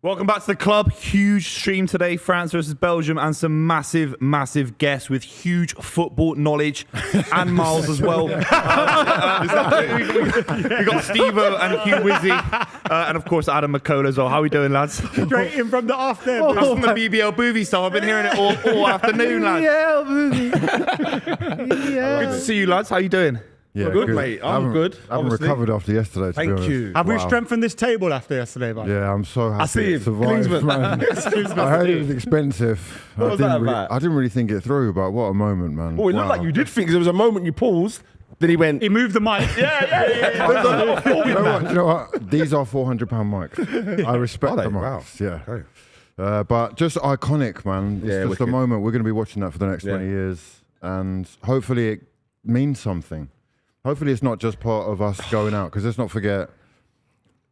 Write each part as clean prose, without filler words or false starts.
Welcome back to the club. Huge stream today, France versus Belgium, and some massive, massive guests with huge football knowledge and Miles as well. We got Stevo and Hugh Wizzy, and of course Adam McKola as well. How are we doing, lads? Straight in from the off there. That's from the BBL Buvey stuff. I've been hearing it all afternoon, lads. Good to see you, lads. How you doing? Yeah, good, mate. I'm good. I haven't recovered after yesterday. Thank you. Have we strengthened this table after yesterday, man? Yeah, I'm so happy. I see him. Survived, man. I heard it was expensive. What was that about? I didn't really think it through, but what a moment, man. Oh, it looked like you did think, because there was a moment you paused, then he went, He moved the mic. You know what? These are £400 mics. I respect the mics. Wow. Yeah. Okay. But just iconic, man. It's Yeah, just a wicked. moment. We're going to be watching that for the next 20 years. And hopefully it means something. Hopefully it's not just part of us going out, because let's not forget,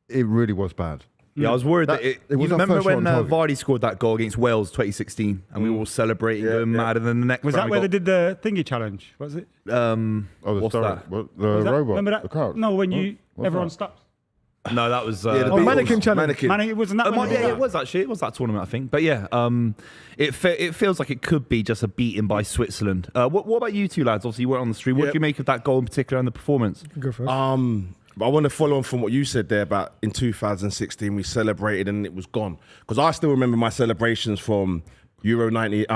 it really was bad. Yeah, I was worried that it you was our remember first when shot on target. Vardy scored that goal against Wales 2016, and we were all celebrating, going mad, and then the next Was round that where they did the thingy challenge? Was it? Oh, the What's story. that? What, the Was that- robot? Remember that? The crowd? No, when everyone that? stops. No, that was mannequin challenge. Man, it wasn't that one. yeah, it was actually. It was that tournament, I think. But yeah, it feels like it could be just a beating by Switzerland. What about you two lads? Obviously, you weren't on the stream. What do you make of that goal in particular and the performance? Go first. I want to follow on from what you said there about in 2016 we celebrated and it was gone. Because I still remember my celebrations from Euro 90,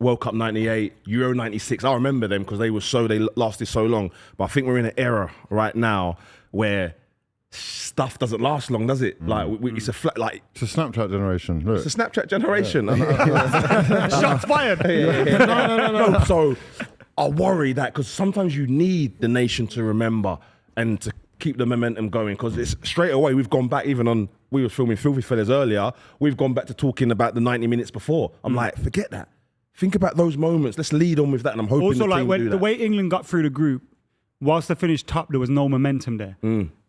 World Cup 98, Euro 96. I remember them because they lasted so long. But I think we're in an era right now where stuff doesn't last long, does it? Like it's a flat, like It's a Snapchat generation. Look. it's a Snapchat generation. Shots fired. No. So I worry that because sometimes you need the nation to remember and to keep the momentum going, because it's straight away we've gone back. Even on, we were filming Filthy Fellas earlier, we've gone back to talking about the 90 minutes before. I'm like, forget that. Think about those moments. Let's lead on with that. And I'm hoping Also, the like team do when that. the way England got through the group, whilst they finished top, there was no momentum there.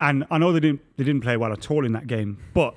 And I know they didn't play well at all in that game, but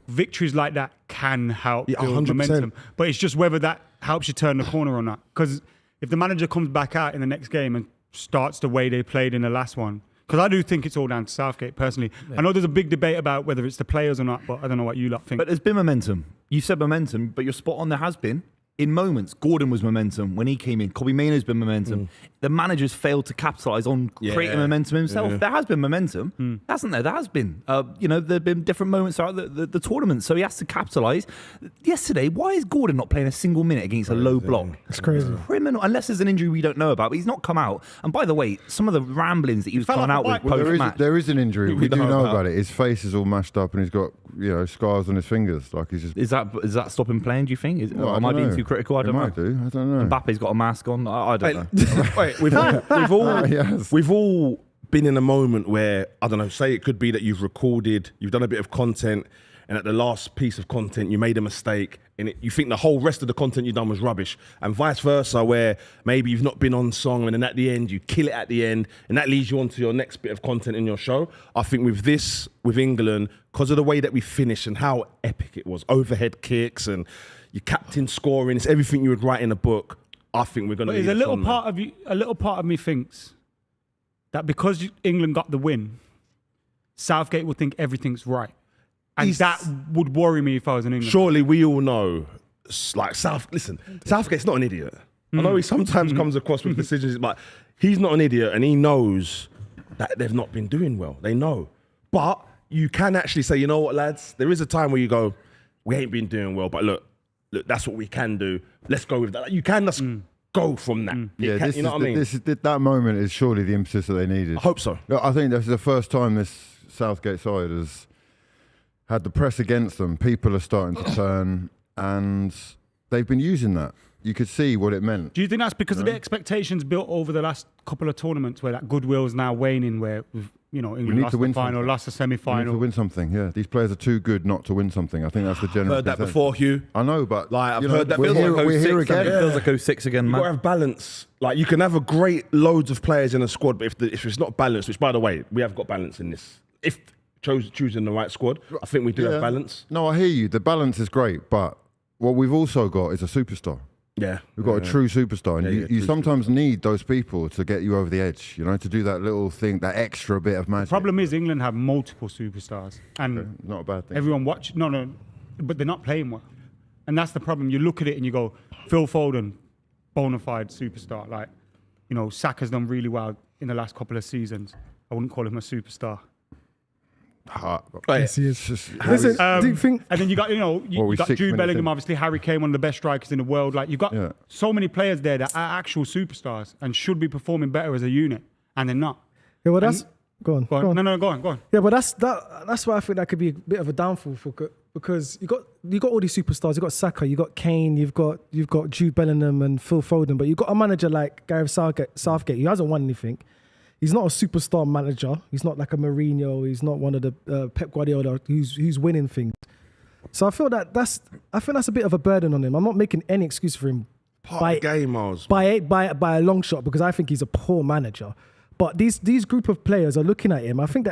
victories like that can help build 100%. momentum. But it's just whether that helps you turn the corner or not. Because if the manager comes back out in the next game and starts the way they played in the last one, because I do think it's all down to Southgate, personally. I know there's a big debate about whether it's the players or not, but I don't know what you lot think. But there's been momentum. You said momentum, but you're spot on. There has been. In moments, Gordon was momentum when he came in. Kobe Mainoo's been momentum. The manager's failed to capitalise on creating momentum himself. There has been momentum, hasn't there? There has been. There have been different moments throughout the tournament, so he has to capitalise. Yesterday, why is Gordon not playing a single minute against a low block? It's crazy. Criminal, unless there's an injury we don't know about. But he's not come out. And by the way, some of the ramblings that he was Fell coming off out the with bike. post-match. There is an injury. We do don't know know about it. His face is all mashed up and he's got scars on his fingers. Like he's just. Is that stop him playing, do you think? Well, Am I don't being know. too critical? I It don't know. might do. I don't know. Mbappe's got a mask on. I don't know. Wait, we've all been in a moment where, I don't know, say it could be that you've recorded, you've done a bit of content, and at the last piece of content you made a mistake and you think the whole rest of the content you've done was rubbish, and vice versa, where maybe you've not been on song and then at the end you kill it at the end and that leads you on to your next bit of content in your show. I think with England, because of the way that we finished and how epic it was, overhead kicks and your captain scoring, it's everything you would write in a book. I think we're going to. But there's a little part of me thinks that because England got the win, Southgate would think everything's right, and that would worry me if I was in England. Surely we all know, like Southgate's not an idiot. I know he sometimes comes across with decisions, but he's not an idiot, and he knows that they've not been doing well. They know, but you can actually say, you know what, lads, there is a time where you go, we ain't been doing well, but look, that's what we can do. Let's go with that. Like, you can just go from that. Yeah, You know what I mean? that moment is surely the impetus that they needed. I hope so. I think this is the first time this Southgate side has had the press against them. People are starting to turn, and they've been using that. You could see what it meant. Do you think that's because of the expectations built over the last couple of tournaments, where that goodwill is now waning, where England need lost to the win final, something. lost the We need to semi-final? win something. Yeah, these players are too good not to win something. I think that's the general. Heard that consensus. before, Hugh. I know, but Like, I've you know, heard that we're before. here, we're here again. It feels like 06 again, You've got to man. have balance. Like, you can have a great loads of players in a squad, but if it's not balanced, which, by the way, we have got balance in this. If choosing the right squad, I think we do have balance. No, I hear you. The balance is great, but what we've also got is a superstar. Yeah. We've got a true superstar, and you true sometimes need those people to get you over the edge, to do that little thing, that extra bit of magic. Problem is, England have multiple superstars, and Not a bad thing. everyone watch. No, but they're not playing well. And that's the problem. You look at it and you go, Phil Foden, bona fide superstar. Like, you know, Saka's done really well in the last couple of seasons. I wouldn't call him a superstar. Yes, he is. Listen, do you think? And then you got, you know, you got 6 Jude minutes Bellingham, in? obviously Harry Kane, one of the best strikers in the world. Like, you've got so many players there that are actual superstars and should be performing better as a unit, and they're not. Yeah, well, that's go on. No, go on. Yeah, but that's why I think that could be a bit of a downfall because you got all these superstars. You got Saka, you got Kane, you've got Jude Bellingham and Phil Foden, but you've got a manager like Gareth Southgate. He hasn't won anything. He's not a superstar manager. He's not like a Mourinho. He's not one of the Pep Guardiola who's winning things. So I feel that's a bit of a burden on him. I'm not making any excuse for him Part of the game, Miles. by a long shot because I think he's a poor manager. But these group of players are looking at him. I think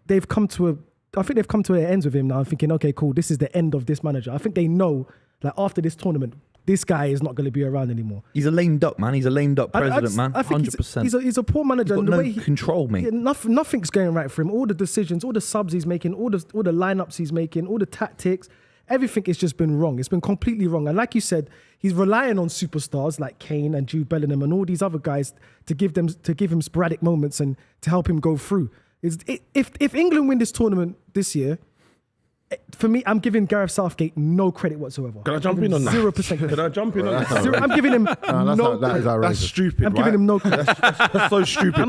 they've come to their ends with him now and thinking, okay, cool, this is the end of this manager. I think they know that after this tournament, this guy is not going to be around anymore. He's a lame duck, man. He's a lame duck president, man. I think 100%. He's a poor manager. He's got no control, mate. Yeah, nothing's going right for him. All the decisions, all the subs he's making, all the lineups he's making, all the tactics, everything has just been wrong. It's been completely wrong. And like you said, he's relying on superstars like Kane and Jude Bellingham and all these other guys to give him sporadic moments and to help him go through. If England win this tournament this year, for me, I'm giving Gareth Southgate no credit whatsoever. Can I jump in on that? 0% credit. Can I jump in on that? I'm giving him no that is credit. outrageous. That's stupid, I'm right? giving him no credit. That's so stupid.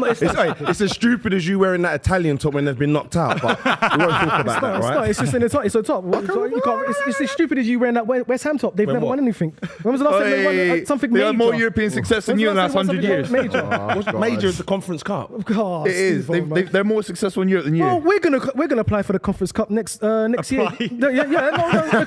It's as stupid as you wearing that Italian top when they've been knocked out, but we won't talk about that, right? It's just in the top. It's a top. It's as stupid as you wearing that West Ham top. They've never won anything. When was the last time they won something They major? had more European success than you in the last 100 years. Major. Major is the Conference Cup. God, It is. Steve, man. They're more successful in Europe than you. Well, we're gonna apply for the Conference Cup next year. The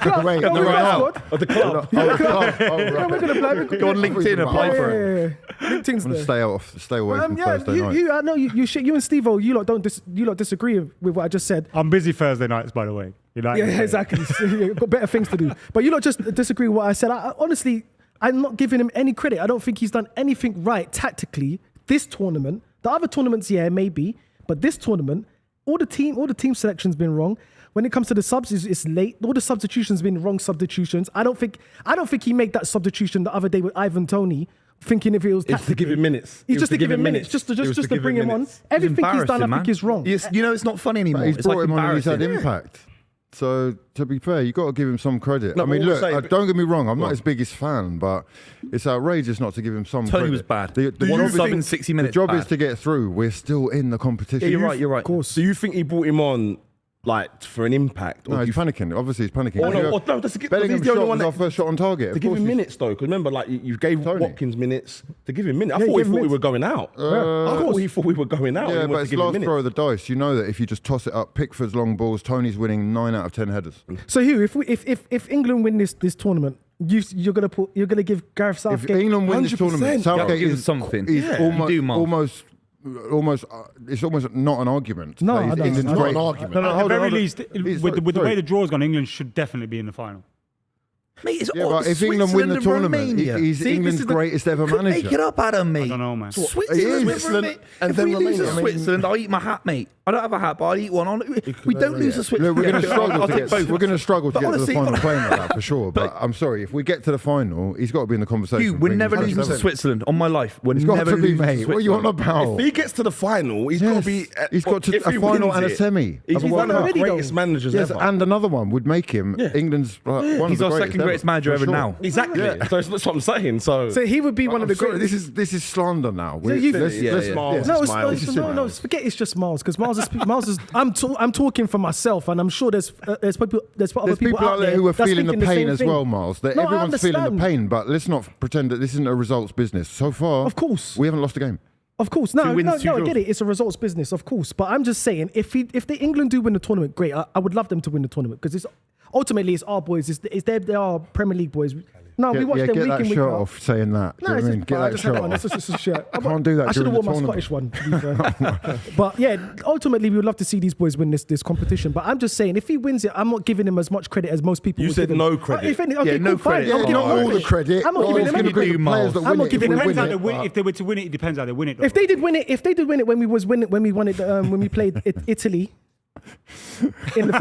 club. Wait, No, the we're right not out. squad. Of the club. Yeah, we're gonna apply. Go on LinkedIn, apply for it. LinkedIn's I'm there. gonna stay away from Thursday night. I know you and Stevo, you lot disagree with what I just said. I'm busy Thursday nights, by the way. Yeah, exactly. You've got better things to do. But you lot just disagree with what I said. Honestly, I'm not giving him any credit. I don't think he's done anything right tactically this tournament. The other tournaments, yeah, maybe. But this tournament, all the team selection's been wrong. When it comes to the subs, it's late. All the substitutions been wrong substitutions. I don't think he made that substitution the other day with Ivan Toney, thinking if it was tactically. It's to give him minutes. He's just to give him minutes, just to bring him on. Everything he's done, I think, is wrong. You know, it's not funny anymore. He's It's brought like him on and he's had embarrassing. impact. So to be fair, you got to give him some credit. No, I mean, but look, also- don't get me wrong. I'm not his biggest fan, but it's outrageous not to give him some Tony credit. was bad. The One job sub is- in 60 the minutes. job bad. is to get through. We're still in the competition. Yeah, you're right. Of course. Do you think he brought him on like for an impact? No, Or do he's you panicking. Obviously, he's panicking. no, that's Bellingham's he's the only shot one was our that first shot on target. to Of give course him he's- minutes though. Because remember, like you gave Tony. Watkins minutes to give him minutes. I Yeah, thought give him we minutes. were going out. I thought we were going out. Yeah, He but wanted it's to give him last minutes. throw of the dice. You know that if you just toss it up, Pickford's long balls, Tony's winning 9 out of 10 headers. So Hugh, if England win this tournament, you're gonna give Gareth If Southgate. England win this 100%. tournament, Southgate give us is something. He's Yeah, you do, Mark. almost. It's almost not an argument. No, That he's I don't. England's It's not great- an argument. No, At the hold on, very hold on. least, He's- with the sorry. way the draw's gone, England should definitely be in the final. Mate, it's Yeah, all but if England win the Switzerland and tournament, Romania. he's See, England's this is the- greatest ever Make manager. it up, Adam, mate. I don't know, man. Switzerland, It is. Switzerland, and if then we lose Romania. to I mean- Switzerland, I'll eat my hat, mate. I don't have a hat, but I'll eat one. We don't lose to Switzerland. Look, we're going to struggle I'll to take get. both. We're going to struggle to But get to the honestly- final playing like that for sure. But I'm sorry, if we get to the final, he's got to be in the conversation. Hugh, we're for never England's losing to first Switzerland on my life. We're He's got never to be, losing to mate. What are you on Switzerland. about? If he gets to the final, he's got to be. He's got to if a he final wins and a it, semi. He's of a one World of Cup. the greatest managers Yes, ever. and another one would make him England's one of He's the our greatest second greatest ever, manager for ever sure. now. Exactly. So that's what I'm saying. So So he would be one of the I'm sorry, greatest. this is slander now. Miles, No, Miles. no, forget it's just Miles because Miles is. I'm talking for myself, and I'm sure there's other There's people people out there who are that's feeling the thinking pain same as thing. well, Miles. No, I Everyone's feeling the understand. pain, but let's not pretend that this isn't a results business. So far, Of course. we haven't lost a game. Of course, no, wins, no, two no, I draws. get it. It's a results business, of course. But I'm just saying, if the England do win the tournament, great. I would love them to win the tournament because ultimately it's our boys. They are Premier League boys. No, we watch them get week that in, week shirt out. off saying that. Do No, you know what I it's mean? just, Get I that just shirt had it on. off. It's just a shirt. Can't do that I should have during worn the my Scottish one, to be fair. But yeah, ultimately we would love to see these boys win this competition. But I'm just saying, if he wins it, I'm not giving him as much credit as most people. You would said give him. no credit. If any, okay, Yeah, no cool, fine. credit. I'm Yeah, giving not him all no the credit. I'm not Oh, giving it's him gonna any be the credit. players that I'm win not it. giving If him we Depends how win they it, win. If they were to win it, it depends how they win it. Though. If they did win it, when we won it, when we played Italy. in the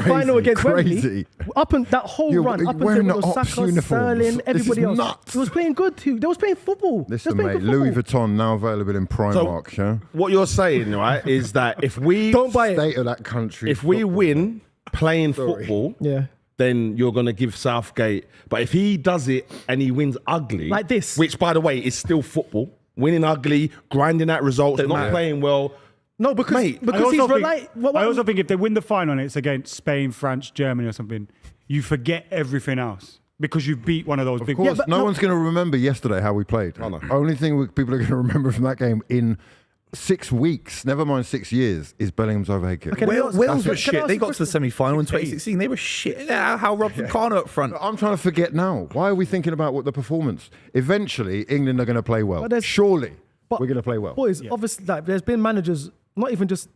final against crazy. Wembley. Up and that whole run, up until wearing it was the Ops Saka, uniforms. Sterling, This everybody is else. nuts. He was playing good too. They was playing football. Listen, They was playing mate, good Louis football. Vuitton now available in Primark, yeah? What you're saying, right, is that if we Don't buy it. State of that country. if we football. win playing football, Yeah. then you're going to give Southgate. But if he does it and he wins ugly, Like this. which by the way is still football, winning ugly, grinding out results, not matter. playing well. No, because Mate, he's relying. I also think if they win the final and it's against Spain, France, Germany or something, you forget everything else because you beat one of those Of big course, but no no- one's going to remember yesterday how we played. Oh, no. Only thing people are going to remember from that game in 6 weeks, never mind 6 years, is Bellingham's overhead kick. Okay, Wales Can I were ask shit. They a got to the question? semi-final in 2016. They were shit. How Robson Carter up front. I'm trying to forget now. Why are we thinking about what the performance? Eventually, England are going to play well. But there's- Surely, But we're going to play well. Boys, obviously, like, there's been managers, not even just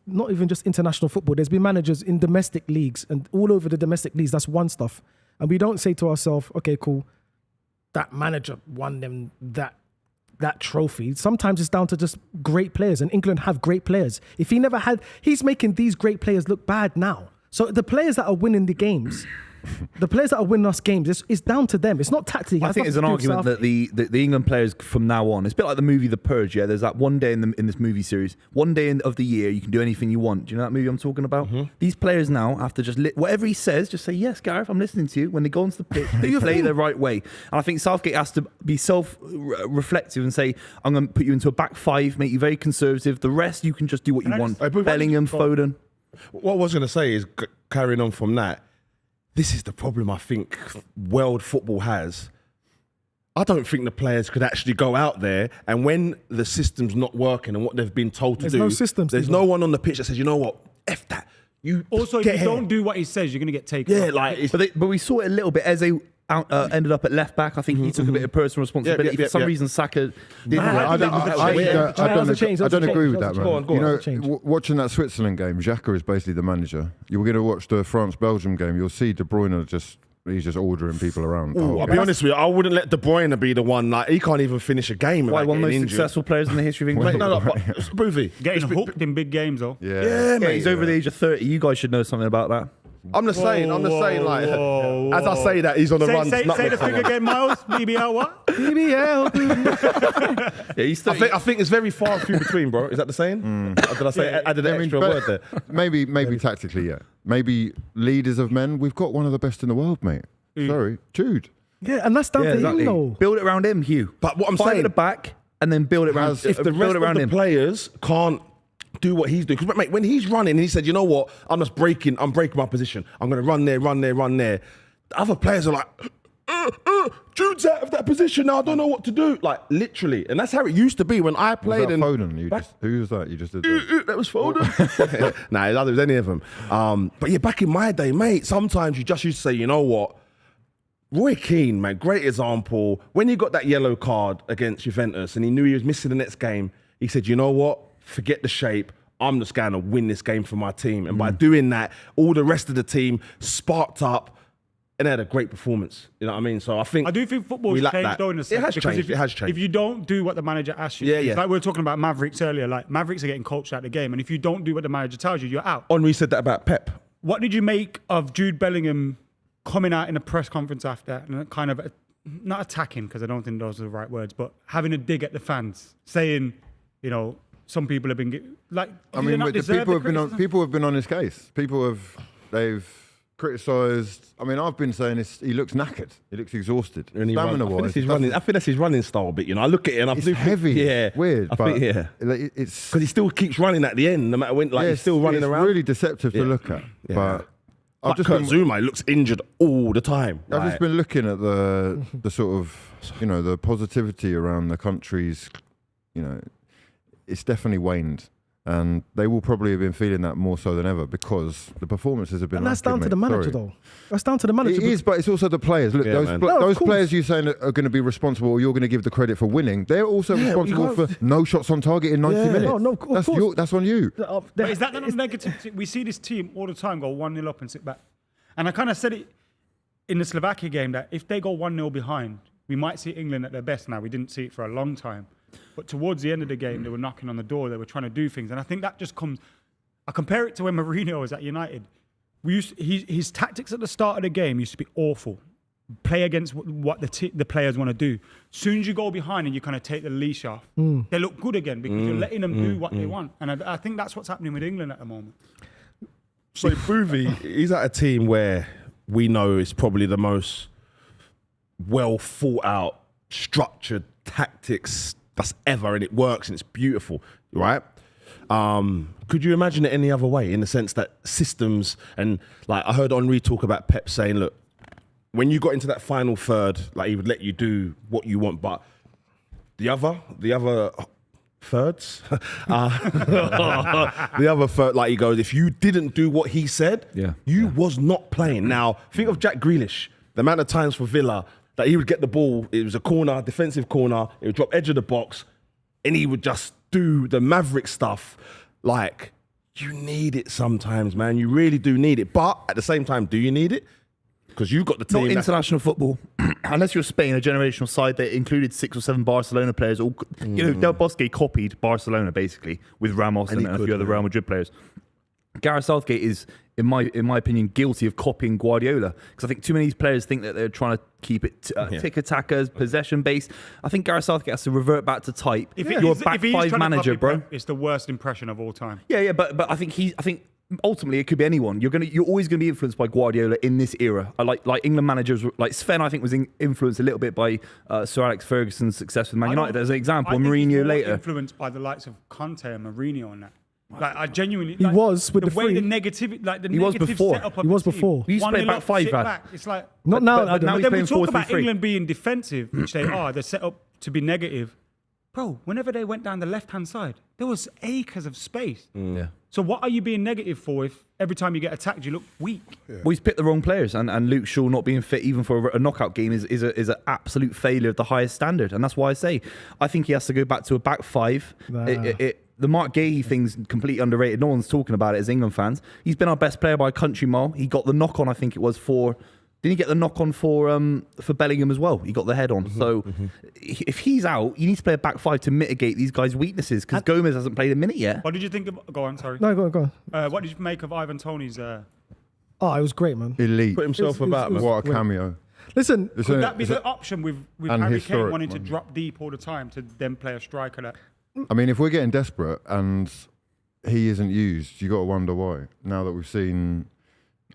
international football. There's been managers in domestic leagues and all over the domestic leagues. That's one stuff, and we don't say to ourselves, "Okay, cool, that manager won them that trophy." Sometimes it's down to just great players, and England have great players. If he never had, he's making these great players look bad now. So the players that are winning the games. The players that are winning us games, it's down to them. It's not tactically. I think there's an argument that the England players from now on, it's a bit like the movie The Purge, yeah? There's that one day in this movie series, one day of the year, you can do anything you want. Do you know that movie I'm talking about? These players now have to just, whatever he says, just say, yes, Gareth, I'm listening to you. When they go onto the pitch, they play the right way. And I think Southgate has to be self-reflective and say, I'm going to put you into a back five, make you very conservative. The rest, you can just do what you want. Bellingham, Foden. What I was going to say is, carrying on from that, this is the problem I think world football has. I don't think the players could actually go out there and when the system's not working and what they've been told to There's do, no systems, there's Stevo. no one on the pitch that says, you know what, F that. You Also, if get you here. don't do what he says, you're going to get taken. Yeah, off. like, it's, But we saw it a little bit. Eze ended up at left back. I think he took a bit of personal responsibility. yeah, For some yeah. reason, Saka didn't. I don't agree with that, man. Go on. You know, Change. watching that Switzerland game, Xhaka is basically the manager. You were going to watch the France-Belgium game, you'll see De Bruyne he's just ordering people around. I'll be honest with you, I wouldn't let De Bruyne be the one. Like, he can't even finish a game. Why without one of the most getting injured. successful players in the history of England? No, but Buvey. Getting hooked in big games, though. Yeah. Yeah, mate. He's over the age of 30. You guys should know something about that. I'm just saying, like, whoa, as I say that, he's on the run. Say the figure again, Miles. BBL what? Yeah, he's 30. I think it's very far few between, bro. Is that the saying? Or did I say added an extra word there? Maybe tactically, yeah. Maybe leaders of men. We've got one of the best in the world, mate. Sorry, Jude. Yeah, and that's down to him, though. Build it around him, Hugh. But what I'm Five saying, at the back and then build it around. if the build rest it around of the him. players can't do what he's doing, because mate, when he's running, and he said, you know what, I'm breaking my position. I'm going to run there. The other players are like, Jude's out of that position now. I don't know what to do. Like, literally. And that's how it used to be when I Was played. that And Foden? Who was that? You just did that. that was Foden. Nah, it was any of them. But yeah, back in my day, mate, sometimes you just used to say, you know what, Roy Keane, man, great example. When he got that yellow card against Juventus and he knew he was missing the next game, he said, you know what, forget the shape. I'm just going to win this game for my team. And by doing that, all the rest of the team sparked up and they had a great performance. You know what I mean? So I do think football's we lack changed that. though in a It sense. has Because changed. It has changed. If you don't do what the manager asks you to do, Yeah. like we were talking about Mavericks earlier, like Mavericks are getting coached out of the game. And if you don't do what the manager tells you, you're out. Henry said that about Pep. What did you make of Jude Bellingham coming out in a press conference after and kind of not attacking, because I don't think those are the right words, but having a dig at the fans, saying, you know, some people have been like. I mean, people have been on his case. They've criticised. I mean, I've been saying he looks knackered. He looks exhausted. Stamina-wise, I think that's his running style a bit. You know, I look at it and I it's do heavy. Yeah, Weird. I but think, yeah, it's because he still keeps running at the end, no matter when. Like, he's still running around. It's really deceptive to look at. Yeah. But Like Kurt Zuma, he looks injured all the time. I've just been looking at the sort of, you know, the positivity around the countries. You know, it's definitely waned. And they will probably have been feeling that more so than ever because the performances have been. And that's down to the manager, though. That's down to the manager. It is, but it's also the players. Look, Yeah, those players you saying are going to be responsible, or you're going to give the credit for winning. They're also responsible for no shots on target in 90 minutes. No, of course. That's on you. But is that not a negative? We see this team all the time go 1-0 up and sit back. And I kind of said it in the Slovakia game that if they go 1-0 behind, we might see England at their best now. We didn't see it for a long time. But towards the end of the game, they were knocking on the door. They were trying to do things. And I think that just comes... I compare it to when Mourinho was at United. His tactics at the start of the game used to be awful. Play against what the players want to do. Soon as you go behind and you kind of take the leash off, they look good again because you're letting them do what they want. And I think that's what's happening with England at the moment. So Buvey, he's at a team where we know is probably the most well thought out, structured tactics that's ever, and it works and it's beautiful, right? Could you imagine it any other way, in the sense that systems, and like I heard Henry talk about Pep saying, look, when you got into that final third, like he would let you do what you want, but the other thirds, the other third, like he goes, if you didn't do what he said, you was not playing. Now, think of Jack Grealish, the amount of times for Villa that he would get the ball, it was a corner, defensive corner, it would drop edge of the box, and he would just do the maverick stuff. Like, you need it sometimes, man. You really do need it. But at the same time, do you need it? Because you've got the team. Not international football, unless you're Spain, a generational side that included 6 or 7 Barcelona players. All Del Bosque copied Barcelona basically with Ramos and a few other Real Madrid players. Gareth Southgate is, in my opinion, guilty of copying Guardiola, because I think too many of these players think that they're trying to keep it tick-attackers, possession-based. I think Gareth Southgate has to revert back to type. If you're a back five manager, bro, it's the worst impression of all time. Yeah, but I think ultimately it could be anyone. You're always going to be influenced by Guardiola in this era. I like England managers like Sven. I think was influenced a little bit by Sir Alex Ferguson's success with Man United as an example. And Mourinho later influenced by the likes of Conte and Mourinho on that. Like I genuinely, he was with the the way three. the negativity, like the He was negative before. setup of He was the team. before. We used to play back five, sit Brad. back. It's like Not now. but now I he's then we playing talk about 4-3-3. England being defensive, which they are. They're set up to be negative. Bro, whenever they went down the left-hand side, there was acres of space. Yeah. So what are you being negative for if every time you get attacked, you look weak? Well, he's picked the wrong players, and Luke Shaw not being fit even for a knockout game is an absolute failure of the highest standard, and that's why I think he has to go back to a back five. The Mark Gahey thing's completely underrated. No one's talking about it as England fans. He's been our best player by a country mile. He got the knock on, I think it was for. Didn't he get the knock on for Bellingham as well? He got the head on. So if he's out, you need to play a back five to mitigate these guys' weaknesses, because Gomez hasn't played a minute yet. What did you think of? Go on, sorry. No, go on. What did you make of Ivan Toney's? Oh, it was great, man. Elite. Put himself It was- about, it man. was- What a cameo. Listen, Could that be the option with and Harry Kane historic, wanting to man. drop deep all the time to then play a striker that? I mean, if we're getting desperate and he isn't used, you got to wonder why. Now that we've seen,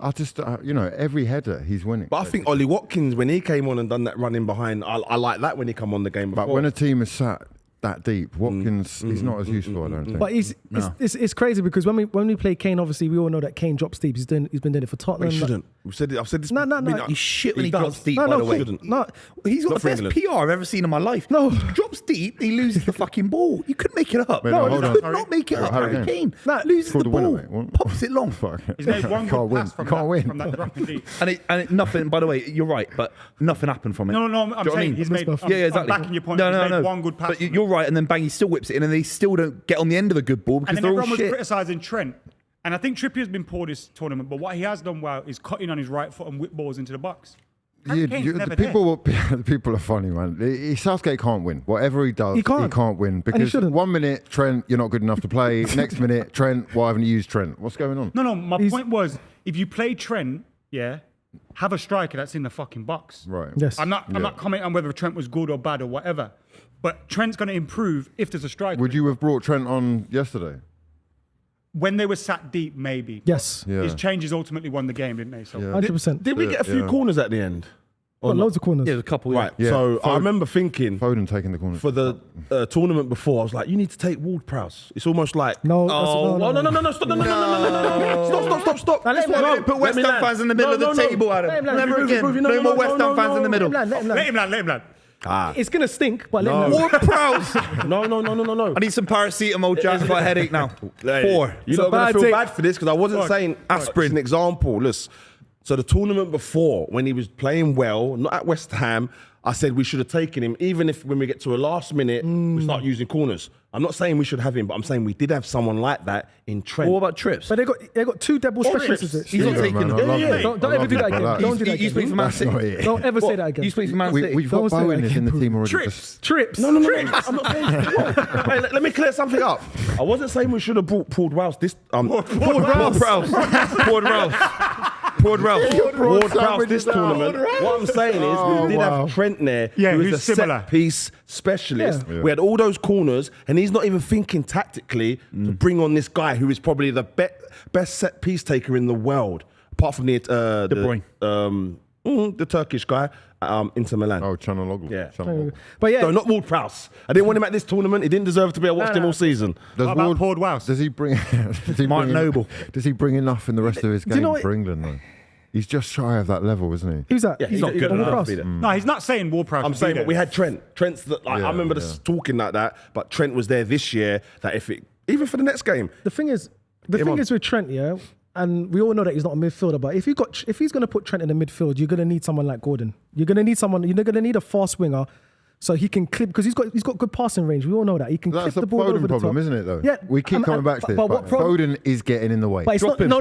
every header he's winning. But I think Ollie Watkins, when he came on and done that running behind, I like that when he come on the game before. But when a team is sat that deep, Watkins, he's not as useful, I don't think. but it's crazy because when we play Kane, obviously we all know that Kane drops deep. He's been doing it for Tottenham. he shouldn't. I've said this. No. He's shit when he does. drops deep, No, by no, the way. Kane, no. He's got Not the for best England. PR I've ever seen in my life. No. He drops deep, he loses the fucking ball. You couldn't make it up. Wait, no, hold you on. could not make it up. Harry Harry Kane. Kane No. loses For the the winner, ball, mate. What? pops it long. Fuck. He's made one Can't good win. pass from Can't win. from that dropping deep. And nothing, by the way, you're right, but nothing happened from it. No, I'm Do you know what I saying mean? he's made. I'm exactly. backing your point. No, He's no. made one good pass. But from it. you're right, and then bang, he still whips it in, and they still don't get on the end of the good ball because And then they're all everyone was shit. criticising Trent. And I think Trippier's been poor this tournament, but what he has done well is cutting on his right foot and whip balls into the box. Harry Kane's never The people are funny, man. Southgate can't win. Whatever he does, He can't. win. he Because shouldn't. 1 minute, Trent, you're not good enough to play. Next minute, Trent, why haven't you used Trent? What's going on? No, my point was, if you play Trent, have a striker that's in the fucking box. Right. Yes. I'm not commenting on whether Trent was good or bad or whatever, but Trent's going to improve if there's a striker. Would you have brought Trent on yesterday? When they were sat deep, maybe. Yes. Yeah. His changes ultimately won the game, didn't they? So 100%. Did we get a few Yeah. corners at the end? Or Got not? loads of corners. Yeah, there's a couple. Right. Yeah. So I Foden. remember thinking Foden taking the corner. for the tournament before, I was like, you need to take Ward-Prowse. It's almost like No, Oh no! Stop! No! Stop! Now, let him land. Put West Ham fans in the middle of the table, Adam. Let him land. Never again. Buvey, No more West Ham fans in the middle. Let him land. let him land. It's gonna stink, but let him No. land. Ward-Prowse. No! I need some paracetamol, Jack. I've got a headache now. 4. You're It's not a going bad to feel take. bad for this because I wasn't saying Aspirin. It's an example. Listen, So the tournament before, when he was playing well, not at West Ham, I said we should have taken him, even if when we get to a last minute, we start using corners. I'm not saying we should have him, but I'm saying we did have someone like that in Trent. What about Trips? But they got 2 dead ball specialists. He's not Yeah, taking man, them. I love it. Don't I ever love do it that for again. Don't do that You speak again. for Man That's City. not it. Don't ever say that again. You speak for Man City. We've got Don't say that Bowen in the again. team already. Trips. Trips. No. I'm not saying. Hey, let me clear something up. I wasn't saying we should have brought Paul Rouse this. Paul Rouse this tournament. What I'm saying is we did have Trent there. who was who's a similar. set piece specialist. Yeah. We had all those corners, and he's not even thinking tactically to bring on this guy who is probably the best set piece taker in the world, apart from the De Bruyne. the Turkish guy, Inter Milan. Oh, Chanaloglu. Yeah. But yeah, No, not Ward-Prowse. I didn't want him at this tournament. He didn't deserve to be. I watched him all season. Does What about Ward- Port Wales? Does he bring? Does he Mark bring Noble. Does he bring enough in the rest of his you game know what- for England though? He's just shy of that level, isn't he? who's that? Yeah, he's not good Ward enough Prowse. to be there. No, he's not saying Ward-Prowse. I'm saying, but we had Trent. Trent's the, like, Yeah, I remember talking like that, but Trent was there this year. That if it, even for the next game, The thing is on. with Trent, yeah, and we all know that he's not a midfielder. But if he's going to put Trent in the midfield, you're going to need someone like Gordon. You're going to need someone. You're going to need a fast winger, so he can clip because he's got good passing range. We all know that he can That's clip the the ball over Foden the problem, top. isn't it? Though. Yeah, We keep coming back to this. but But what problem? Foden is getting in the way. But it's Drop not. him. No.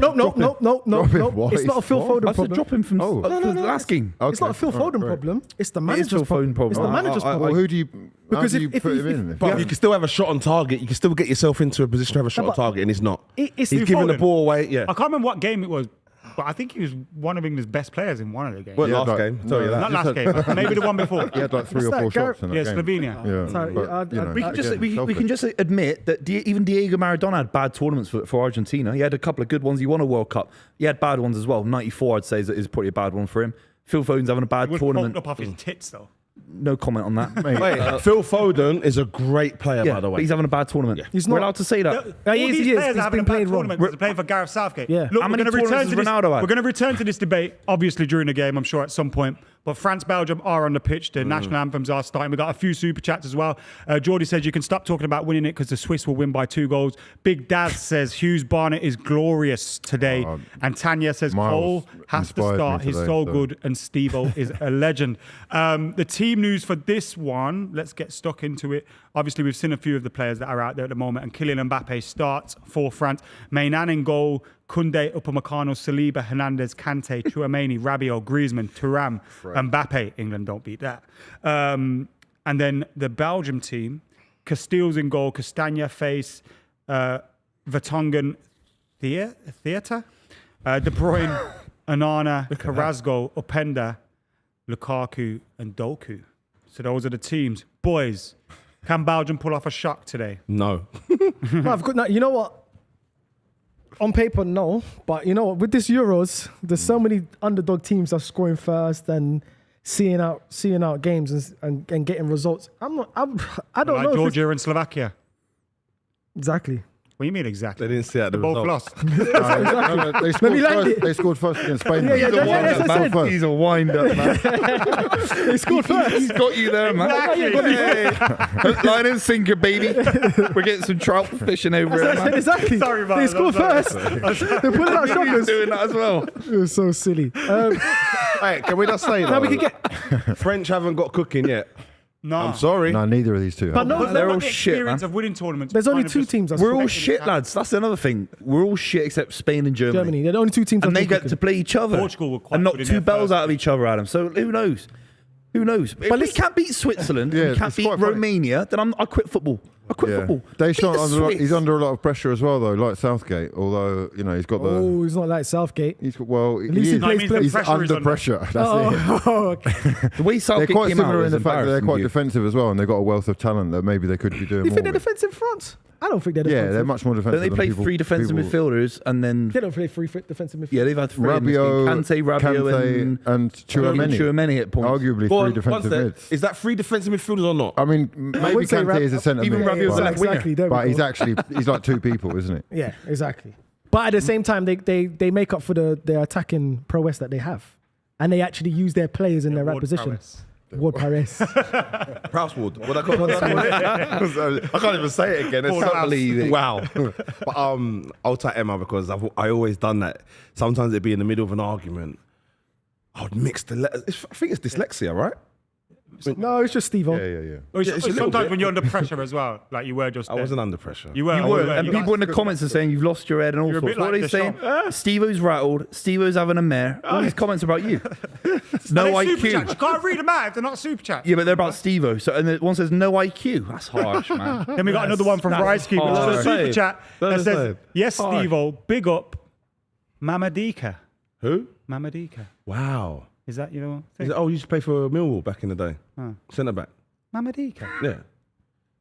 Drop him. What? It's not a Phil What? Foden I said problem. drop him from Oh. the last game. It's not a Phil Foden problem. It's the Phil manager's Foden problem. problem. It's the manager's Well, problem. who do you? Because how do you if put he- him in? but you can still have a shot on target. You can still get yourself into a position to have a shot on but target, and he's not. It's He's Phil giving the Foden. ball away. Yeah. I can't remember what game it was, but I think he was one of England's best players in one of the games. Well, Yeah, last like- game. Tell you no, that. Not just last had- game, maybe the one before. He had like 3 or What's 4 that, shots in that Yeah, game. Slovenia. Yeah, Sorry, but, you know, We can just again, we can selfish. just admit that even Diego Maradona had bad tournaments for Argentina. He had a couple of good ones. He won a World Cup. He had bad ones as well. 94, I'd say, is probably a bad one for him. Phil Foden's having a bad He was tournament. pumped up off his tits though. No comment on that. Mate, Wait, Phil Foden is a great player, Yeah, by the but way. he's having a bad tournament. He's We're not- allowed to say that. All he is, these he is. players He's are having been a bad playing wrong. tournament because they're playing for Gareth Southgate. Yeah. Look, How we're many going to return tournaments to has this. Ronaldo had? We're going to return to this debate, obviously during the game, I'm sure at some point. But France, Belgium are on the pitch. The national anthems are starting. We got a few super chats as well. Geordie says you can stop talking about winning it because the Swiss will win by 2 goals. Big Daz says Hughes Barnett is glorious today, and Tanya says Miles Cole has to inspired me start. He's today, so so- good, and Stevo is a legend. The team news for this one. Let's get stuck into it. Obviously, we've seen a few of the players that are out there at the moment, and Kylian Mbappe starts for France. Mainan in goal. Kunde, Upamecano, Saliba, Hernandez, Kante, Chouameni, Rabiot, Griezmann, Thuram, Mbappe. England don't beat that. And then the Belgium team, Castile's in goal, Castagna, Face, Vertonghen, Theatre, De Bruyne, Anana, Carrasco, Openda, Lukaku, and Doku. So those are the teams. Boys, can Belgium pull off a shock today? No. No, I've got, you know what? On paper, no. But you know what? With this Euros, there's so many underdog teams are scoring first and seeing out games and getting results. I don't Like know. If it's, Georgia and Slovakia. exactly. What do you mean exactly? They didn't see that. They both lost. No, they scored land first. it. They scored first against Spain. Yeah, though. that's what I said. First. He's a wind up, man. They scored first. He's got you there, man. Hey. Line and sinker, baby. We're getting some trout fishing over it, man. Exactly. Sorry about They that. scored first. They put it out He's shockers. doing that as well. It was so silly. Hey, can we just say that? Now we can get. French haven't got cooking yet. No. I'm sorry. No, neither of these two. But have. no, But They're they've all got the shit, experience man. of winning tournaments. There's only Kind of 2 just- teams. That's We're all correct. shit, lads. That's another thing. We're all shit except Spain and Germany. Germany. They're the only 2 teams. And that they do get cooking. to play each other. Portugal were quite and knock good in 2 their bells first. out of each other, Adam. So who knows? Who knows? If we can't beat Switzerland, Yeah, we can't it's beat quite funny. Romania, then I quit football. I quit Yeah. football. Deschamps Beat the he's Swiss. under a lot of pressure as well, though, like Southgate. Although he's got the. Oh, he's not like Southgate. He's got, well, least he he is. plays No, it means the He's pressure is under under. pressure. That's it. Oh, okay. The way They're Southgate quite came out similar was in the fact that they're embarrassing, quite dude. defensive as well, and they've got a wealth of talent that maybe they could be doing You more. think they're with. defensive France? I don't think they're Yeah, defensive. they're much more defensive. Don't they than play people, 3 defensive people- midfielders and then They don't play free defensive midfield. yeah, they've had 3 in this game. Rabiot, Kante, and Chouameni. Chouameni at points. Arguably Go 3 on, defensive one mids. sec. Is that 3 defensive midfielders or not? I mean, maybe would say Kante is a centre even mid, Rabiot's but- a left winger. Exactly. There we but go. he's like 2 people, isn't it? Yeah, exactly. But at the same time, they make up for the attacking prowess that they have, and they actually use their players in their right Ward position. prowess. Ward Paris. Prowswood. What I call it? I can't even say it again. It's Paul so- Prowse. Wow. But I'll take Emma because I always done that. Sometimes it'd be in the middle of an argument I would mix the letters. I think it's dyslexia, right? No, it's just Stevo. Yeah. Or Yeah, it's a little sometimes bit. when you're under pressure as well, like you were just. I then. wasn't under pressure. You were. You oh, were, you and people in the comments are saying you've lost your head and all You're a sorts. bit What like are they saying? Deschamps. Stevo's rattled. Stevo's having a mare. All these comments are about you. No Are they super IQ. chats? You can't read them out if they're not super chats. Yeah, but they're about Stevo. So, and one says no IQ. That's harsh, man. Then we got another one from Rice Cube, which is a hard. super chat that That's says, insane. "Yes, Hard. Stevo, big up, Mamadika. Who? Mamadika. Wow. Is that your Is thing? it, oh, you used to play for Millwall back in the day. Oh. Centre back. Mamadika. Yeah.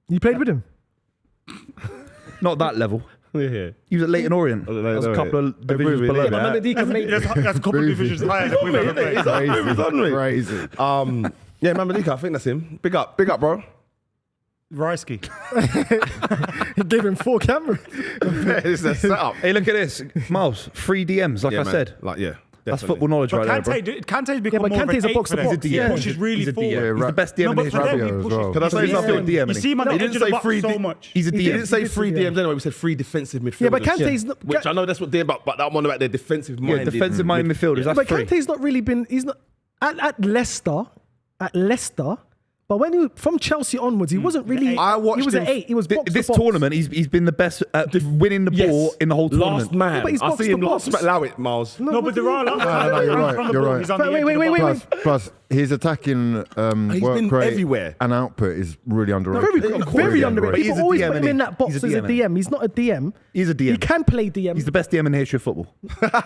You played with him? Not that level. Yeah. He was at Leighton Orient. Oh, That was a Leighton couple of divisions Buvey, below yeah. that. Mamadika, mate. That's a couple of divisions higher than we've ever played. Crazy. Yeah, Mamadika, I think that's him. Big up, bro. Rice-key. He gave him 4 cameras. It's a setup. Hey, look at this. Miles, 3 DMs, like Yeah, I man. said. Like, yeah. That's definitely. football knowledge But right there, bro. Kante's become but more of Kante's an a box to 8 for them. box. He Yeah. pushes really He's a forward. DM. He's the best DM No, in but the for history. them, Fabio he as pushes. well. Can I say he's something? still DM, You see him on He the edge didn't of the say box free so much. He's a He DM. didn't say He did 3 say DMs anyway. We said 3 defensive midfielders. Yeah, but Kante's not. Which I know that's what they're about, but that one about their defensive Yeah, minded. defensive minded midfielders. That's But three. Kante's not really been. He's not at Leicester. But when he from Chelsea onwards, he wasn't really. I watched He was him- at 8. He was box This to box. tournament, he's been the best at winning the ball in the whole tournament. Last man. but he's I box see to him last. box. Allow it, Miles. No, but there are a lot no, you're right, you're right. He's on the Wait, edge wait, of the wait, box. wait. Plus, his attacking He's work been rate everywhere. and output is really underrated. Very, very Really underrated. But he's People a always DM, put him isn't in he? that box He's as a a DM, DM. He's not a DM. He's a DM. He can play DM. He's the best DM in the history of football.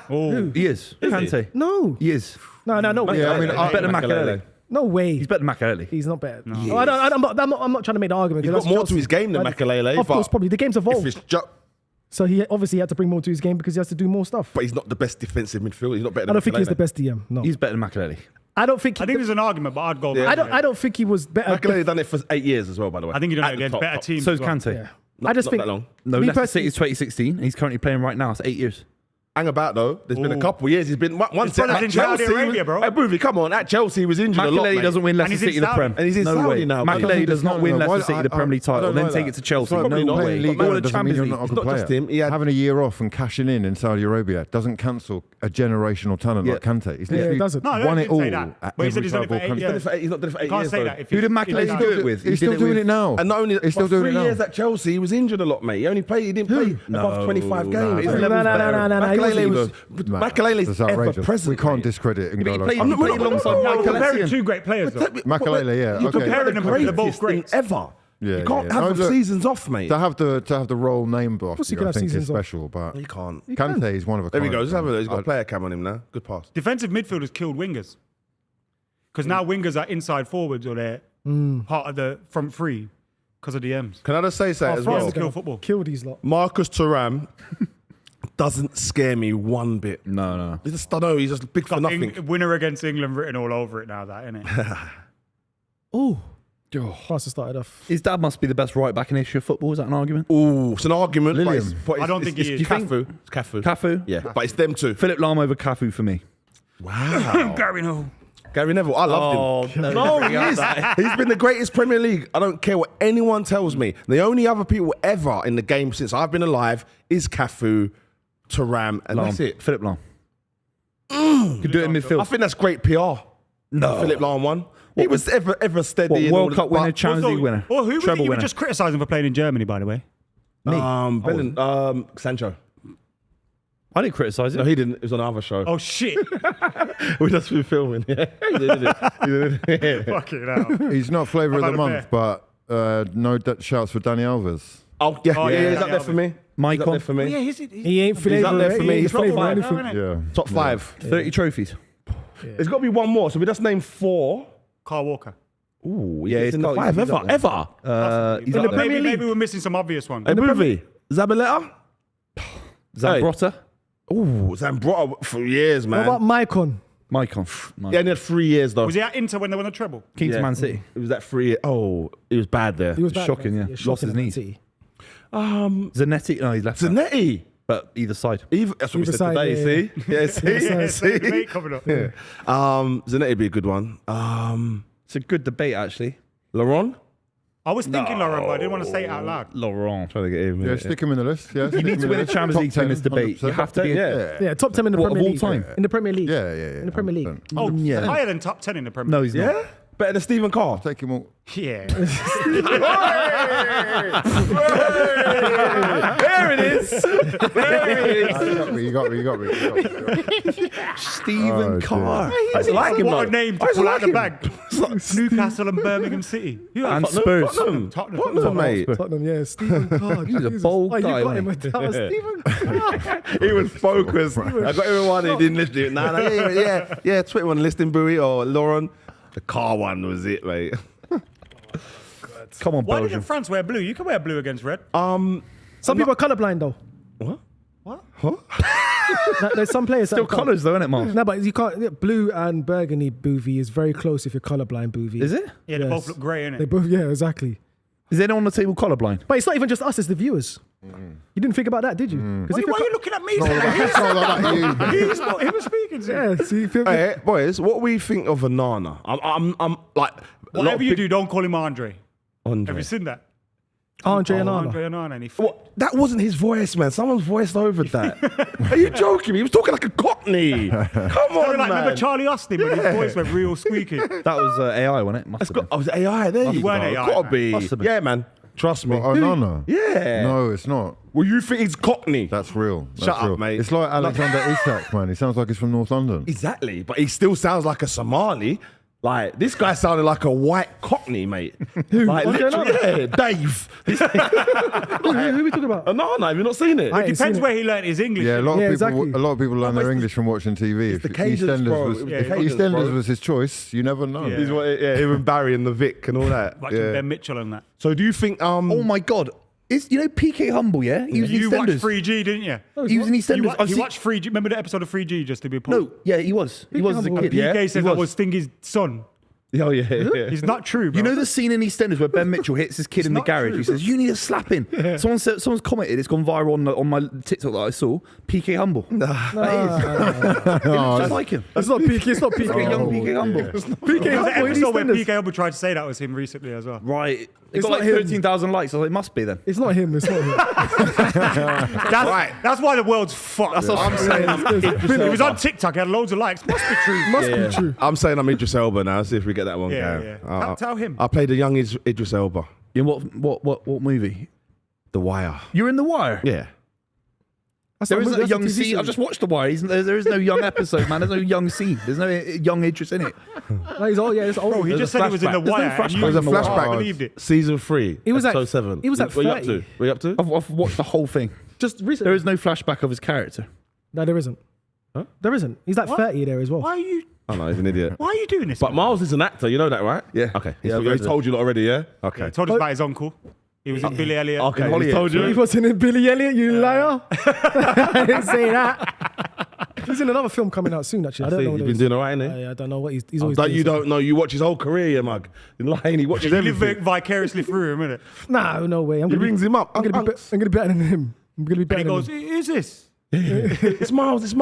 Oh. He is. Kante. No. He is. No. Yeah, I mean, He's better than Makelele. No way. He's better than Makelele. He's not better. No. I'm not trying to make the argument. He's 'cause got that's more to Chelsea. his game than But- Makelele. Of course, probably. The game's If evolved. it's just, So he obviously had to bring more to his game because he has to do more stuff. but he's not the best defensive midfielder. He's not better I than don't think he's Makelele. the best DM. No. He's better than Makelele. I don't think. I think there's an argument, but I'd go. Yeah. I don't think he was better. Makelele done it for 8 years as well, by the way. I think he done At it the against top, better top. teams. So's as well. Kante. Yeah. Not- I just not think that long. No, Me Leicester personally- City is 2016. And he's currently playing right now. It's 8 years. Hang about though. There's been a couple of years. He's been once brother's at in Saudi Chelsea. Arabia, bro. Hey, Buvey, come on. At Chelsea, he was injured a lot. Makelele mate. doesn't win And Leicester he's in City the Saudi. Prem. And he's in no Saudi way. now, mate. Makelele does not win Leicester City the Premier League title, don't then know take that. it to Chelsea. It's like Probably No not. way. playing League Or One the doesn't mean Champions you're League. not a It's good not player. just him. He had- Having a year off and cashing in Saudi Arabia doesn't cancel a generational talent like Kante. He's Yeah, it literally doesn't. No, won I it didn't all say that. at But he said every he's done it club for or 8 country. years. He's not done it for 8 Can't years. say though. that. Who did Makelele do it with? He's still doing it now. And not only He's still for doing 3 it now. years at Chelsea, he was injured a lot, mate. He only played. He didn't play above 25 games. His No, level's no, better. no, no, no. Makelele was. Nah, Makelele's that's ever outrageous. present. We can't mate. discredit But he N'Golo played Kante. alongside You're Michael comparing Essien. two great players, though. Makelele, yeah, You're okay. them comparing the because they're both greatest thing greats. ever. Yeah, You can't yeah. have No, the look, seasons off, mate. To have the role named course off you you, can I have think is seasons off. special, but You can't. Kante is one of a There kind. we go. Just have a. He's got a I- player cam on him now. Good pass. Defensive midfielders killed wingers. Because now wingers are inside forwards or they're part of the front three because of the M's. Can I just say something as France well? is kill football. Kill these lot. Marcus Thuram doesn't scare me one bit. No. He's just, I know, he's just big for Got nothing. Winner against England written all over it now, that, isn't it? Oh. Faster started off. His dad must be the best right back in history of football. Is that an argument? Ooh, it's an argument. But Lillian. but I don't think he is. It's Cafu. It's Cafu. Cafu? Yeah, but it's them two. Philip Lahm over Cafu for me. Wow. Gary, no. Gary Neville, I loved him. no, No, he is. He's been the greatest Premier League. I don't care what anyone tells me. The only other people ever in the game since I've been alive is Cafu, Thuram, and that's it. Philip Lahm. Could do it in I midfield. think that's great PR. No. Philip Lahm won. He was ever steady. What, and World all Cup that, winner, but- Champions League winner, Well, who was it treble you were winner. just criticising for playing in Germany, by the way? Sancho. I didn't criticise it. No, he didn't. It was on another show. Oh, shit. We just been filming. Yeah, he did it. He did it. Fucking hell. He's not flavour of I've the had a month, but no shouts for Danny Alves. Oh yeah, Oh, yeah, yeah, he's up yeah, there for me. He's up Maicon. there for me. Yeah, He ain't flavor. up there for me. He's top flavor five. anything. Yeah. Top 5. 30 trophies. There's got to be one more. So we just named 4. Carl Walker. Ooh, Yeah, he's he's in the got- 5 he's ever, up there. ever. He's In up the there. Premier Maybe League. we're missing some obvious ones. Hey, Buvey, Zabaleta. Zambrotta. Ooh, Zambrotta for years, What man. about Maicon? Maicon. He only had 3 years though. Was he at Inter when they won the treble? King to Yeah. Man City. It was that 3 years. Oh, he was bad there. He was bad, Shocking, man. yeah. Shocking Lost his at knees. City. Zanetti. No, he's left. back. Zanetti. But either side. That's what we Either said side, today. yeah, See, yeah, see. Mate, coming up. Zanetti would be a good one. It's a good debate, actually. Laurent. I was thinking Laurent, but I didn't want to say it out loud. Laurent. Trying to get him. Yeah, stick him in the list. Yeah, You need to win a Champions League to win this debate. You have to be. Yeah, top 10 in the What, Premier of all League. time? In the Premier League. Yeah. In the Premier League. 100%. Oh, Yeah. higher than top 10 in the Premier No, League. he's not. Yeah? Better than Stephen Carr. Take him all. Yeah. There it is. You got me. Stephen Oh, Carr. I like him, What though. a name to I pull out like the him. bag. Newcastle and Birmingham City. Who And else? Spurs. Tottenham, mate. Tottenham, yeah. Stephen Carr. He's a Jesus. bold You guy, got him mate. with that. Stephen Carr. He was focused. I got everyone who didn't listen to it. Nah, yeah. Twitter one listing Buvey or Lauren. The car one was it, mate. Come on, Why Belgium. didn't France wear blue? You can wear blue against red. Some people are colourblind though. What? There's some players Still that can't. colours though, isn't it, Mark? No, but you can't. Yeah, blue and burgundy Buvey is very close if you're colourblind Buvey. Is it? Yeah, they Yes. both look grey, They innit? both, yeah, exactly. Is anyone on the table colourblind? But it's not even just us; it's the viewers. You didn't think about that, did you? Why are you looking at me? It's not like that, you. He's not. He was speaking to you. Yeah, see, if Hey, boys, what we think of Onana? I'm like Whatever you do, don't call him Andre. Andre. Have you seen that? Andre and Andre Anna. and Anna. What? That wasn't his voice, man. Someone's voiced over that. Are you joking me? He was talking like a Cockney. Come on, Like, man. remember Charlie Austin when his voice went real squeaky? That was AI, wasn't it? Must That's have got, been. oh, it's AI. There you go. weren't AI, Gotta man. be. Must have been. Yeah, man. Trust me. Oh, no. Yeah. No, it's not. Well, you think he's Cockney? That's real. That's Shut up, real. mate. It's like Alexander Isak, man. He sounds like he's from North London. Exactly, but he still sounds like a Somali. Like this guy sounded like a white Cockney, mate. Like Andre literally, yeah, Dave. Who are we talking about? No, have you not seen it? I ain't Depends seen where he learned his English. Yeah, a lot of Yeah, people. exactly. A lot of people learn their English from watching TV. It's the If Cajuns, bro. was, Yeah, if Cajuns, EastEnders bro. was his choice, you never know. Yeah. Yeah, him and Barry and the Vic and all that. Watching Yeah. Ben Mitchell and that. So do you think? Oh my God. You know PK Humble, yeah? He was in You watched EastEnders. 3G, didn't you? He was in You, EastEnders. I've you seen- watched 3G. Remember the episode of 3G just to be pulled? No, yeah, he was. He was as a Humble. kid. PK Yeah, said he that was Stingy's son. Oh yeah. It's not true, bro. You know the scene in EastEnders where Ben Mitchell hits his kid in the not garage? true, He says, "You need a slapping." Someone's commented. It's gone viral on my TikTok that I saw. PK Humble. That is. Just like him. It's not PK. It's not PK. Young PK Humble. PK. There was an Humble in episode where EastEnders. PK Humble tried to say that was him recently as well. Right. It It's got not like him. 13,000 likes. I was like, it must be then. It's not him. It's not him. That's why the world's fucked. That's what I'm saying. It was on TikTok. It had loads of likes. Must be true. Must be true. I'm saying I'm Idris Elba now. See if we get that one. Yeah, going. yeah. Tell him. I played a young Idris Elba. In what movie? The Wire. You're in The Wire. Yeah. That's There not- isn't a that's young TV scene. I series. just watched The Wire. There is no young episode, man. There's no young scene. There's no young Idris in it. No, he's old. Yeah, it's old. Bro, he There's just a said he was in The flashback. There's no Wire. and flashback. you There's a fucking flashback. believed it. Season 3. He was at- episode 7. he was at What are you up 30. to? What are you up to? I've watched the whole thing. Just recently. There is no flashback of his character. No, there isn't. Huh? There isn't. He's like 30 there as well. Why are you He's an idiot. doing this? But man? Miles is an actor. You know that, right? Yeah. Okay. Yeah, I've He's heard told you lot already, yeah? Okay. Yeah, he told us about his uncle. He was in Billy Elliot. Okay. In He's Hollywood. told He you. wasn't in Billy Elliot, you liar. I didn't say that. He's in another film coming out soon, actually. I don't know what He's it been is. doing all right, innit? Yeah, I don't know what he's always That doing you something. don't know. You watch his whole career, you mug. You're lying. He watches You live everything. vicariously through him, innit? No way. He rings him up. I'm gonna be better than him. I'm gonna be And better he than goes, him. who's this? It's Miles. He's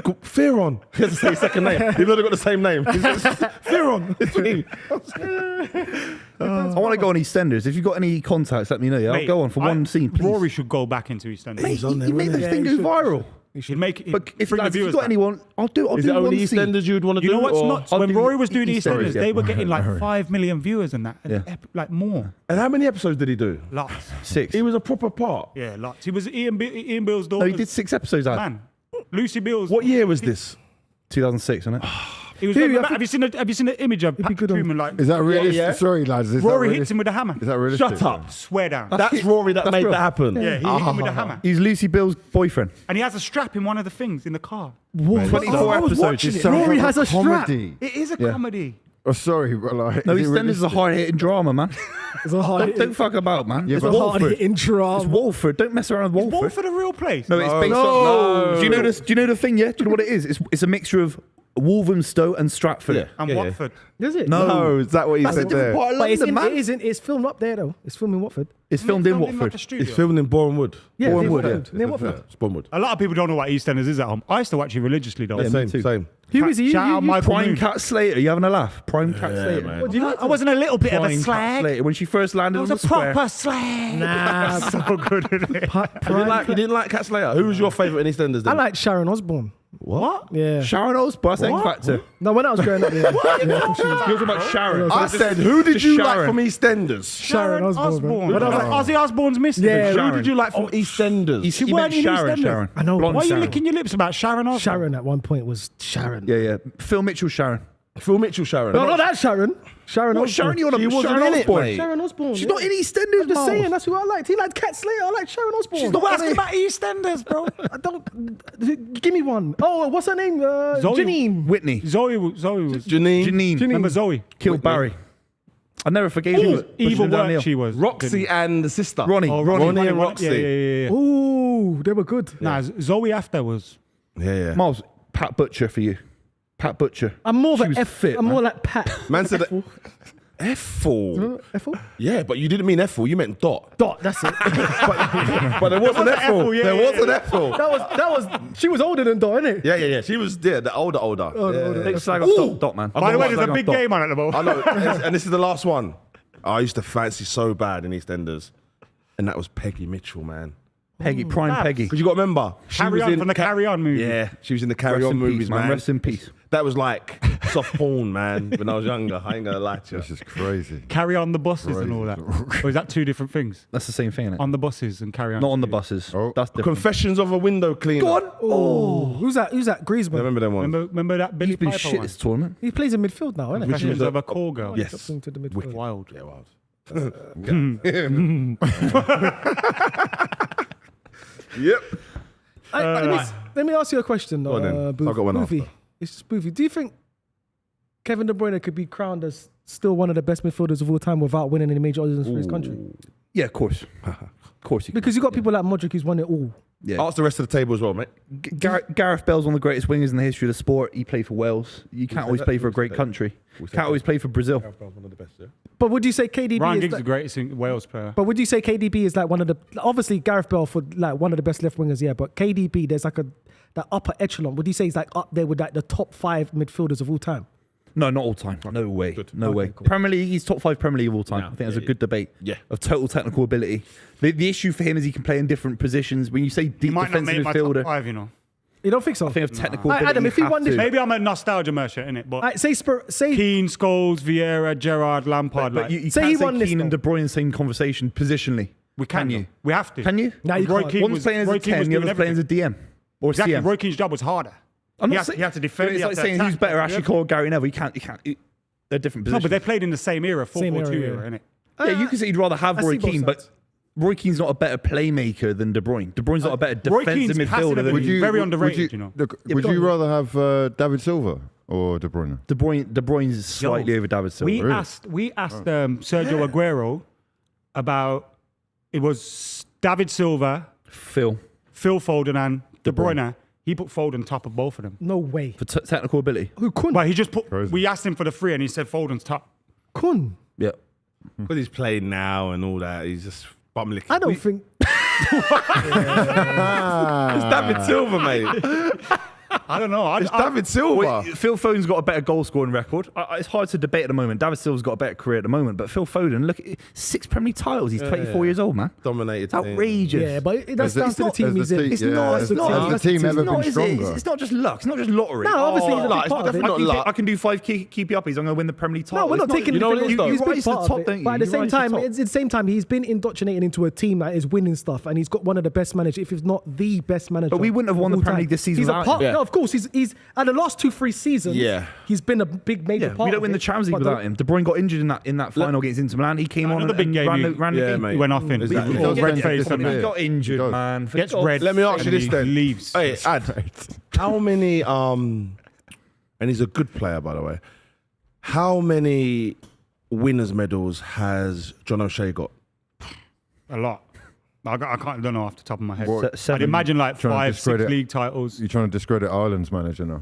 called Fearon. He has to say his second name. He's not got the same name. He's Fearon. It's me. I want to go on EastEnders. If you've got any contacts, let me know. Yeah? I'll Mate, go on for one scene, please. Rory should go back into EastEnders. Mate, on there, you made wasn't this he? thing Yeah, go viral. He should make it. But if, bring the lads, if you've viewers got back. anyone, I'll do Is it one only scene. EastEnders you'd want to do? You know what's or- nuts? I'll When do Rory was doing EastEnders, EastEnders, yeah. they were getting like 5 million viewers and that. And Yeah. like more. And how many episodes did he do? Lots. 6. He was a proper part. Yeah, lots. He was Ian Bill's daughter. No, he did 6 episodes out. Man. Lucy Bills. What year was this? 2006, wasn't it? He was. Who, I think- Have you seen the image of be Patrick good on- Truman? Like Is that realistic? yeah. Sorry, lads. Is that Rory hits realis- him with a hammer. Is that realistic? Shut up. Swear down. That's Rory that made real. that happen. Yeah, he hit him with a hammer. He's Lucy Bill's boyfriend. And he has a strap in one of the things in the car. What? 24 I was episodes. watching It it. sounds Rory like has a strap. comedy. It is a Yeah. comedy. Oh, sorry, but like. No, is it EastEnders is a realistic? hard-hitting drama, man. It's a hard. Don't fuck about, man. Yeah, It's but- Walford. hard-hitting drama. It's Walford. Don't mess around with Walford. Walford a real place. No, it's based on. Do you know this? Do you know the thing? Yeah. Do you know what it is? It's a mixture of Walthamstow and Stratford. Yeah. And Watford. Is it? No, is that what he That's a said different there? part of But London, man. it's filmed up there though. It's filmed in Watford. It's filmed in Like a Watford. studio. It's filmed in Bournemouth. Yeah, near Bournemouth, Watford. Near Watford. It's Bournemouth. A lot of people don't know what EastEnders is at home. I used to watch it religiously though. Yeah, me same, too. same. Who is he? Shout out Michael Prime Moon. Cat Slater. You having a laugh? Prime Cat Slater. man. What do you like? I wasn't a little bit of a Prime Cat slag. Slater. When she first landed I on was the a square. proper slag. Nah, So good at it. You didn't like Cat Slayer? Who was your favourite in EastEnders then? I like Sharon Osbourne. What? Yeah. Sharon Osbourne. That's X Factor. No, when I was growing up, yeah. You're talking about Sharon. I said, who did Just you like Sharon. from EastEnders? Sharon Osbourne. bro. When I was like, Ozzy Osbourne's missing. Yeah, Who did you like from EastEnders? She He weren't meant in Sharon. EastEnders. Sharon. I know. Blonde Why are you Sharon. licking your lips about Sharon Osbourne? Sharon at one point was Sharon. Yeah. Phil Mitchell, Sharon. Phil Mitchell, Sharon. No, not that Sharon. Sharon What Osbourne. Sharon you on She about? wasn't Sharon in it, Osbourne. mate. Sharon Osbourne. She's yeah. not in EastEnders, I'm just Miles. saying, that's who I liked. He liked Cat Slater. I like Sharon Osbourne. She's not We're asking about EastEnders, bro. I don't. Give me one. Oh, what's her name? Zoe. Janine. Whitney. Zoe was. Janine. Remember Zoe? Killed Barry. I never forgave him. Evil work she was. Roxy and the sister. Ronnie. Oh, Ronnie and Roxy. Yeah. Ooh, they were good. Nah, Zoe after was. Yeah. Miles, Pat Butcher for you. Pat Butcher. I'm more of She an was F. fit, I'm man. more like Pat. Man said Ethel. Ethel. Ethel? Yeah, but you didn't mean Ethel, you meant Dot. Dot. That's it. But there was an Ethel. Ethel, yeah, There yeah, was an Ethel. that was. She was older than Dot, innit? Yeah. She was the older. They slag off Dot, man. By the way, got there's a slag big off game on at the moment. I know. And this is the last one. I used to fancy so bad in EastEnders. And that was Peggy Mitchell, man. Peggy, Prime Peggy. Because you got to remember. She Carry was On in from the Carry On movie. Yeah, she was in the Carry Rest On in movies, peace, man. Rest in peace. That was like soft porn, man, when I was younger. I ain't going to lie to you. This is crazy. Carry On the buses and all that. Or is that two different things? That's the same thing, innit? On the buses and Carry On. Not on the buses. Oh. That's different. Confessions of a Window Cleaner. Go on. Oh, who's that? Who's that? I Griezmann. remember them ones. Remember that Billy He's been Piper shit one? this tournament. He plays in midfield now, isn't he? Confessions of a Call Girl. Yes. Drops into the midfield. Wild. Yeah, wild. Yep. Let me ask you a question, though. Go on then. I've got one Buvey. after. It's just Buvey. Do you think Kevin De Bruyne could be crowned as still one of the best midfielders of all time without winning any major audience for his country? Yeah, of course. Of course he can. Because you got people like Modric who's won it all. Yeah. Ask the rest of the table as well, mate. Gareth Bale's one of the greatest wingers in the history of the sport. He played for Wales. You can't always play for a great country. Can't always play for Brazil. One of the best, yeah. But would you say KDB Ryan is Giggs is the like, greatest Wales player. but would you say KDB is like one of the obviously Gareth Bale for like one of the best left wingers, yeah, but KDB there's like that upper echelon. Would you say he's like up there with like the top 5 midfielders of all time? No, not all time. No way. No Okay, way. cool. Premier League, he's top 5 Premier League of all time. No, I think there's yeah, a good debate yeah. of total technical ability. The issue for him is he can play in different positions. When you say He deep might not defensive make my top midfielder, 5, you know. You don't think so? I think of technical Alright, ability. Adam, if he you won have this- to. Maybe I'm a nostalgia merchant, innit? But Alright, say Keane, Scholes, Vieira, Gerrard, Lampard. But like, you Say can't he say won this, Keane and though. De Bruyne in the same conversation positionally. we can you? though. We have to. Can you? No, you Roy can't. Keane One's was, playing as Roy a Keane 10, was the doing other's playing as a everything. DM. Or Exactly. CM. Roy Keane's job was harder. I'm He not had, he had to defend. It's he had like to saying attack. who's better, Ashley Yeah. Cole or Gary Neville. You can't. They're different No, positions. but they played in the same era, 4-4-2 Same era, era, yeah. innit? Yeah, you can say you'd rather have I Roy see both Keane, but sides. Roy Keane's not a better playmaker than De Bruyne. De Bruyne's not a better Roy defensive Keane's passing midfielder than ability- Very underrated, you know. Look, Yeah, would but- you rather have David Silva or De Bruyne? De Bruyne's slightly over David Silva. We Really? asked Sergio Aguero about it was David Silva, Phil, Phil Foden, and De Bruyne. He put Foden top of both of them. No way. for technical ability. Who couldn't? But he just put. Crazy. We asked him for the 3, and he said Foden's top. Couldn't. Yeah. Because he's playing now and all that. He's just bum licking. I don't think. It's David Silva, mate. I don't know. It's David Silva. Wait, Phil Foden's got a better goal scoring record. It's hard to debate at the moment. David Silva's got a better career at the moment, but Phil Foden, look, 6 Premier League titles. He's 24 years old, man. Dominated. It's outrageous. Yeah, but that's As the- down to the team as he's the in. team- It's Yeah, not. has It's the- not. has the It's team ever not, been is it? stronger? It's not just luck. It's not just lottery. No, obviously he's a big luck. part of it. Not luck. I can do 5 keepy uppies. I'm going to win the Premier League title. No, we're not It's taking you know anything. what it is, He's though? been You rise to part the of top, it. don't you? But at the You same rise to the time, top. at the same time, he's been indoctrinated into a team that is winning stuff, and he's got one of the best managers, if he's not the best manager. But we wouldn't have of won the all Premier time. League this season He's a without part. him. Yeah. No, of course, he's at the last 2-3 seasons. Yeah. he's been a big major Yeah, part. we don't of win it. the Champions League But without him. De Bruyne got injured in that final against Inter Milan. He came on Another big and game, ran the yeah, game. mate. He went off in. Exactly. All He red does face. disappear. He got injured, He does. man. For Gets God's red. Let me ask you and this he then. Leaves. Hey, Ad, how many, and he's a good player, by the way, how many winners' medals has John O'Shea got? A lot. I don't know off the top of my head. What? I'd imagine like Trying to 5, 6 discredit- league titles. You're trying to discredit Ireland's manager now.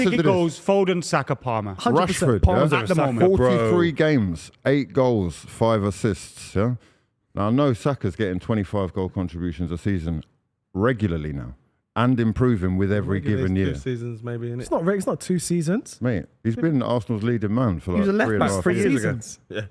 think it to this. goes Foden, Saka, Palmer. 100%. Rashford, Palmer's yeah? at the moment. 43 games, 8 goals, 5 assists. Yeah. Now I know Saka's getting 25 goal contributions a season regularly now. and improving with every Maybe given there's year. 2 seasons, maybe, innit? It's not 2 seasons. Mate, he's been Arsenal's leading man for He was like a left 3.5 back 3 years ago. Seasons. Yeah.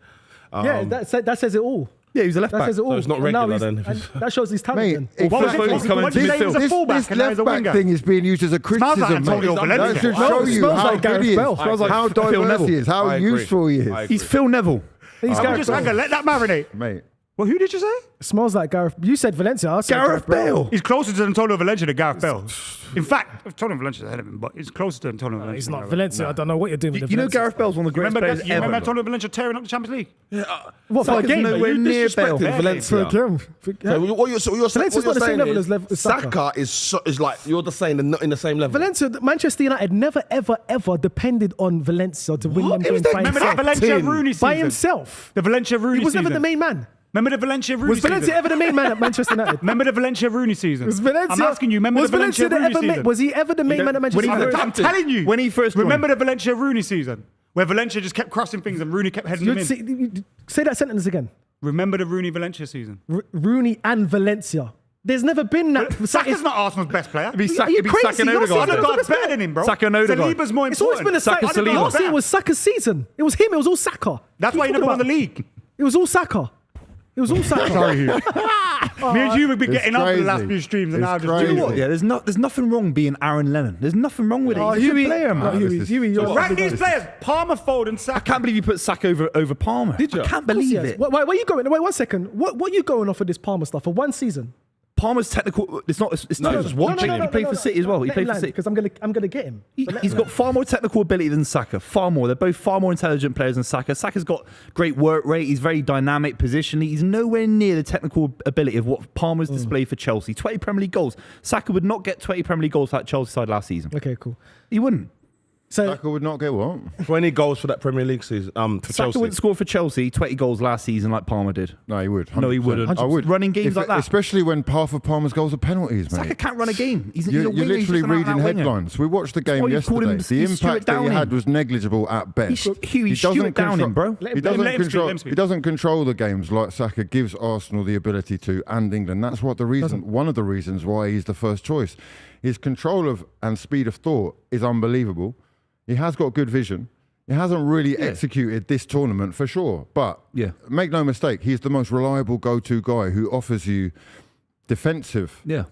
Yeah, that says it all. Yeah, he was a left That back. says it all. it's not And now regular he's- then. and that shows his talent. Mate, then. it What was feels it? like- Coming What did you say? He was a this fullback and now left he's a back winger. thing is being used as a Smells like criticism, Antonio mate. Valencia. That should No, show it you smells how like good Gareth he is, Bale. Smells like how Phil diverse Neville. he is, how I agree. useful he is. I agree. He's Phil Neville. He's I'm Gareth just Bale. gonna let that marinate. Mate, Well, who did you say? It smells like Gareth. You said Valencia. I said Gareth Bale. He's closer to Antonio Valencia than Gareth Bale. In fact, Antonio Valencia's ahead of him, but he's closer to Antonio Valencia. He's than not Gareth Valencia. I don't know what you're doing with the You know Valencia Gareth stuff. Bale's one of the greatest Bale. players You remember ever. Antonio Valencia tearing up the Champions League? What for a Saka's game? nowhere near Bale. Valencia. For a game. So what you're Valencia's saying not the same is level as Saka. Saka is like you're just saying they're not in the same level. Valencia, Manchester United never, ever depended on Valencia to win them It was games their- by Remember that himself. Valencia Captain. Rooney season? By himself. The Valencia Rooney He was season. never the main man. Remember the Valencia Rooney Was Valencia season? ever the main man at Manchester United? Remember the Valencia Rooney season? Was Valencia, I'm asking you, remember was the Valencia Valencia Rooney ever season? was he ever the main man at Manchester when he United? I'm telling you. When he first joined. Remember the Valencia Rooney season? Where Valencia just kept crossing things and Rooney kept heading them in. Say that sentence again. Remember the Rooney Valencia season? Rooney and Valencia. There's never been that. Saka's not Arsenal's best player. It'd be Are Saka, you it'd be crazy? Saka and You're Odegaard. saying Odegaard's Odegaard's better than him, bro. Saka and Odegaard. Saliba's more important. It's always been a Saka, Saka. Saliba. Last year was Saka's season. It was him. It was all Saka. That's why he never won the league. It was all Saka. It was all Saka. Sorry, Hugh. Me and you would be It's getting up for the last crazy. few streams and It's now just crazy. doing You know what? Yeah, there's nothing wrong being Aaron Lennon. There's nothing wrong with it. Oh, He's a Huey, good player, man. Huey, This is- Huey, you're Rank these players. Palmer, Foden, Saka. I can't believe you put Saka over Palmer. Did you? I can't Of course he believe has. it. Where are you going? Wait 1 second. What are you going off of this Palmer stuff for 1 season? Palmer's technical. It's not. It's No, not just just one one. thing. He played for City as well. He played for City. Because I'm gonna get him. He's got far more technical ability than Saka. Far more. They're both far more intelligent players than Saka. Saka's got great work rate. He's very dynamic positionally. He's nowhere near the technical ability of what Palmer's displayed for Chelsea. 20 Premier League goals. Saka would not get 20 Premier League goals for that Chelsea side last season. Okay, cool. He wouldn't. So Saka would not get what? 20 goals for that Premier League season. For Saka Chelsea. wouldn't score for Chelsea 20 goals last season like Palmer did. No, he would. No, he 100%. wouldn't. I would. Running games like that. Especially when half of Palmer's goals are penalties, mate. Saka can't run a game. He's a You're winger. He's literally just an reading out-and-out winger. headlines. We watched the game why you called yesterday. him- The he's Stuart impact that he Downing. had was negligible at best. He's Stuart Downing, bro. Let He him- doesn't let him speak, control. let him speak. He doesn't control the games like Saka gives Arsenal the ability to, and England. That's what the reason. One of the reasons why he's the first choice. His control of and speed of thought is unbelievable. He has got good vision. He hasn't really executed this tournament for sure, but Yeah. make no mistake, he's the most reliable go-to guy who offers you defensive, Yeah.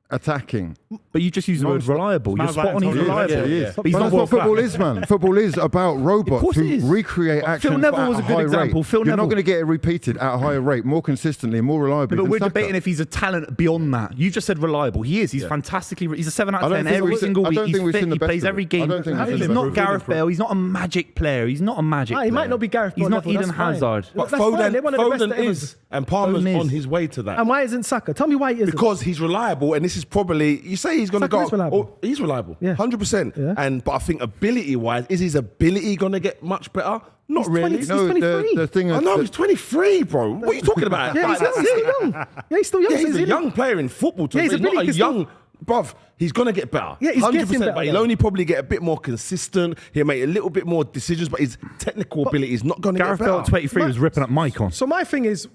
attacking. But you just use the word reliable. You're Smells like spot on. He's Antonio reliable. Valencia. He Yeah. is. But he's But not that's what world class. football is, man. Football is about robots course who it is. recreate action Neville at was a a good high example. rate. Phil You're not Neville. going to get it repeated at a higher rate, more consistently, more reliably. But than we're Saka. debating if he's a talent beyond that. You just said reliable. He is. He's fantastically. He's a 7 out I of don't 10 think every we've seen- single I week. don't He's think we've fit. seen the He best plays of every him. game. I don't think we've seen He's the not best. Gareth Bale. He's not a magic player. He's not a magic he player. might not be Gareth Bale He's not level, Eden that's fine. Hazard. But That's fine, Foden, they're one of the best Foden that ever- is, and Palmer's Foden is. on his way to that. And why isn't Saka? Tell me why he isn't. Because he's reliable, and this is probably you say he's going to Saka go. is reliable. Oh, he's reliable, Yeah. 100%. Yeah. But I think ability-wise, is his ability going to get much better? Not He's really. 20 he's No, 23. the thing I is, know he's 23, bro. What are you talking about? Yeah, he's Like, young. He's still young. Yeah, he's still young. Yeah, so he's a in- young player in football. Yeah, He's he's a not really a good young, bruv. He's gonna get better. Yeah, he's getting better, But he'll though. only probably get a bit more consistent. He'll make a little bit more decisions, but his technical ability is not gonna Gareth get Bale better. at 23 was ripping up Maicon. So my thing is,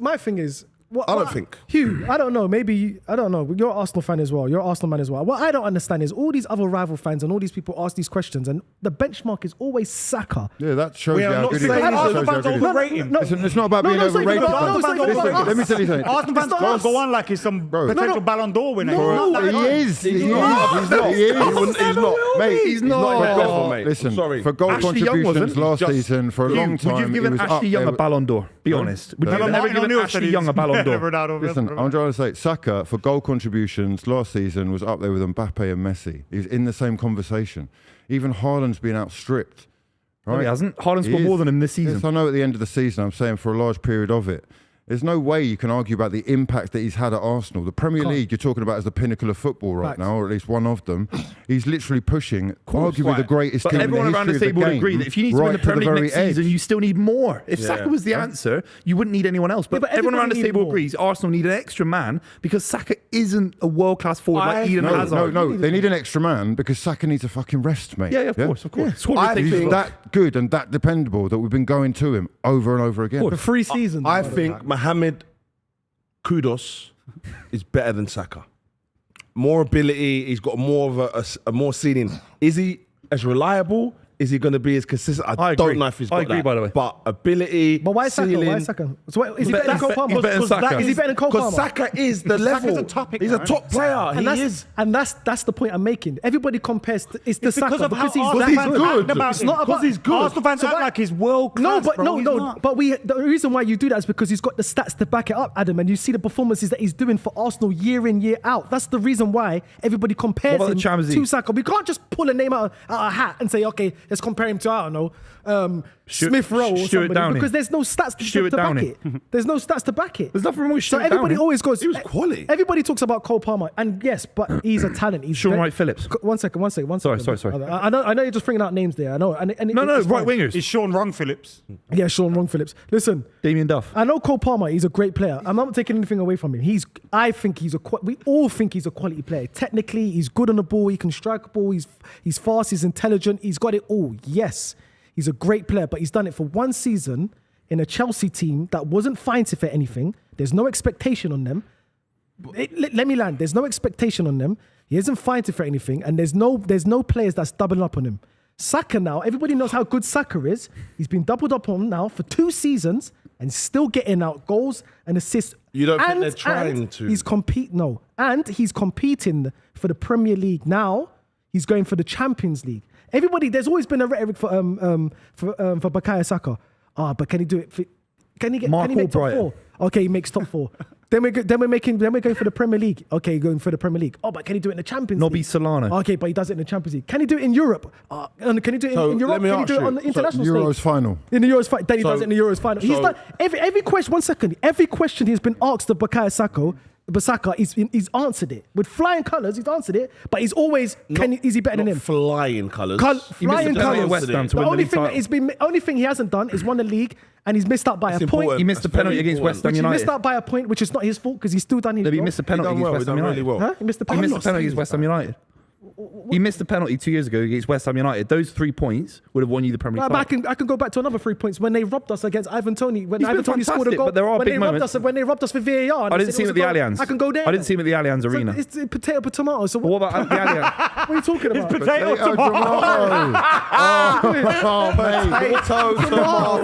what, I don't think. Hugh, I don't know. Maybe I don't know. You're an Arsenal fan as well. You're an Arsenal man as well. What I don't understand is all these other rival fans and all these people ask these questions, and the benchmark is always Saka. yeah, that shows We you are how not good he is. saying That Arsenal shows you how fans good he is. overrate him. Listen, it's not about being it's not overrated. even about- man. no, it's not even Listen, about let me us. tell you something. Arsenal fans not can't us. go on like he's some Bro. potential No. Ballon d'Or winner. No. He is. He is. He's not. He is. He's not. Mate, He's Not not. at level, mate. Listen, Sorry. for goal Ashley Young contributions wasn't. last Just- season for a long time, Would you have he given was up Ashley Young there a Ballon d'Or? Be honest. Would you have never given Ashley Young a Ballon d'Or? Listen, I'm trying to say, Saka, for goal contributions last season, was up there with Mbappe and Messi. He was in the same conversation. Even Haaland's been outstripped. No, he Right? hasn't. Haaland He scored is. more than him this season. Yes, I know at the end of the season, I'm saying for a large period of it. There's no way you can argue about the impact that he's had at Arsenal. The Premier League you're talking about is the pinnacle of football right Facts. now, or at least one of them. He's literally pushing arguably the greatest But team in the everyone around the history of table the would game, agree that if you need to win right the Premier League very next season, edge. you still need more. If Yeah. Saka was the answer, you wouldn't need anyone else. But but everyone around the everybody table needed more. agrees Arsenal need an extra man because Saka isn't a world-class forward like Eden No, Hazard. no, they need an extra man because Saka needs a fucking rest, mate. Yeah, of course. Squad I rotation. He's think- that good and that dependable that we've been going to him over and over again. For 3 seasons. I think Mohamed Kudus is better than Saka. more ability. He's got more of a more ceiling. Is he as reliable? Is he going to be as consistent? I don't know if he's got I agree, that. by the way. But ability, But why Saka? ceiling. Why Saka? So what, is he better than Cole Palmer? He's better than Saka. Is he better than Cole Because Palmer? Saka is the level. Saka's a topic, He's a man. top player. And that's the point I'm making. Everybody compares it's the Saka because of how because he's Arsenal that fans good. act about It's him. not Because about he's good. Arsenal fans act like he's world class. But the reason why you do that is because he's got the stats to back it up, Adam, and you see the performances that he's doing for Arsenal year in, year out. That's the reason why everybody compares What about him the Champions to League? Saka. We can't just pull a name out of a hat and say, okay, let's compare him to, I don't know, Smith Rowe or Stuart somebody, Downing. because there's no stats to Stuart back Downing. it. There's no stats to back it. There's nothing wrong with So Stuart everybody Downing. always goes. He was quality. Everybody talks about Cole Palmer, and yes, but he's a talent. He's Sean very- Wright Phillips. One second. Sorry. I know you're just bringing out names there. I know. And No, it's right fine. wingers. Is Sean Wrong Phillips? Yeah, Sean Wrong Phillips. Listen, Damien Duff. I know Cole Palmer. He's a great player. I'm not taking anything away from him. We all think he's a quality player. Technically, he's good on the ball. He can strike a ball. He's fast. He's intelligent. He's got it all. Yes, he's a great player, but he's done it for one season in a Chelsea team that wasn't fighting for anything. There's no expectation on them. Let me land. There's no expectation on them. He isn't fighting for anything, and there's no players that's doubling up on him. Saka now, everybody knows how good Saka is. He's been doubled up on now for 2 seasons and still getting out goals and assists. You don't think they're trying to? He's competing for the Premier League now. He's going for the Champions League. There's always been a rhetoric for Bukayo Saka. But can he do it? Can he make top Albright. 4? Okay, he makes top 4. Then we're going for the Premier League. Okay, going for the Premier League. Oh, but can he do it in the Champions Nobby League? Solano. Okay, but he does it in the Champions League. Can he do it in Europe? And can he do it in Europe? let me Can he ask do it you. on the international Euros stage? final. In the Euros final. Then he does it in the Euros final. He's so- done every question. 1 second. Every question he's been asked of Bukayo Saka, he's answered it with flying colours. He's answered it, but he's always is he better than him? Flying colours. Flying the penalty at colours. West Ham to The win the only league thing title. only thing he hasn't done is won the league, and he's missed out by That's a point. important. He missed the That's penalty very against important. West Ham Which he United. missed out by a point, which is not his fault because he's still done his No, but he job. missed the penalty done against well, West he Ham done United. really well. Huh? He missed the He penalty. missed the penalty against West Ham United. He missed the penalty 2 years ago against West Ham United. Those 3 points would have won you the Premier League But title. I can go back to another 3 points when they robbed us against Ivan Toney. When He's Ivan been Toney scored a fantastic, goal. but there are when big they robbed moments. us, when they robbed us for VAR. and I they didn't said see it him at was the a goal, Allianz. I can go there. I didn't see him at the Allianz So Arena. it's potato tomato. So But what about at the Allianz? what are you talking about? Potato tomato.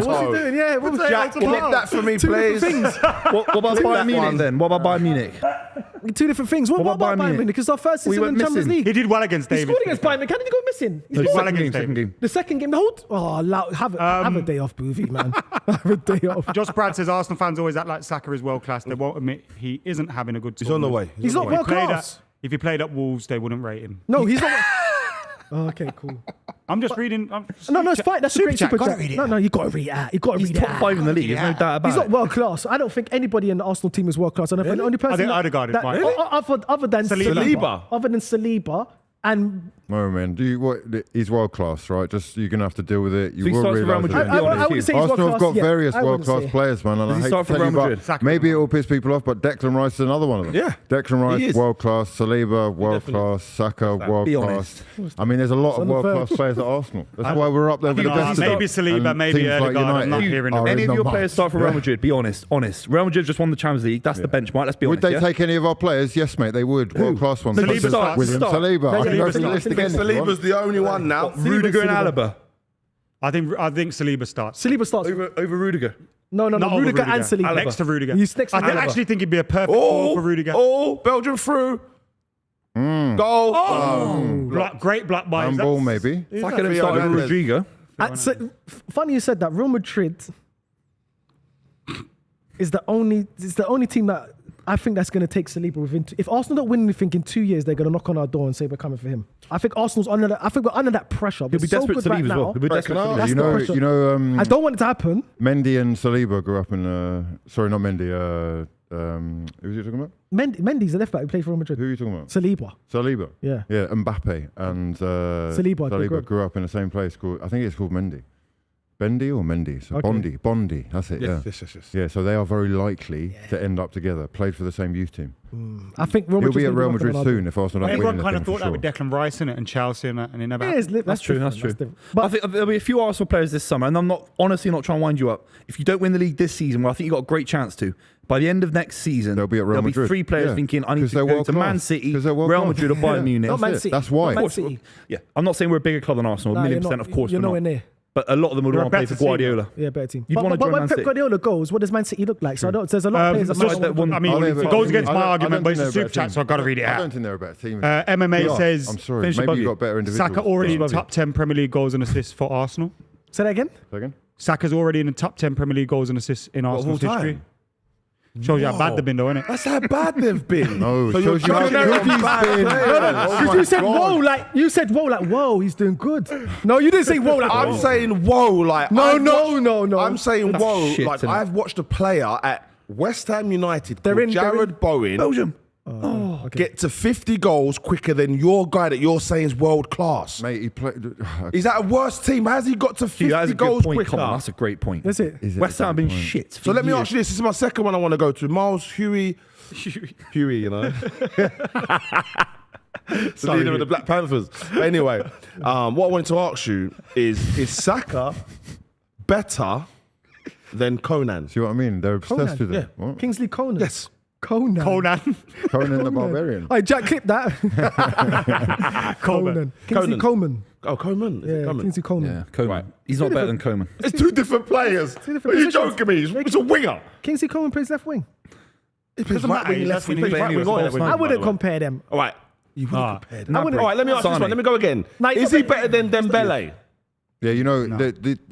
What's he doing? Yeah, what was Jack, potato clip tomato? that for me, Two different please. things. What about that Bayern Munich one. then? What about Bayern Munich? 2 different things. What What about about Bayern Bayern Munich? Because our first season went in the Champions missing. League. He did well against He David. scored against Bayern Munich. How did he go missing? He No, scored second game, second game. the second game. The whole have a day off, Buvey, man. Have a day off. Josh Brad says Arsenal fans always act like Saka is world class. They won't admit he isn't having a good He's on the tournament. way. He's not world class. If he played at Wolves, they wouldn't rate him. No, he's not. Oh, okay, cool. I'm just reading. No, it's fine. That's a great super Gotta chat. read it No, you got to read it out. You got to He's read it top out. 5 in the league. There's no doubt about He's it. not world class. I don't think anybody in the Arsenal team is world class. I don't think the only person I think Odegaard is that, fine. other than Saliba. other than Saliba and No, man. He's world class, right? Just you're gonna have to deal with it. You So he will starts for Real realise Madrid. it. Be honest, I wouldn't say he's world Arsenal class have got yet. various I wouldn't world-class say. players, man, and Does I he hate start to for tell you, Real but Madrid? maybe it will piss people off, but Declan Rice is another one of them. Yeah. Declan Rice, is. world-class. Saliba, world-class. Saka, Be world-class. honest. I mean, there's a lot of on the world-class verge. players at Arsenal. That's why we're up there with the No, best. maybe of them. Saliba, And maybe teams like Odegaard. I'm not United hearing are it. Any in of the your mud. players start for Real Madrid? Be honest. Real Madrid just won the Champions League. That's the benchmark. Let's be honest. Would they yeah? take any of our players? Yes, mate, they would. World-class ones. Saliba Such as starts. William Start. Saliba. I can go Saliba through the list starts. again. if you want. Saliba's the only one now. Rudiger and Alaba I think Saliba starts. Saliba starts. over Rudiger. No, Not over Rudiger and Saliba. Next to Rudiger. He's next to I Alaba. actually think he'd be a perfect call for Rudiger. Belgium through. Goal. Great block by Handball, maybe. If I could have started with Rodrigo. Funny you said that. Real Madrid is the only team that I think that's going to take Saliba within. If Arsenal don't win anything in 2 years, they're going to knock on our door and say we're coming for him. I think Arsenal's under that. I think we're under that pressure. He'll be We're so desperate good to right leave as well. now. He'll be desperate to leave. That's You the know, pressure. I don't want it to happen. Mendy and Saliba grew up in. Sorry, not Mendy. Who was you talking about? Mendy's a left back who played for Real Madrid. Who are you talking about? Saliba. Saliba. Yeah. Yeah, Mbappe and Saliba grew up in the same place called. I think it's called Mendy. Bendy or Mendy? So Okay. Bondi. That's it. Yeah. Yes. Yeah. So they are very likely to end up together. Played for the same youth team. I think Real He'll Madrid's be at gonna Real working Madrid on soon if Arsenal don't win Everyone kind of anything thought for that with sure. Declan Rice in it and Chelsea and that, and it never Yeah, happened. that's true. different, That's true. different. But I But think there'll be a few Arsenal players this summer, and I'm not honestly not trying to wind you up. If you don't win the league this season, well, I think you've got a great chance to. By the end of next season, They'll be at Real there'll Madrid. be 3 players Yeah. thinking, I need 'Cause to they're go world to Man class. City, 'Cause they're world Real class. Madrid, or Bayern Yeah. Munich. not Man it. City. That's why. Not Man City. Yeah, I'm not saying we're a bigger club than Arsenal, Nah, a million you're percent, not- of course you're we're nowhere not. near. But a lot of them would You're a want to play better for team, Guardiola. Yeah, better team. You'd But wanna join when Man Pep City. Guardiola goes, what does Man City look like? So there's a lot of players that so might that one- I mean, Are they a it better goes team? against my I don't argument, but think it's a they're a super better chat, team. so I've got to read it I out. don't think they're a better team. MMA Yeah. says I'm sorry. Finish Maybe above you've you. got better individuals. Saka already in above you. top 10 Premier League goals and assists for Arsenal. Say that again. Second? Saka's already in the top 10 Premier League goals and assists in Arsenal's all time? history. Shows you how bad they've been, though, innit? That's how bad they've been. No, so shows you how you're good he's been. Oh Because my you said God. you said whoa, he's doing good. No, you didn't say whoa like I'm whoa. saying whoa, like No, I've no. I'm saying whoa, shit, like isn't it? I've watched a player at West Ham United They're called in- they're Jared in- Bowen Belgium. get to 50 goals quicker than your guy that you're saying is world class. Mate, he played. Is that a worse team? How has he got to 50 Gee, that is a goals good point, quicker? Colin. That's a great point. That's it. Is it West a Ham have good been point? shit. So let me ask you this. This is my second one I want to go to. Miles Huey, you know. The leader of the Black Panthers. But anyway, what I wanted to ask you is Saka better than Conan? See what I mean? They're obsessed with it. yeah. What? Kingsley Conan. Yes. Conan. Conan the Barbarian. Hey, Jack, clip that. Conan. Kingsley Coman. Oh, Coman. Is it Yeah, Coman? Kingsley Coman. Yeah, Coman. Right. He's not better than Coman. It's two different players. different Are you positions. joking me? It's a winger. Kingsley Coman plays left wing. He plays Doesn't right matter, wing, he left does wing. when He he plays right plays wing or left left wing. wing. I wouldn't by the way. compare them. All right. You wouldn't compare them. I wouldn't. All right, let me ask this Sane. one. Let me go again. No, he's Is not he better. better than Dembele? Yeah, you know,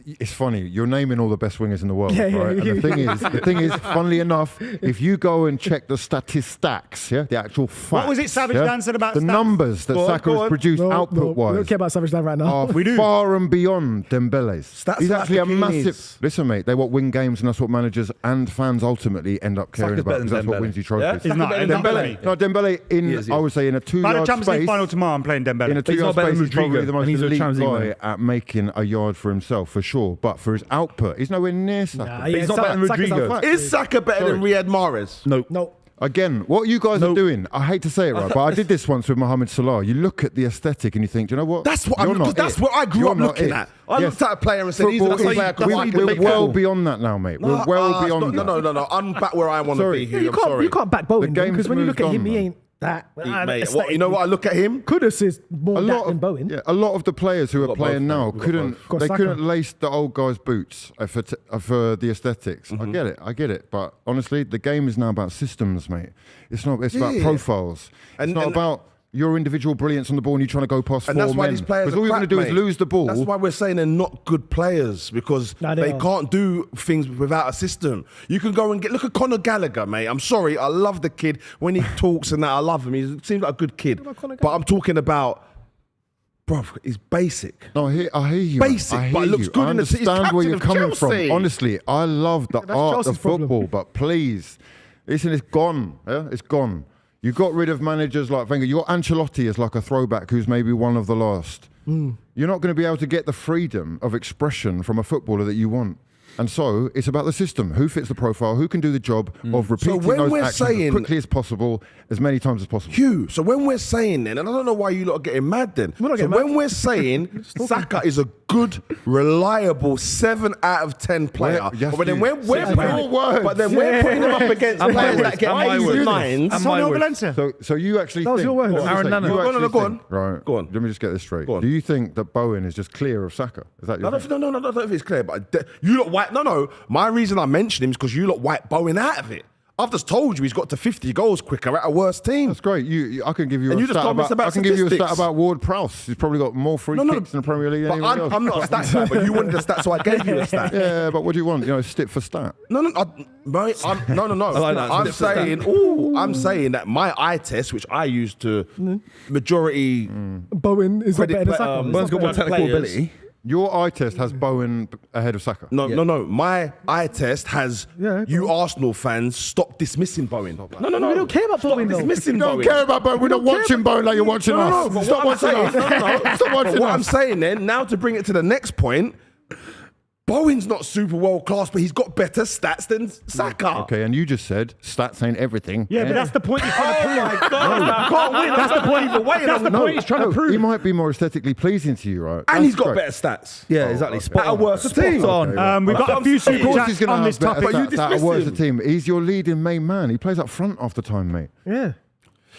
it's funny. You're naming all the best wingers in the world, Yeah, right? yeah, And the thing is, funnily enough, if you go and check the statistics, yeah, the actual facts. What was it Savage yeah, Dan said about the stats? numbers that Go on, Saka go has on. produced We output-wise? don't care about Savage Land right now. Are We do. far and beyond Dembele's. Stats He's are actually a like bikinis. massive. Listen, mate, they want win games, and that's what managers and fans ultimately end up caring Saka's about. better Because than that's what Dembele. wins you Yeah? trophies. He's not. better He's than not Dembele. for me. No, Dembele He in is, he I is. would say in a By the two-yard Champions League space. final tomorrow, I'm playing Dembele. In a But he's two-yard not better space, than he's probably Rodrigo, the most and he's a elite Champions League guy winner. at making a yard for himself, for sure. But for his output, he's nowhere near Saka. Nah, he's not better than Saka's Rodrigo. unfucked. Is Saka better than Riyad Mahrez? No. Again, what you guys are doing, I hate to say it, right, but I did this once with Mohamed Salah. You look at the aesthetic and you think, do you know what? That's what You're I'm. not That's it. what I grew You're up not looking it. at. I Yes. looked at a player and said, "He's the Football, best player I could watch." we're well beyond that now, mate. We're well beyond No, that. no. I'm back where I want to Sorry. be here. You I'm sorry. can't back Bowen The game's because when you look at moved him, on, he man. ain't that. Mate, what, you know what I look at him? Kudus is more that than Bowen. Yeah, a lot of the players who are got playing both, now mate. We've got couldn't. both. They Got couldn't Saka. lace the old guy's boots for the aesthetics. I get it. But honestly, the game is now about systems, mate. It's not. It's about Yeah. profiles. And- it's not and- about your individual brilliance on the ball and you trying to go past And four that's why men. these players Because are all you're crap, going to do is mate. lose the ball. That's why we're saying they're not good players because No, they they are. can't do things without a system. You can go and look at Conor Gallagher, mate. I'm sorry, I love the kid when he talks and that. I love him. He seems like a good kid. What about Conor But I'm talking about, bro, he's basic. No, I hear you. Basic, I hear but it looks you. good I in the- he's understand where captain you're of coming Chelsea. from. Honestly, I love the That's art Chelsea's of football, problem. but please, listen, it's gone. Yeah, it's gone. You got rid of managers like Wenger. You got Ancelotti as like a throwback, who's maybe one of the last. You're not going to be able to get the freedom of expression from a footballer that you want. And so it's about the system. Who fits the profile? Who can do the job of repeating when those we're actions saying- as quickly as possible, as many times as possible? Hugh, so when we're saying then, and I don't know why you lot are getting mad then. We're not So getting when mad. we're saying Saka is a good, reliable 7 out of 10 player, Well, yes, but then you- we're Say putting, more words. but then we're putting him up against And my players words, that get and my 8s words. and 9s. And my Antonio words. Valencia. So you actually That was think... your words. what was Aaron I saying? Lennon. You Go on, actually go on. think- Right. Go on. Let me just get this straight. Go on. Do you think that Bowen is just clear of Saka? Is that your I thing? don't know if it's clear, but you lot wipe. No. My reason I mentioned him is because you lot wipe Bowen out of it. I've just told you he's got to 50 goals quicker at a worse team. That's great. I can give you And a you just stat told me it's about, about I can give you a stat statistics. about Ward-Prowse. He's probably got more free kicks in the Premier League than But anyone else. I'm not a stat guy, but you wanted a stat, so I gave you a stat. Yeah, but what do you want? You know, stit for stat. No. Mate, no. like that. I'm saying that my eye test, which I use to majority. Bowen is not Credit better than pla- Saka. um, It's Bowen's not got more better. technical players. ability. Your eye test has Bowen ahead of Saka. No. My eye test has Yeah, you Arsenal fans stop dismissing Bowen. No. We don't care about Bowen though. Dismissing You don't Bowen. care about Bowen. We're not watching Bowen like you're watching us. No, but Stop what I'm watching saying, us. Stop But watching what I'm us. saying then, now to bring it to the next point, Bowen's not super world class, but he's got better stats than Saka. Okay, and you just said stats ain't everything. Yeah, but that's the point he's trying to prove. Can't win. That's the point. That's the point he's trying to prove. He might be more aesthetically pleasing to you, right? And he's got great. better stats. Yeah, exactly. Spot At a on. worse team. Spot on. Okay, We've got a few super Of course he's chats going to on have this better topic. But you stats at a dismissed worse him. team. He's your leading main man. He plays up front half the time, mate. Yeah.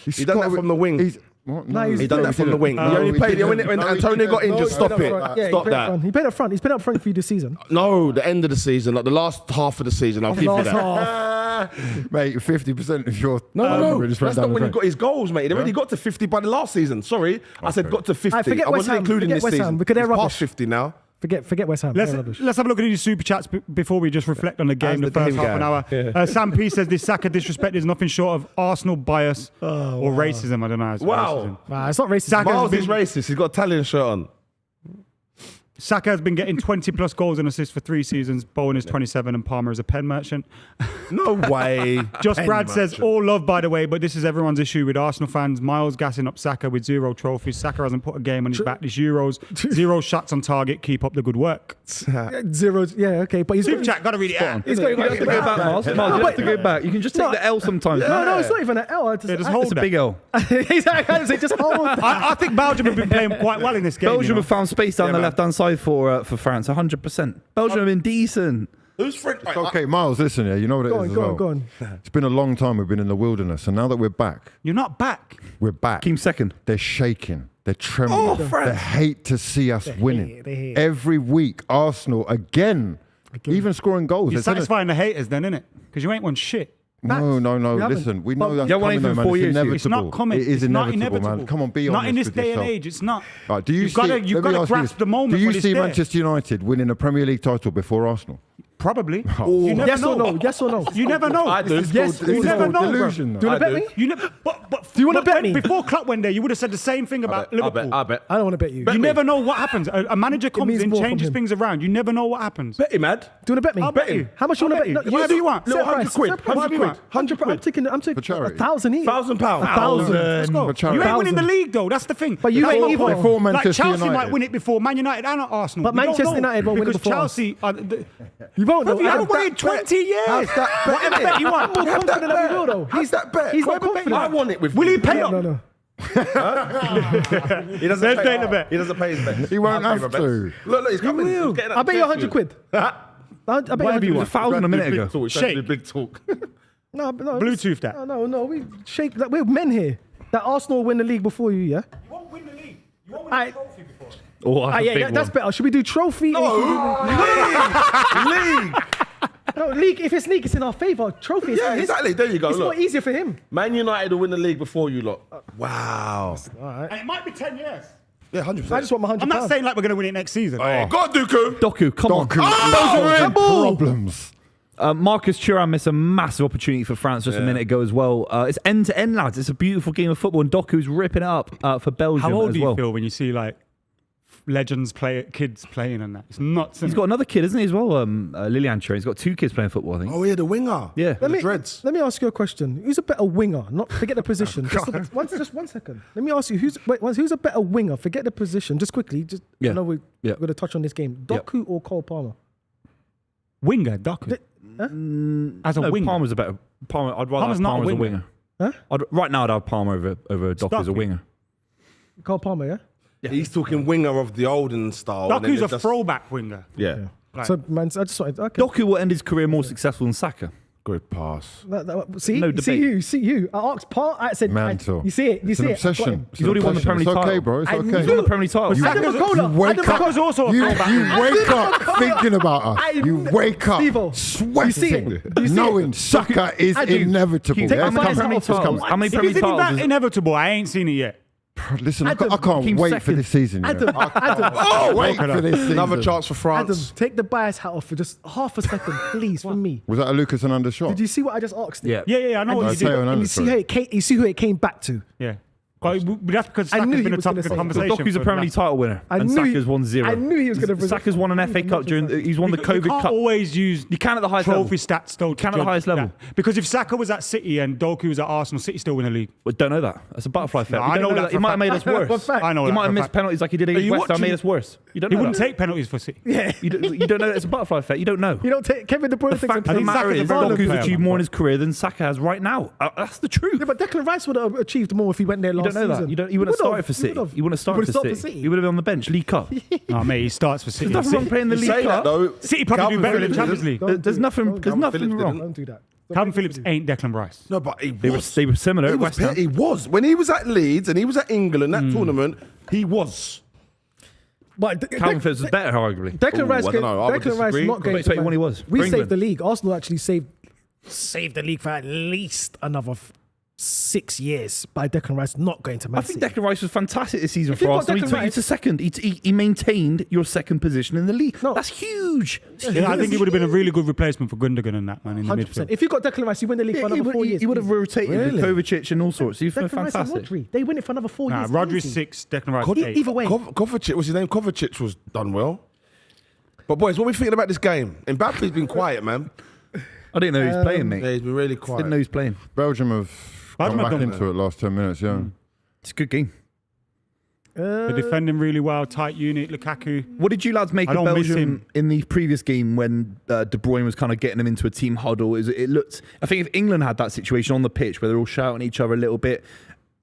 He done that from the wing. What? No, No, he's He done that from the wing. He No, only he played didn't. when No, he Antonio got didn't. injured. No, Stop he it. didn't. Yeah, Stop he that. played up front. He's played up front for you this season. No, the end of the season, like the last half of the season. I'll give you Last that. half. Mate, 50% of your No, really just that's ran not down when the he got his goals, mate. He already got to 50 by the last season. Sorry, I said got to 50. Alright, forget I West wasn't Ham. including Forget this West Ham, season. because they're It's rubbish. past 50 now. Forget West Ham. They're rubbish. Let's have a look at these super chats before we just reflect on the game, How's the the first game half an going? hour. Sam P says this Saka disrespect is nothing short of Arsenal bias or racism. I don't know. It's Wow. racism. Nah, it's not racist. Saka- Miles been- is racist. He's got an Italian shirt on. Saka has been getting 20 plus goals and assists for 3 seasons. Bowen is 27 and Palmer is a pen merchant. No way. Just Brad says, all love, by the way, but this is everyone's issue with Arsenal fans. Miles gassing up Saka with 0 trophies. Saka hasn't put a game on his back this Euros. 0 shots on target. Keep up the good work. Zeros. Yeah, okay. But he's Super chat, gotta read it out. He's got You have to go back, Miles. Miles, you have to go back. You can just take the L sometimes. No, it's not even an L. Just hold It's a that. big L. Exactly. Just hold that. I think Belgium have been playing quite well in this game. Belgium you know? have found space down the man. left-hand side for France, 100%. Belgium have been decent. Who's French? It's okay, Miles, listen here. You know what it is as well. Go on. It's been a long time we've been in the wilderness, and now that we're back, You're not back. we're back. Team second. They're shaking. They're trembling. They hate to see us winning. They hate it. Every week, Arsenal again, even scoring goals. You're They're telling- satisfying the haters then, innit? Because you ain't won shit. No. We haven't. Listen, we But- know that's Yeah, well, coming, even though, man. 4 It's years, Hugh. inevitable. It's not coming. It is It's not inevitable, inevitable. man. Come on, be honest Not in this with day yourself. and age. It's not. Right, do you You've see, gotta- let you've me gotta ask you grasp this. the moment Do you when it's see there. Manchester United winning a Premier League title before Arsenal? Probably. You never Yes know. or no? Yes or no? You never know. I do. Yes. You never know, bro. delusion, Do you want to bet me? You never. But Do you wanna bet me? Before Klopp went there, you would have said the same thing about Liverpool. I bet. I don't want to bet you. You never know what happens. A manager comes means in, more from changes him. things around. You never know what happens. Bet him, Ad. Do you want to bet me? I'll bet you. How much you want to I'll bet? bet you. Whatever you want. Little Set 100 price. quid. Set price. 100 quid. 100 quid. I'm taking For charity. 1,000 each. £1,000. 1,000. Let's go. For charity. You ain't winning the 1,000. league though. That's the thing. But you That's ain't my either. point. Before Like Manchester Chelsea United. might win it before Man United and Arsenal. But We don't Manchester know. United won't win it Because before us. Chelsea. You won't Bro, know. you Have haven't won it in that 20 years. Have that bet. Whatever bet you want. I'm more confident that we will, though. How's that bet? He's not Whatever bet you confident. I want it with Will you. he pay No, up? no. He doesn't Let's pay take the bet. He doesn't pay his bet. He won't I'll pay have my to. bets. Look, he's coming. Will. He's getting I bet you that 100 quid. I bet you Whatever 100 you It was want. 1,000 a minute Big ago. talk. Shake. Big talk. No, Bluetooth that. No. We shape that. We're men here. That Arsenal win the league before you, yeah? You won't win the league. You won't Aight. trophy before. Oh, that's a big That's one. better. Should we do trophy? League. No, league. If it's league, it's in our favour. Trophy is Yeah, his. exactly. There you go. It's Look. more easier for him. Man United will win the league before you lot. Wow. And it might be 10 years. Yeah, 100%. I just want my 100 I'm not pounds. saying like we're going to win it next season. Hey, go on, Dooku. Doku, come on. Problems. Marcus Thuram missed a massive opportunity for France just a minute ago as well. It's end-to-end, lads. It's a beautiful game of football, and Doku's ripping it up for Belgium How old as do you well. feel when you see like legends kids playing and that? It's nuts. He's got another kid, isn't he, as well? Lilian Cherry. He's got 2 kids playing football, I think. Oh, yeah, the winger. Yeah. Let me dreads. let me ask you a question. Who's a better winger? Not forget the position. Just 1 second. Let me ask you. Who's a better winger? Forget the position. Just quickly. Yeah. I know we're Yeah. going to touch on this game. Doku or Cole Palmer? winger, Doku. As a No, winger. Palmer's a better. Palmer. I'd rather Palmer's have not a Palmer as a winger. winger. Huh? Right now, I'd have Palmer over Doku as a Doku. winger. Cole Palmer, yeah. He's talking winger of the olden style. and then Doku's they're a just- throwback winger. Yeah. Like- So, man, I just wanted. Okay. Doku will end his career more successful than Saka. Good pass. See, No debate. see you. I asked Paul. I said, Mental. you see it. You It's see an it. I got obsession. him. It's He's an already won the obsession. Premier League It's okay, title. bro. It's I okay. He's won the Premier League title. Adam McKola. You wake Adam up. McKolla's also a You throwback. wake up thinking about us. You wake up Stevo, sweating, you see it? You see knowing Saka is Adu, inevitable. Keep- Yeah, How it's many coming. Premier League It's coming. titles? How many If Premier he's League that titles? inevitable, I ain't seen it yet. Listen, I Adam, can't Keep wait for second. this season. you know. Adam, Oh, wait for this season. Another chance for Adam, France. take the bias hat off for just half a second, please, for me. Was that a Lucas Hernandez shot? Did you see what I just asked? Yeah. Yeah, I know I what you tell you did. another And you see story. you see who it came back to. Yeah. That's because I knew Saka's he been a was topic gonna of say- conversation. Doku's a for Premier League title winner, I and knew he- Saka's won 0. I knew he was going to. Saka's won an FA Cup he's won the You COVID can't Cup. always use You can at the highest trophy level. stats still. Can at the highest level. Because if Saka was at City and Doku was at Arsenal, City still win the league. We don't know that. That's a butterfly effect. No, We I don't know know that that. for He might have made us For worse. fact. I know He that might for have a missed fact. penalties like he did against you West Ham, watching- made us worse. You don't He know wouldn't that. take penalties for City. Yeah. You don't know that it's a butterfly effect. You don't know. You don't take Kevin De Bruyne. The thinks fact a of the think matter Saka's is a very good Doku's player, achieved man. more in his career than Saka has right now. That's the truth. Yeah, but Declan Rice would have achieved more if he went there You last don't know season. that. He wouldn't have started for City. He wouldn't have started for City. He would have been on the bench. League Cup. No, mate, he starts for City. There's nothing wrong playing the You League say that Cup. though. City probably do Calvin better in the Phillips Champions League. Don't There's do it. nothing. Don't- There's nothing Phillips wrong. Don't do that. Calvin Phillips ain't Declan Rice. No, but he They were was. similar He at was, West Ham. he was when he was at Leeds and he was at England that tournament. He was. But Calvin Phillips was better, arguably. Declan Rice, I don't know. I would Declan Rice disagree. not going But tell you to when he was. We For saved England. the league. Arsenal actually saved the league for at least another 6 years by Declan Rice not going to Man I think City. Declan Rice was fantastic this season If you've for got Arsenal. He Declan took you Rice- to second. He maintained your second position in the league. No. That's huge. Yeah, I think he would have been a really good replacement for Gundogan and that man in the 100%. midfield. If you got Declan Rice, you win the league for another 4 years. He would have rotated with Kovacic and all sorts. He's been Declan Rice and fantastic. Rodri, they win it for another 4 Nah, years. Rodri's easy. 6, Declan Rice Cod- 8. Either way. Kovacic, what's his name? Kovacic was done well. But boys, what are we thinking about this game? Mbappe's been quiet, man. I didn't know he was playing, mate. Yeah, he's been really quiet. Didn't know he was playing. Belgium have Belgium come have back done into it last 10 minutes, yeah. It's a good game. They're defending really well, tight unit, Lukaku. What did you lads make I of don't miss Belgium him. in the previous game when De Bruyne was kind of getting them into a team huddle? It looked. I think if England had that situation on the pitch where they're all shouting at each other a little bit,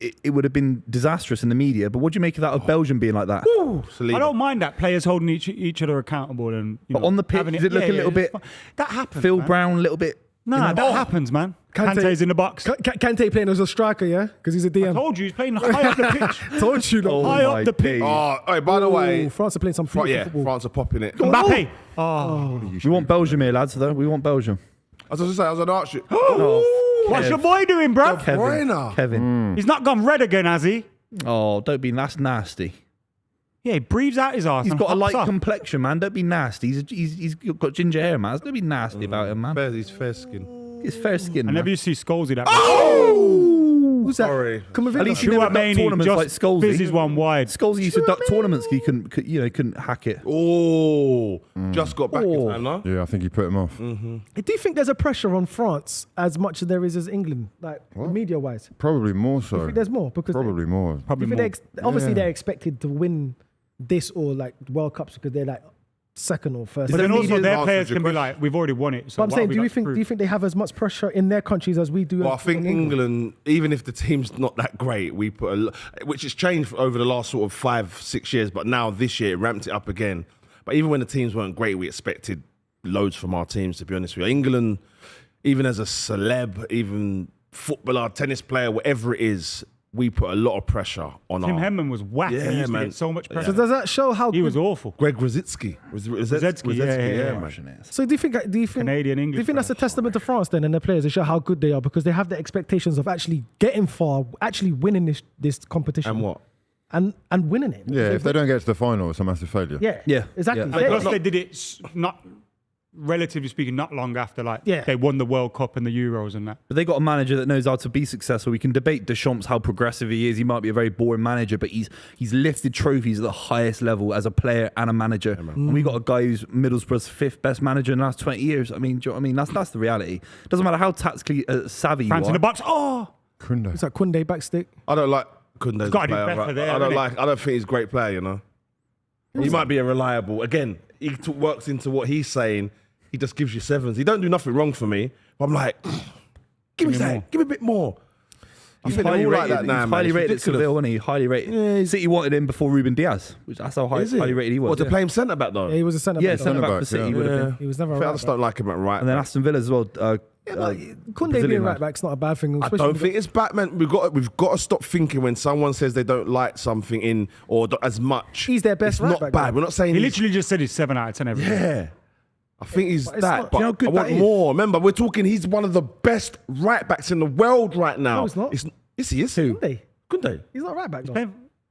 it would have been disastrous in the media. But what do you make of that of Belgium being like that? I don't mind that players holding each other accountable and But on the pitch, having does it look a little it's bit fine. That happens. Phil man. Brown, a little bit. Nah, that happens, man. Kante's in the box. Kante playing as a striker, yeah? Because he's a I DM. told you he's playing high up the pitch. Told you. Oh High my up the pitch. days. Oh, hey, by the way, France are playing some beautiful football. France are popping it. Mbappe. We want Belgium here, lads. Though we want Belgium. I was going to say, I was going to ask you. What's your boy doing, bro? Kevin. He's not gone red again, has he? Oh, don't be. That's nasty. Yeah, he breathes out his arse. He's and got a hops light off. complexion, man. Don't be nasty. He's got ginger hair, man. Don't be nasty about him, man. He's fair skin. It's fair skin, Whenever man. you see Scholesy that Who's that? Sorry. Come with At it. least you never duck tournaments like just Scholesy. fizzes one wide. Scholes used to duck tournaments. He couldn't hack it. Oh, just got back in time, no? Yeah, I think he put him off. Do you think there's a pressure on France as much as there is as England, like media-wise? Probably more I so. think there's more because Probably more. Probably they, more. obviously they're expected to win this or like World Cups because they're like second or first. But then also media their answers players your can be question. like, we've already won it. So But I'm what saying, have we do you got to prove? think they have as much pressure in their countries as we do? Well, I think in England, even if the team's not that great, we put which has changed over the last sort of 5-6 years, but now this year it ramped it up again. But even when the teams weren't great, we expected loads from our teams, to be honest with you. England, even as a celeb, even footballer, tennis player, whatever it is, we put a lot of pressure on Tim our... Henman was whack. Yeah, and he used to man. get so much So pressure. does that show how He good? was awful. Greg Rosicki. Rosicki, yeah. man. So do you think Canadian, Do you English think that's a testament to France then and their players to show how good they are because they have the expectations of actually getting far, actually winning this competition And what? and winning it? Yeah, if they don't get to the final, it's a massive failure. Yeah, exactly. Yeah. They- Plus, they- they did it not, relatively speaking, not long after Yeah. they won the World Cup and the Euros and that. But they got a manager that knows how to be successful. We can debate Deschamps how progressive he is. He might be a very boring manager, but he's lifted trophies at the highest level as a player and a manager. And we got a guy who's Middlesbrough's 5th best manager in the last 20 years. I mean, do you know what I mean? That's the reality. Doesn't matter how tactically savvy France you in the are. box. Oh, Kunde. It's like Kunde backstick. I don't like Kunde's gotta do player. better right? there, I don't innit? I don't think he's a great player, you know. He might be a reliable. Again, he works into what he's saying. He just gives you sevens. He don't do nothing wrong for me. But I'm like, give me that. Give me a bit more. I He's think they're highly all rated, like that now, he's man. highly It's rated at ridiculous. Seville, wasn't he? Highly rated. City wanted him before Ruben Diaz, which that's how Is it? highly rated he was. What, to yeah. play him centre back though? Yeah, he was a centre Yeah, back. centre back for back, City yeah. would have been. He was never a I right just back. don't like him at right. And then back. Aston Villa as well. Kunde Brazilian being lad. right back's not a bad thing. I especially don't with think it's bad, man. We've got to stop thinking when someone says they don't like something in or as much. He's their best It's right not back, bad. though. We're not saying he he's- literally just said he's 7 out of 10 every day. Yeah. I think he's But it's that, not- but Do you know how good I want that is? more. Remember, we're talking. He's one of the best right backs in the world right now. No, he's not. Yes, he is. Kunde. Kunde. He's not right back though.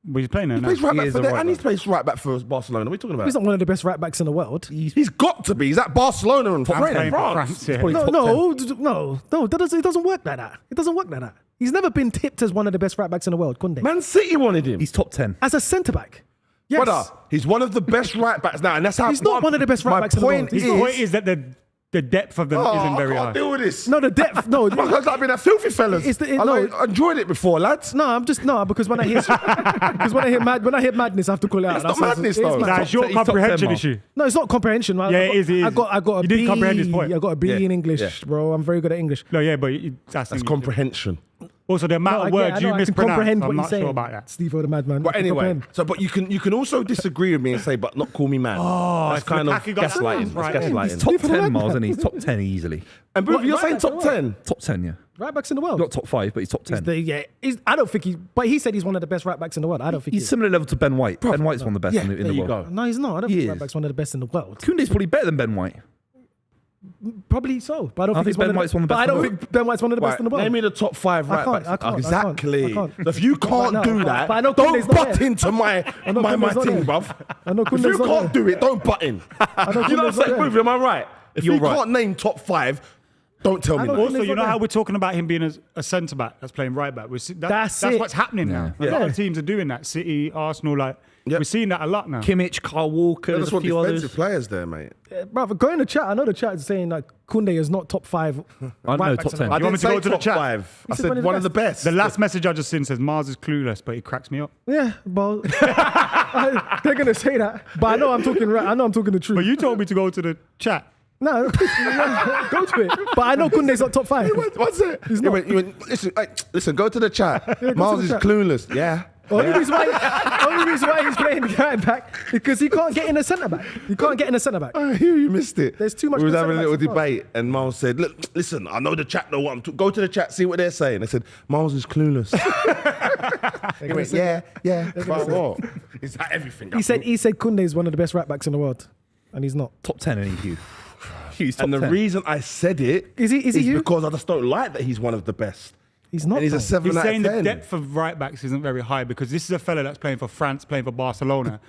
Well, he's playing there He now. plays right He back is for a them, right and he back. plays right back for Barcelona. What are we talking about? He's not one of the best right backs in the world. He's got to be. He's at Barcelona and playing for France. France, yeah. Probably No, top no. That doesn't, it doesn't work like that. It doesn't work like that. He's never been tipped as one of the best right backs in the world, Koundé. Man City wanted him. He's top 10. As a centre back. Yes. Brother, he's one of the best right backs now, and that's how. He's not one of the best right backs in the world. His point is that the depth of them isn't very I high. can't deal with this. No, the depth. No, Because I've been a filthy fellas. I enjoyed it before, lads. No, I'm just because when I hear when I hear madness, I have to call it out. It's not madness, though. mad. Nah, it's your He's top 10, comprehension man. issue. No, it's not comprehension. Man. Yeah, it is, it is. I got a You B. didn't comprehend his point. I got a B in English, bro. I'm very good at English. No, yeah, but that's That's comprehension. Also, the amount of words you I can mispronounce, comprehend I'm what you're not saying. sure about that. Stevo the madman. But I can anyway, comprehend. but you can also disagree with me and say, but not call me man. That's if kind of Lukaku got that gaslighting. right, That's yeah. gaslighting. He's top 10, Miles, and he's top 10 easily. And bro, What, you're right saying back in top the world? 10. Top 10, yeah. Right backs in the world. Not top 5, but he's top 10. I don't think but he said he's one of the best right backs in the world. I don't think He's similar level to Ben White. Ben White's one of the best in the there you world. go. No, he's not. I don't He think is. right back's one of the best in the world. Koundé's probably better than Ben White. Probably so, but I don't I think he's think Ben one White's one of the But best I in don't the world. think Ben White's one of the best Right, in the world. name me the top 5 I right can't, backs. I can't, Exactly. I can't. So if you can't now, do but that, I know don't Koundé's not butt there. into my know Koundé's not thing, there. bruv. I know If Koundé's you not can't there. do it, don't butt in. You know what I'm Koundé's not saying? there. Buvey, am I right? If You're you right. can't name top 5, don't tell me I that. don't- Also, Koundé's you not know how there. we're talking about him being a centre back that's playing right back. That's it. what's happening now. A lot of teams are doing that. City, Arsenal, Yep. we're seeing that a lot now. Kimmich, Kyle Walker, I there's just a want few defensive others. players there, mate. Brother, go in the chat. I know the chat is saying like Koundé is not top 5. I know, top 10. I You want me didn't to go say to the top chat? 5. I said said one of the best. The last message I just seen says Mars is clueless, but he cracks me up. Yeah, but they're gonna say that. But I know I'm talking right. I know I'm talking the truth. But you told me to go to the chat. No, go to it. But I know Koundé's not top 5. What's it? Listen, go to the chat. Miles the is chat. clueless. Yeah. Only reason why he's playing right back because he can't get in a centre back. He can't get in a centre back. I hear you missed it. There's too much We was good having a little centre-backs in debate, and Miles said, "Look, listen, I know the chat know what I'm go to the chat, see what they're saying." I said, "Miles is clueless." He went, yeah. But what? Is that everything? He said Koundé is one of the best right backs in the world, and he's not. Top 10 in Hugh. Hugh's top And the 10. reason I said it Is he you? because I just don't like that he's one of the best. He's not. And he's a though. 7 He's out saying of the 10. depth of right backs isn't very high because this is a fella that's playing for France, playing for Barcelona,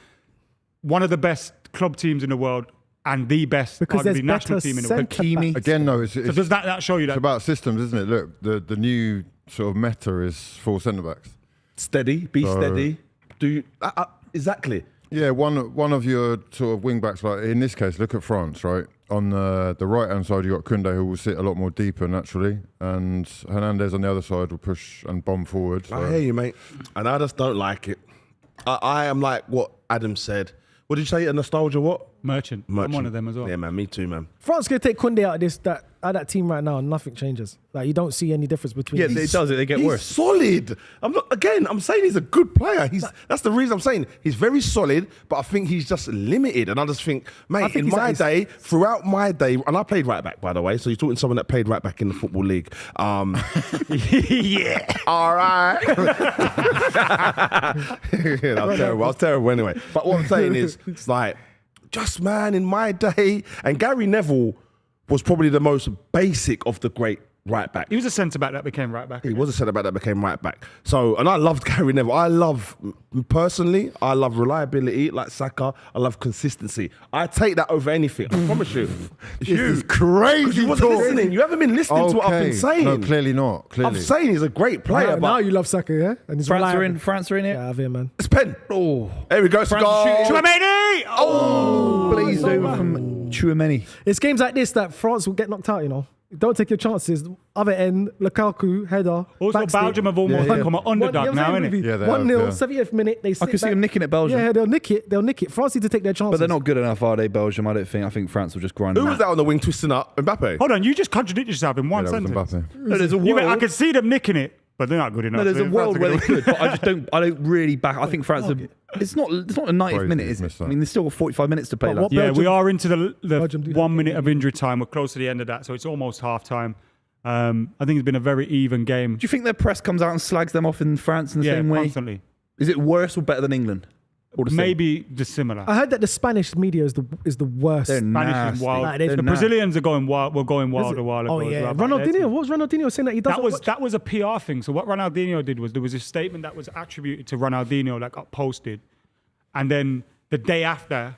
one of the best club teams in the world, and the best Because there's arguably national better team in the world. centre-backs. Again, no, it's So does that show you it's that? about systems, isn't it? Look, the new sort of meta is 4 centre backs. Steady, be steady. Do you, exactly. Yeah, one of your sort of wing backs, like in this case, look at France, right? On the right hand side, you got Koundé, who will sit a lot more deeper naturally, and Hernandez on the other side will push and bomb forward. I hear you, mate. And I just don't like it. I am like what Adam said. What did you say? A nostalgia what? Merchant. I'm one of them as well. Yeah, man. Me too, man. France can take Koundé out of that team right now, and nothing changes. Like you don't see any difference between. Yeah, them. it does. They get He's worse. solid. I'm saying he's a good player. That's the reason I'm saying he's very solid, but I think he's just limited. And I just think, mate, think in he's my at day, throughout my day, and I played right back, by the way. So you're talking to someone that played right back in the football league. Yeah. All right. Yeah, I was terrible. I was terrible anyway. But what I'm saying is, it's like, just man, in my day, and Gary Neville was probably the most basic of the great right back. He was a centre back that became right back. He was a centre back that became right back. So, and I loved Gary Neville. Personally, I love reliability, like Saka. I love consistency. I take that over anything. I promise you. This is crazy. You wasn't talk. listening. You haven't been listening to what I've been saying. No, clearly not. Clearly. I'm saying he's a great player, now but you love Saka, yeah? And he's France are reliable. in. France are in it. Yeah, have him, man. it's pen. Oh, There we go. France Scar. shooting. Chouameni! Oh! blazed over from Chouameni. It's games like this that France will get knocked out, you know. Don't take your chances. Other end, Lukaku, header. Also, backstick. Belgium have almost Yeah, become an underdog now, innit? Yeah, they 1-0, have, yeah. 70th minute. They I sit could see back. them nicking at Belgium. Yeah, they'll nick it. France need to take their chances. But they're not good enough, are they, Belgium? I don't think. I think France will just grind Who them was out. that on the wing twisting up? Mbappe. Hold on, you just contradicted yourself in one Yeah, that was sentence. Mbappe. No, there's a You went, I world. could see them nicking it, but they're not good enough. No, there's a France world are where they gonna- could, but I just don't. I don't really back. I think France. It's not the 90th Crazy minute, you is it? missed that. I mean, there's still 45 minutes to play. But Lads. what Yeah, Belgium- we are into the Belgium do 1 have- minute of injury time. We're close to the end of that, so it's almost half time. I think it's been a very even game. Do you think their press comes out and slags them off in France in the same way? Constantly. Is it worse or better than England? Or the same? Maybe just similar. I heard that the Spanish media is the worst. They're Spanish is nasty. wild. Like, they've- the They're nasty. Brazilians are going wild. Were going wild a while ago. Oh as yeah, well, about their Ronaldinho. team. What was Ronaldinho saying that he doesn't? That was a PR thing. So what Ronaldinho did was there was a statement that was attributed to Ronaldinho that got posted, and then the day after,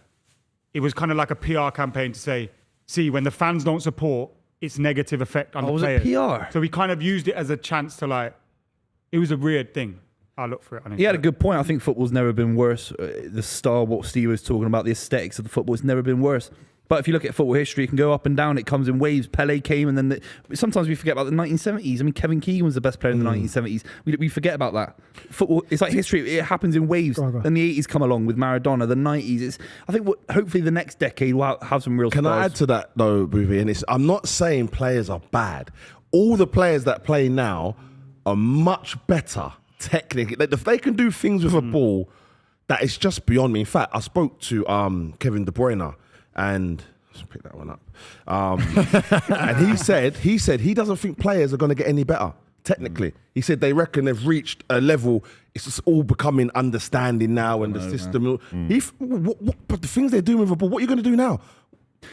it was kind of like a PR campaign to say, see, when the fans don't support, it's negative effect on the was it players. PR? So we kind of used it as a chance to like it was a weird thing. I looked for it. He had a good point. I think football's never been worse. The style, what Steve was talking about, the aesthetics of the football, it's never been worse. But if you look at football history, it can go up and down. It comes in waves. Pele came, and then sometimes we forget about the 1970s. I mean, Kevin Keegan was the best player in the 1970s. We forget about that. Football, it's like history. It happens in waves. Then the 80s come along with Maradona. The 90s. I think hopefully the next decade will have some real. Can stars. I add to that though, Buvey? And I'm not saying players are bad. All the players that play now are much better technically. If they can do things with a ball, that is just beyond me. In fact, I spoke to Kevin De Bruyne. And let's pick that one up. And he said he doesn't think players are going to get any better technically. He said they reckon they've reached a level. It's just all becoming understanding now, and the system. But the things they're doing with the ball, what are you going to do now?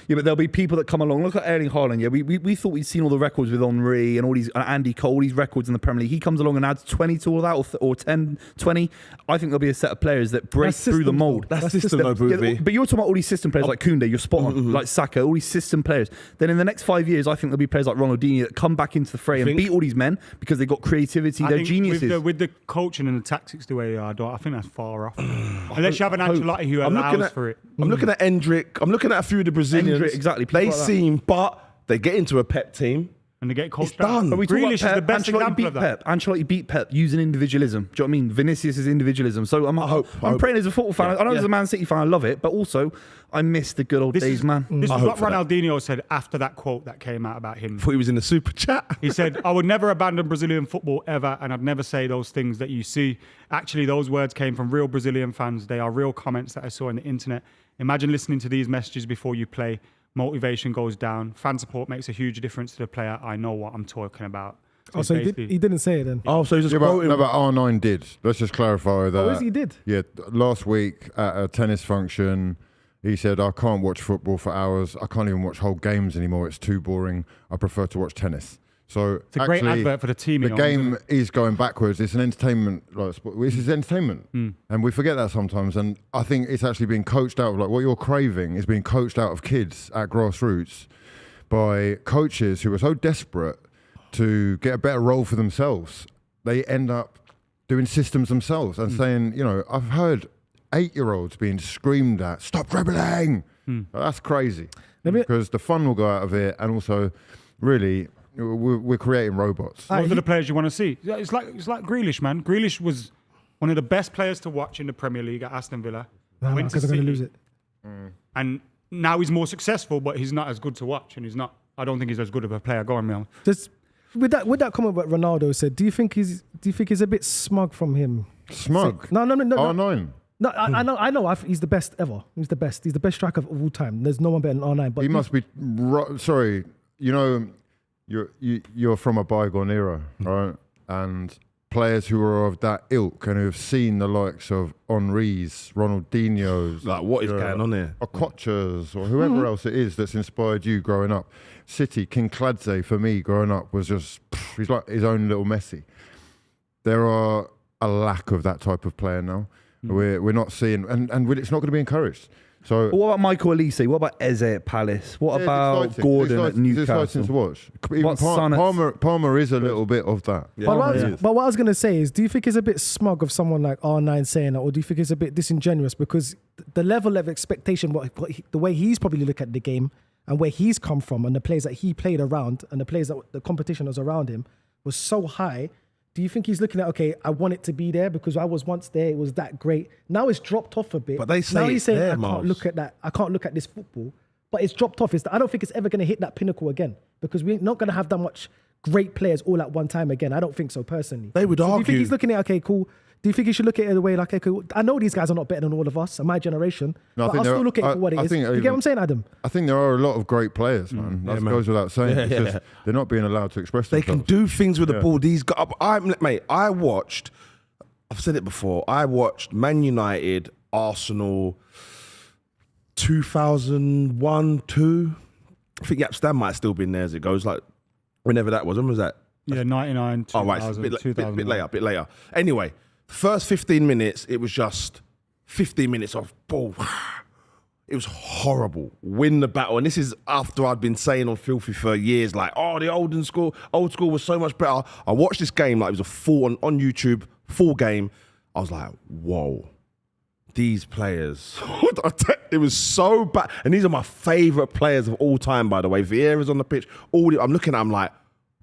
Yeah, but there'll be people that come along. Look at Erling Haaland. Yeah, we thought we'd seen all the records with Henry and all these Andy Cole, all these records in the Premier League. He comes along and adds 20 to all that, or 10, 20. I think there'll be a set of players that break through the mould. That's system, though, Buvey. Yeah, but you're talking about all these system players like Koundé, you're spot on, like Saka, all these system players. Then in the next 5 years, I think there'll be players like Ronaldinho that come back into the fray and beat all these men because they've got creativity. They're geniuses. With the coaching and the tactics the way they are, I think that's far off. Unless you have an Ancelotti who allows for it. I'm looking at Endrick. I'm looking at a few of the Brazilians. Endrick, exactly. They seem, but they get into a Pep team. And they get coached It's done. But we talk Grealish about is the best Ancelotti example beat of that. Ancelotti beat Pep using individualism. Do you know what I mean? Vinicius is individualism. So I'm praying as a football fan. I know as a Man City fan, I love it, but also I miss the good old days, man. This is what Ronaldinho said after that quote that came out about him. I thought he was in the super chat. He said, I would never abandon Brazilian football ever, and I'd never say those things that you see. Actually, those words came from real Brazilian fans. They are real comments that I saw on the internet. Imagine listening to these messages before you play. Motivation goes down. Fan support makes a huge difference to the player. I know what I'm talking about. Oh, so he didn't say it then? Oh, so he's just quoting. No, but R9 did. Let's just clarify that. Oh, yes, he did? Yeah, last week at a tennis function, he said, I can't watch football for hours. I can't even watch whole games anymore. It's too boring. I prefer to watch tennis. So it's a great advert for the team. The game is going backwards. It's an entertainment. This is entertainment. And we forget that sometimes. And I think it's actually being coached out of, like, what you're craving is being coached out of kids at grassroots by coaches who are so desperate to get a better role for themselves. They end up doing systems themselves and saying, you know, I've heard 8-year-olds being screamed at, stop dribbling. That's crazy. Because the fun will go out of it, and also really we're creating robots. Those are the players you want to see. It's like Grealish, man. Grealish was one of the best players to watch in the Premier League at Aston Villa. Because they're going to lose it. And now he's more successful, but he's not as good to watch, and I don't think he's as good of a player. Go on, Mel. Just with that comment what Ronaldo said, do you think he's a bit smug from him? Smug? No. R9. No, I know. He's the best ever. He's the best. He's the best striker of all time. There's no one better than R9. But he must be. Sorry, you know, you're from a bygone era, right? And players who are of that ilk and who have seen the likes of Henry's, Ronaldinho's, Like, what is going on here? Okocha's, or whoever else it is that's inspired you growing up. City, King Kladze for me growing up was just he's like his own little Messi. There are a lack of that type of player now. We're not seeing, and it's not going to be encouraged. So, what about Michael Elise? What about Eze at Palace? What about Gordon at Newcastle? It's exciting to watch. Even Palmer is a little bit of that. Yeah. But what I was going to say is, do you think it's a bit smug of someone like R9 saying that, or do you think it's a bit disingenuous? Because the level of expectation, the way he's probably looked at the game and where he's come from and the players that he played around and the players that the competition was around him was so high. Do you think he's looking at, okay, I want it to be there because I was once there, it was that great. Now it's dropped off a bit. But they say now he's saying, there, I can't look at that. I can't look at this football. But it's dropped off. I don't think it's ever going to hit that pinnacle again because we're not going to have that much great players all at one time again. I don't think so personally. They would argue. Do you think he's looking at, okay, cool. Do you think he should look at it the way, like, okay, cool. I know these guys are not better than all of us and my generation, but I'll still look at it for what it is. You get what I'm saying, Adam? I think there are a lot of great players, man. That goes without saying. It's just they're not being allowed to express themselves. They can do things with the ball. These guys, I've said it before, I watched Man United, Arsenal, 2001, 2. I think Yapstam might have still been there as it goes, like, whenever that was. When was that? Yeah, 99, 2000, oh, right, a bit later. Anyway, first 15 minutes, it was just 15 minutes of ball. It was horrible. Win the battle. And this is after I'd been saying on Filthy for years, like, oh, the old school was so much better. I watched this game, like it was a full on YouTube, full game. I was like, whoa. These players, it was so bad. And these are my favourite players of all time, by the way. Vieira's on the pitch. I'm looking at them like,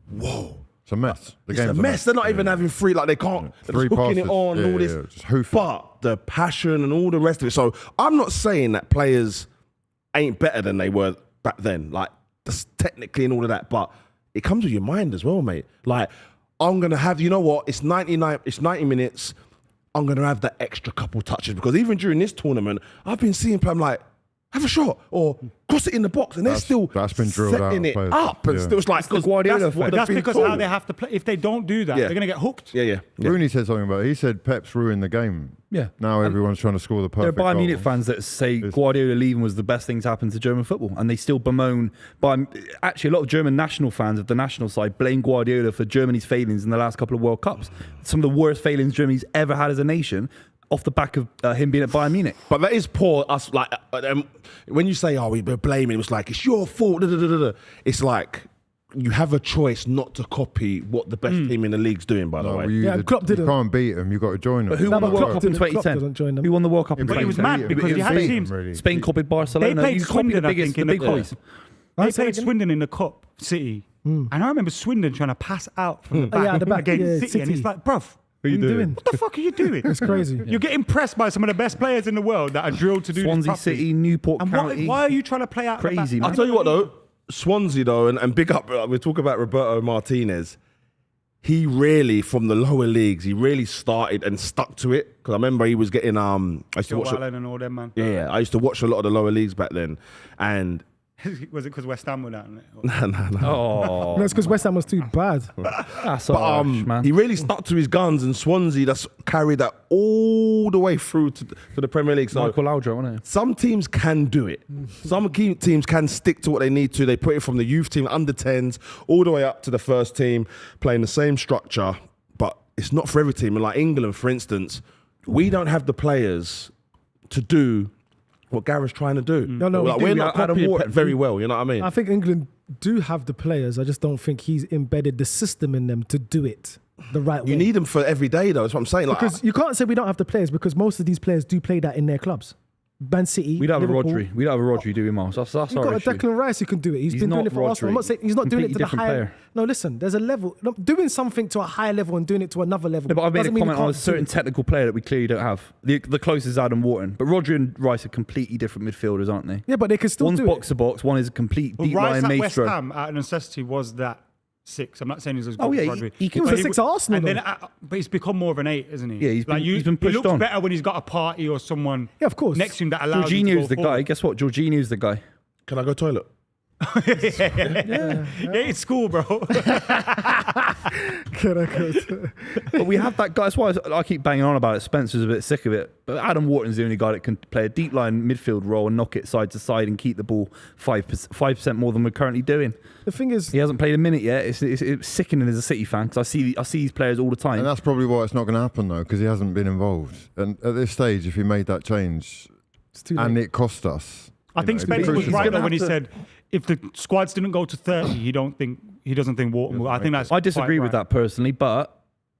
whoa. It's a mess. It's a mess. They're not even having free, like they can't. They're just hooking it on, all this. Just hoofing. But the passion and all the rest of it. So I'm not saying that players ain't better than they were back then. Like, that's technically and all of that. But it comes with your mind as well, mate. Like, I'm going to have, you know what? It's 90 minutes. I'm going to have that extra couple touches because even during this tournament, I've been seeing people, I'm like, have a shot or cross it in the box, and they're still that's been drilled setting it players. up, and still it's like the Guardiola effect. That's because how they have to play. If they don't do that, they're going to get hooked. Yeah. Rooney said something about it. He said Pep's ruined the game. Yeah. Now everyone's trying to score the perfect There are Bayern goal. Munich fans that say Guardiola leaving was the best thing to happen to German football, and they still bemoan. Actually, a lot of German national fans of the national side blame Guardiola for Germany's failings in the last couple of World Cups. Some of the worst failings Germany's ever had as a nation, off the back of him being at Bayern Munich. But that is poor. Us like when you say, "Oh, we're blaming," it's like it's your fault. It's like you have a choice not to copy what the best team in the league's doing. By the way, Klopp you didn't. can't beat them. You've got to join them. But who won the World Cup in Klopp 2010? doesn't join them. Who won the World Cup in But it was 2010? mad because you had teams. Spain copied Barcelona. They played You copied Swindon, I think, the in the big cup. boys. They played Swindon in the cup, City, and I remember Swindon trying to pass out from the back, against City, and it's like, bruv. What are you doing? What the fuck are you doing? It's crazy. You're getting pressed by some of the best players in the world that are drilled to do Swansea this properly. City, Newport And County. why are you trying to play out Crazy, the back? man. I'll tell you what though, Swansea though, and big up. We talk about Roberto Martinez. He really, from the lower leagues, he really started and stuck to it. Because I remember he was getting. I used to Joe watch. Allen and all them, man. Yeah, I used to watch a lot of the lower leagues back then, and Was it because West Ham were down there? no. Oh, No, it's because West Ham was too bad. that's harsh, man. He really stuck to his guns, and Swansea that's carried that all the way through to the Premier League. So Michael Laudrup, wasn't it? some teams can do it. Some teams can stick to what they need to. They put it from the youth team, under 10s, all the way up to the first team, playing the same structure. But it's not for every team. And like England, for instance, we don't have the players to do what Gareth's trying to do. No, like, we we're do. not Adam copying Wharton. Pep very well. You know what I mean? I think England do have the players. I just don't think he's embedded the system in them to do it the right way. You need them for every day, though. That's what I'm saying. Like, because you can't say we don't have the players because most of these players do play that in their clubs. Man City, We don't have a Liverpool. Rodri. We don't have a Rodri, do we, Miles? That's You've our got a issue. Declan Rice who can do it. He's been doing not it for Arsenal. I'm not saying he's not doing it to the Completely high. different player. No, listen, there's a level. No, doing something to a high level and doing it to another level. No, but I've made a doesn't mean you comment on a can't do certain it. technical player that we clearly don't have. The closest is Adam Wharton. But Rodri and Rice are completely different midfielders, aren't they? Yeah, but they can still One's do box it. to box, one is a complete Well, deep Rice line at West maestro. Ham out of necessity was that 6. I'm not saying he's as good Oh, yeah, as he- Rodri. he can- He was But a 6 at Arsenal, and then, though. but he's become more of an 8, isn't he? Yeah, he's been he pushed looks on. better when he's got a party or someone Yeah, of course. next to him that allows him to Jorginho's go the guy. forward. Guess what? Jorginho's the guy. can I go toilet? Yeah, it's school, bro. But we have that guy. That's why I keep banging on about it. Spencer's a bit sick of it. But Adam Wharton's the only guy that can play a deep line midfield role and knock it side to side and keep the ball 5% more than we're currently doing. The thing is, He hasn't played a minute yet. It's sickening as a City fan because I see these players all the time. And that's probably why it's not going to happen, though, because he hasn't been involved. And at this stage, if he made that change it's too and late. it cost us, I think it'd be Spencer was crucial. right gonna though when he have to- said if the squads didn't go to 30, he doesn't think Wharton will. I think that's. I disagree quite with right. that personally, but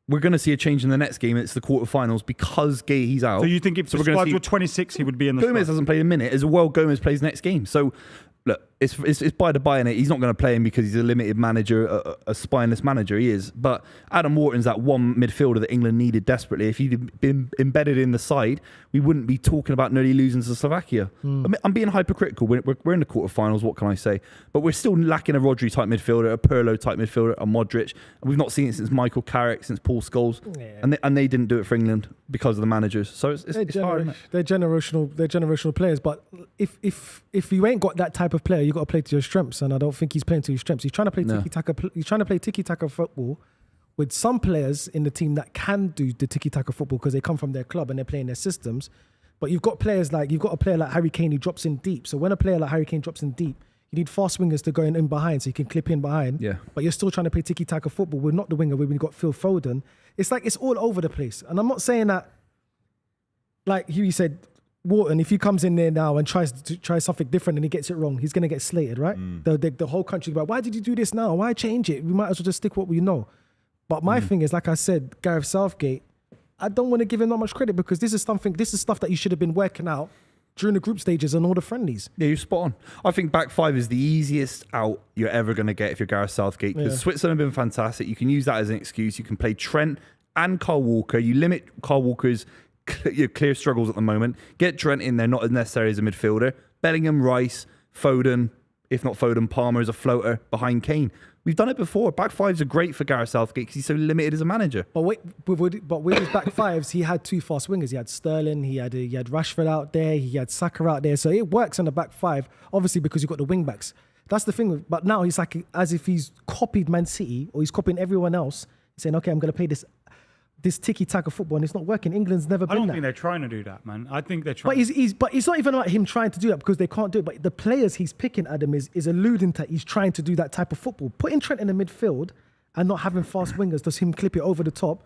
we're going to see a change in the next game. It's the quarterfinals because He's out. So you think if the we're gonna squads see- were 26, he would be in the Gomez squad? hasn't played a minute as well. Gomez plays next game. So look, it's by the by in it. He's not going to play him because he's a limited manager, a spineless manager. He is. But Adam Wharton's that one midfielder that England needed desperately. If he'd been embedded in the side, we wouldn't be talking about nearly losing to Slovakia. I mean, I'm being hypercritical. We're in the quarterfinals. What can I say? But we're still lacking a Rodri type midfielder, a Pirlo type midfielder, a Modric. And we've not seen it since Michael Carrick, since Paul Scholes, and they didn't do it for England because of the managers. So it's hard. Isn't it? They're generational players. But if you ain't got that type of player, you got to play to your strengths. And I don't think he's playing to his strengths. He's trying to play No. tiki taka. He's trying to play tiki taka football with some players in the team that can do the tiki taka football because they come from their club and they're playing their systems. But you've got a player like Harry Kane who drops in deep. So when a player like Harry Kane drops in deep, you need fast wingers to go in behind so you can clip in behind. Yeah. But you're still trying to play tiki taka football. We're not the winger. We've got Phil Foden. It's like it's all over the place. And I'm not saying that, like Hughie said, Wharton, if he comes in there now and tries something different and he gets it wrong, he's going to get slated, right? The whole country about, why did you do this now? Why change it? We might as well just stick what we know. But my thing is, like I said, Gareth Southgate, I don't want to give him that much credit because this is stuff that you should have been working out during the group stages and all the friendlies. Yeah, you're spot on. I think back five is the easiest out you're ever going to get if you're Gareth Southgate. Because Switzerland have been fantastic. You can use that as an excuse. You can play Trent and Kyle Walker. You limit Kyle Walker's clear struggles at the moment. Get Trent in there, not as necessary as a midfielder. Bellingham, Rice, Foden, if not Foden, Palmer as a floater behind Kane. We've done it before. Back fives are great for Gareth Southgate because he's so limited as a manager. But with his back fives, he had two fast wingers. He had Sterling, he had Rashford out there, he had Saka out there. So it works on the back five, obviously because you've got the wing backs. That's the thing. But now he's like as if he's copied Man City or he's copying everyone else, saying, okay, I'm going to play this tiki-taka football, and it's not working. England's never been that. I don't think they're trying to do that, man. I think they're trying. But it's not even about him trying to do that because they can't do it. But the players he's picking, Adam, is alluding to he's trying to do that type of football. Putting Trent in the midfield and not having fast wingers, does him clip it over the top.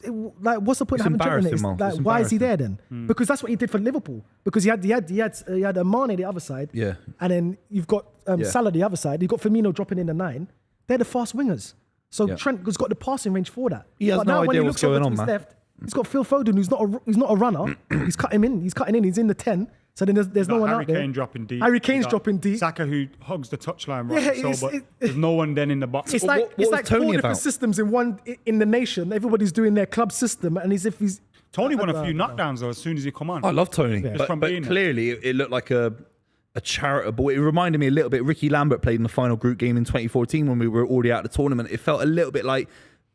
What's the point of having Trent in it? Like, why is he there then? Because that's what he did for Liverpool. Because he had a Mane the other side, and then you've got Salah the other side. You've got Firmino dropping in the 9. They're the fast wingers. So Trent has got the passing range for that. He has but no now idea when he what's looks over going to on, his man. left, he's got Phil Foden, who's not a runner. He's cutting in. He's in the 10. So then there's no one Harry out there. Kane dropping deep. Harry Kane's dropping deep. Saka who hogs the touchline right, but there's no one then in the box. It's What like was Tony four different about? systems in the nation. Everybody's doing their club system, and as if he's. Tony won a few knockdowns though as soon as he come on. I love Tony, Just from but being there. clearly it looked like a charitable. It reminded me a little bit. Ricky Lambert played in the final group game in 2014 when we were already out of the tournament. It felt a little bit like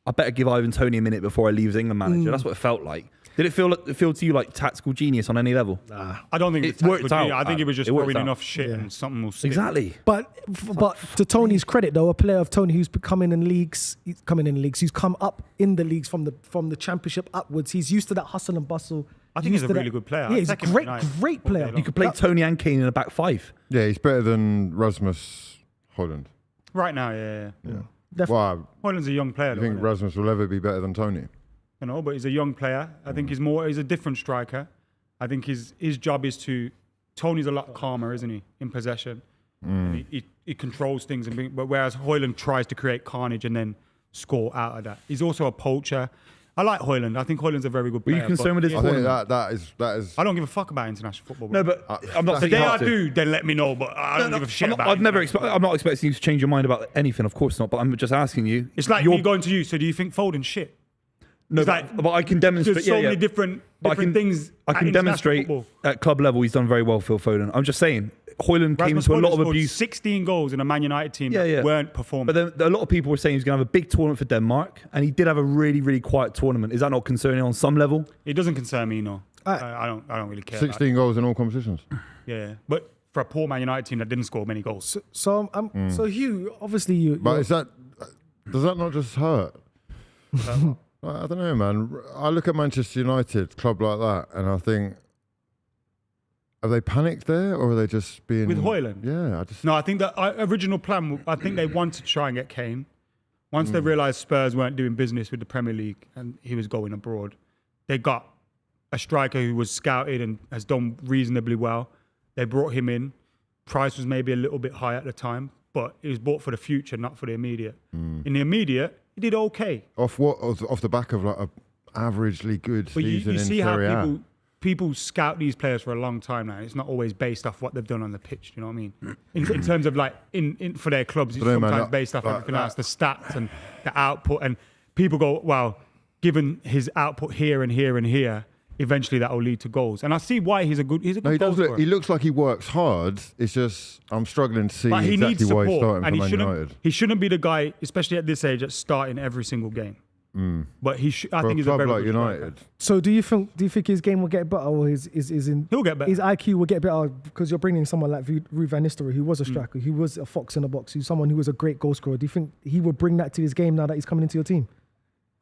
I better give Ivan Toney a minute before I leave as England manager. That's what it felt like. Did it feel to you like tactical genius on any level? I don't think It it worked out. I think it was just It worked throwing out. enough shit and something will stick. Exactly. But to Tony's credit, though, a player of Tony who's coming in leagues, who's come up in the leagues from the championship upwards. He's used to that hustle and bustle. I think he's a really good player. Yeah, he's a I'd take him great tonight. player. You could play Tony and Kane in a back five. Yeah, he's better than Rasmus Holland. Right now, yeah. Wow. Holland's a young player. You think though, Rasmus will ever be better than Tony? you know, but he's a young player. I think he's a different striker. I think his job is Tony's a lot calmer, isn't he, in possession? He controls things, but whereas Højlund tries to create carnage and then score out of that. He's also a poacher. I like Højlund. I think Højlund's a very good player. Were you concerned with his I think tournament? that is. I don't give a fuck about international football. Bro. No, but I'm not the saying the you day I have to. do, then let me know. But I don't give a shit about. I'm not international. expecting you to change your mind about anything. Of course not. But I'm just asking you. It's like me going to you. So do you think Foden's shit? No, It's like- but I can demonstrate. There's so many different things. I at can international demonstrate football. at club level he's done very well, Phil Foden. I'm just saying, Højlund came Rasmus into a lot Højlund of scored abuse. 16 goals in a Man United team that weren't performing. But then a lot of people were saying he was going to have a big tournament for Denmark, and he did have a really, really quiet tournament. Is that not concerning on some level? It doesn't concern me, no. I don't really care. 16 goals in all competitions. Yeah, but for a poor Man United team that didn't score many goals. So Hugh, obviously you. But does that not just hurt? I don't know, man. I look at Manchester United, club like that, and I think, have they panicked there, or are they just being With Højlund? Yeah, No, I think the original plan, I think they wanted to try and get Kane. Once they realised Spurs weren't doing business with the Premier League and he was going abroad, they got a striker who was scouted and has done reasonably well. They brought him in. Price was maybe a little bit high at the time, but it was bought for the future, not for the immediate. In the immediate, he did okay. Off the back of like a averagely good But season you see in how Serie A. people scout these players for a long time now. It's not always based off what they've done on the pitch. You know what I mean? In terms of like in for their clubs, it's But no, man, sometimes based off like everything that- else, the stats and the output. And people go, "Wow, given his output here and here and here, eventually that will lead to goals." And I see why he's a good No, he goal does look. scorer. He looks like he works hard. It's just I'm struggling to see But he exactly needs why he's support, starting and for Man he United. shouldn't be the guy, especially at this age, that's starting every single game. But I For think a he's a club very like good striker. United, So do you think his game will get better, or his He'll get better. his IQ will get better because you're bringing someone like Ruud van Nistelrooy, who was a striker, who was a fox in the box, who's someone who was a great goal scorer. Do you think he will bring that to his game now that he's coming into your team?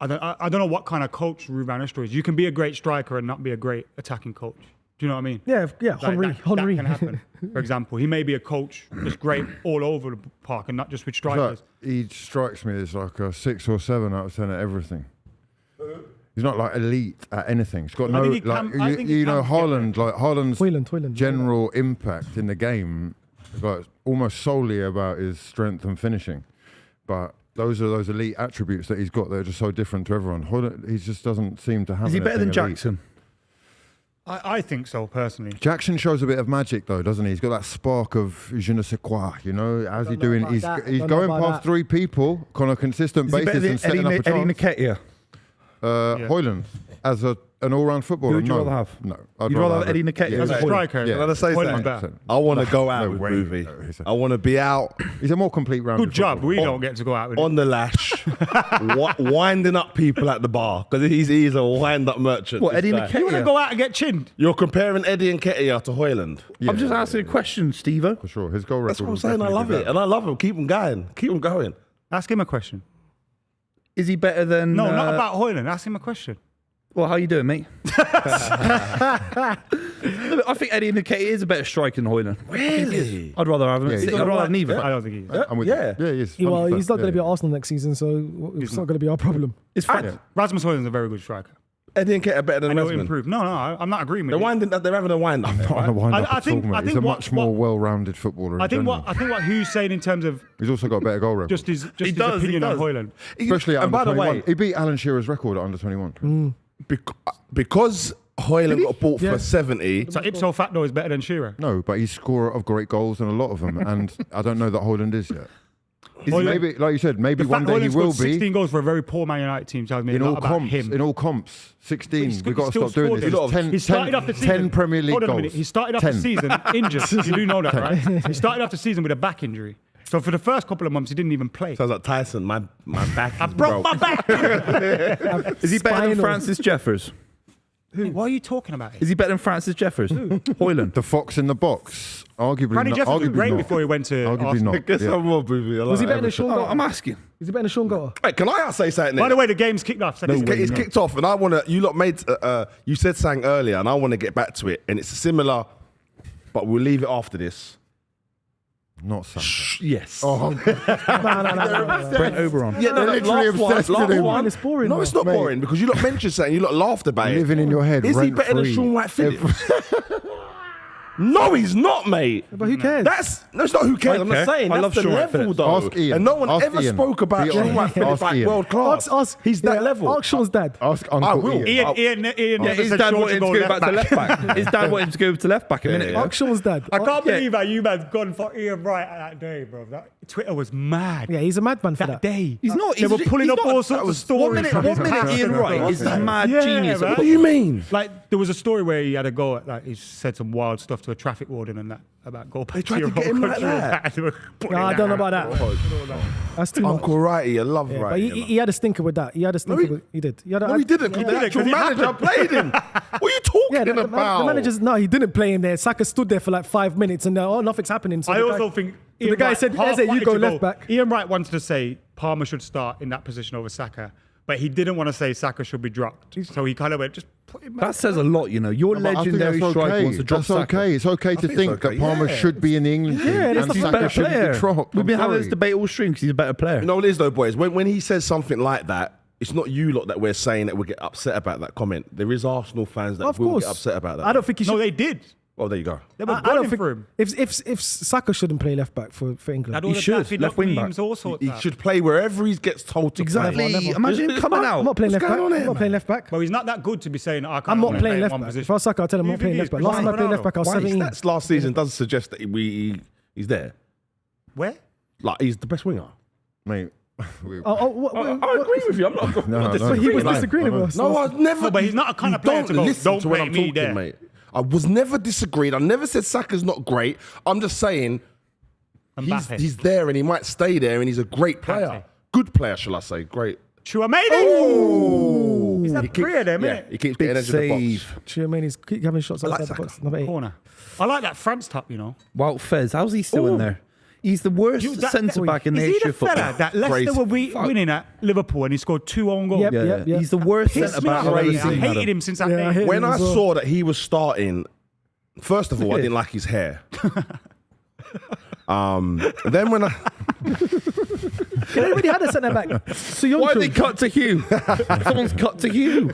I don't know what kind of coach Ruud van Nistelrooy is. You can be a great striker and not be a great attacking coach. Do you know what I mean? Yeah. Like, Henry. that can happen. For example, he may be a coach that's great all over the park and not just with strikers. he strikes me as like a 6 or 7 out of 10 at everything. He's not like elite at anything. He's got no, think he like, can- I think he you know, can get Haaland, like Haaland's Haaland, general impact in the game is like almost solely about his strength and finishing. But those are those elite attributes that he's got that are just so different to everyone. Haaland, he just doesn't seem to have. Is he better than anything elite. Jackson? I think so, personally. Jackson shows a bit of magic though, doesn't he? He's got that spark of je ne sais quoi, you know. How's he doing? He's going past 3 people on a consistent Is he better basis than and setting up a Eddie chance. Nketiah? Hoyland as an all-round footballer. Who would you no, rather have? No, I'd You'd rather have have Eddie it. Nketiah As a Hoyland. striker, Yeah. Can I say Hoyland's something? better. I want to go out no with way. Buvey. No, he's a- I want to be out He's a more complete rounded. Good job. footballer. We don't get to go out with him. on the lash, winding up people at the bar because he's a wind-up merchant. What, this Eddie guy. Nketiah? You want to go out and get chinned? You're comparing Eddie Nketiah to Hoyland. I'm just asking a question, Stevo. For sure, his goal record. That's what I'm will saying. I definitely love be it, better. and I love him. Keep him going. Keep him going. Ask him a question. Is he better than? No, not about Hoyland. Ask him a question. Well, how you doing, mate? I think Eddie Nketiah is a better striker than Hoyland. Really? I'd rather have him. Yeah, he's I'd rather have neither. I don't think he is. I'm with Yeah. you. Yeah, he is. Well, 100%. he's not going to be Yeah. at Arsenal next season, so it's not going to be our problem. It's fine. Rasmus Hoyland's a very good striker. Eddie Nketiah better I than know Rasmus. improve. No, I'm not agreeing with They're you. winding. They're having a wind up. I don't wind up I at think- all, mate. I He's think a what- much more well-rounded footballer. I in think general. what Hugh's saying in terms of He's also got a better goal record. just his He his does, he opinion on does. Hoyland. Especially at and by under the 21. way, He beat Alan Shearer's record at under 21. because Hoyland got bought Yeah. for 70. So ipso facto is better than Shearer. No, but he's scorer of great goals and a lot of them. And I don't know that Hoyland is yet. Maybe, like you said, maybe The one fact day he Hoyland's will scored 16 be. goals for a very poor Man United team tells me In a all lot about comps, him. in all comps, 16. He's We've got to still stop doing scored this. a lot. It's 10, He started off the 10 season. Premier League Hold on a goals. minute. He started off 10. the season injured. You do know that, right? He started off the season with a back injury. So for the first couple of months, he didn't even play. Sounds like Tyson. My back. I broke my back. Is he better than Spinal. Francis Jeffers? What are you talking about? Is he better than Francis Jeffers? Hoyland. The fox in the box. Arguably Granny not. Jeffers was Arguably great not. before he went to Arguably Arsenal. not. Get Yeah. some more, Buvey. I Was he like better than it. Sean Oh, Gotter? I'm asking. Is he better than Sean Gotter? Hey, can I say something? By the way, the game's kicked off. So It's kicked off, and I want to. You lot made. You said something earlier, and I want to get back to it. And it's similar, but we'll leave it after this. Not Saka. Yes. No. Brent Oberon. Yeah, They're literally obsessed with him. one. It's boring, No, man. it's not Mate. boring because you lot mentioned something. You lot laughed about it. Living in your head. Is he better than rent-free. Sean White Phillips? No, he's not, mate. But who cares? That's it's not who cares. I'm Okay. not saying I that's love the Sean White level Phillips. though. Ask Ian. And no one Ask ever Ian. spoke about Be Sean honest. White Phillips Ask like Ian. world class. He's that level. Ask Sean's dad. Ask Uncle I will. Ian. Ian Yeah, never his said dad Sean wanted should him go to go back to left back. His dad wanted him to go to left back a minute ago. Ask Sean's dad. I can't yeah. believe that you man's gone for Ian Wright that day, bro. Twitter was mad. Yeah, he's a madman for that that. day. He's not. They were pulling up all sorts of stories. One from his minute past. Ian Wright is a mad Yeah, genius. man. at What do you mean? Like there was a story where he had a go at like he said some wild stuff to a traffic warden and that about go back tried to your to get home him like country. that? They were pulling No, I that don't know out. about that. That's too much. Uncle Righty, I love Yeah, but Righty. he had a stinker with that. He had a stinker. He did. He had a, No, he didn't. Because the Yeah, actual 'cause he manager played him. What are you talking Yeah, the about? managers. No, he didn't play him there. Saka stood there for like 5 minutes, and nothing's happening. So I the also guy, think so the guy said, half "You wanted go to left back." Ian Wright wanted to say Palmer should start in that position over Saka, but he didn't want to say Saka should be dropped. So he kind of went, just put him back. That says a lot, you know. Your But I think legendary that's striker okay. wants to drop That's Saka. okay. It's okay to think think it's okay, that Palmer yeah. should be in the England team Yeah, and that's He's a Saka better shouldn't player. be dropped. We've been I'm having this sorry. debate all stream because he's a better player. You know what it is though, boys? When he says something like that, it's not you lot that we're saying that we get upset about that comment. There is Arsenal fans that Of will course, get upset about that. I don't think he should. No, they did. Well, there you go. They were I gunning don't think for him. if Saka shouldn't play left back for England. Had all He the should. Daffy Left Duck wing back. memes, all sorts He of should play wherever he gets told to Exactly. play. Never. Imagine him coming I'm out. not playing What's left back. going on I'm here, not playing left back. Well, he's not that good to be saying, I can't I'm not only playing play in left one back. position. If I was Saka, I'll tell him I'm You not playing think left back. he's Last time I Cristiano played left back, I was Why? His 17. stats last season doesn't suggest that he's there. Where? Like he's the best winger. Mate. I agree with you. I'm not. No, no. But he was Fine. disagreeing with us. No, I've never. No, but he's not a kind you of player don't to go, listen "Don't to when play I'm me talking, there." mate. I was never disagreed. I never said Saka's not great. I'm just saying Mbappe. he's there and he might stay there and he's a great player. Kante. Good player, shall I say? Great. Chouameni. He's that He keeps- three of them, yeah, innit? he keeps Big getting edge of the box. save. Chouamani's keep having shots like outside the Saka. box. Number 8. Corner. I like that France top, you know. Wout Fez, how's he still in Ooh. there? He's the worst You- that- centre back in the Is he history the of football. fella that Leicester Crazy. were winning at Liverpool and he scored 2 own goals? Yep. Yeah, he's the worst Pissed centre me back off. I've ever I seen. hated Adam. him since that Yeah, I day. hate him When as I well. saw that he was starting, first of all, I didn't like his hair. Then when I They already had a centre back. So Why did they cut to Hugh? Someone's cut to Hugh.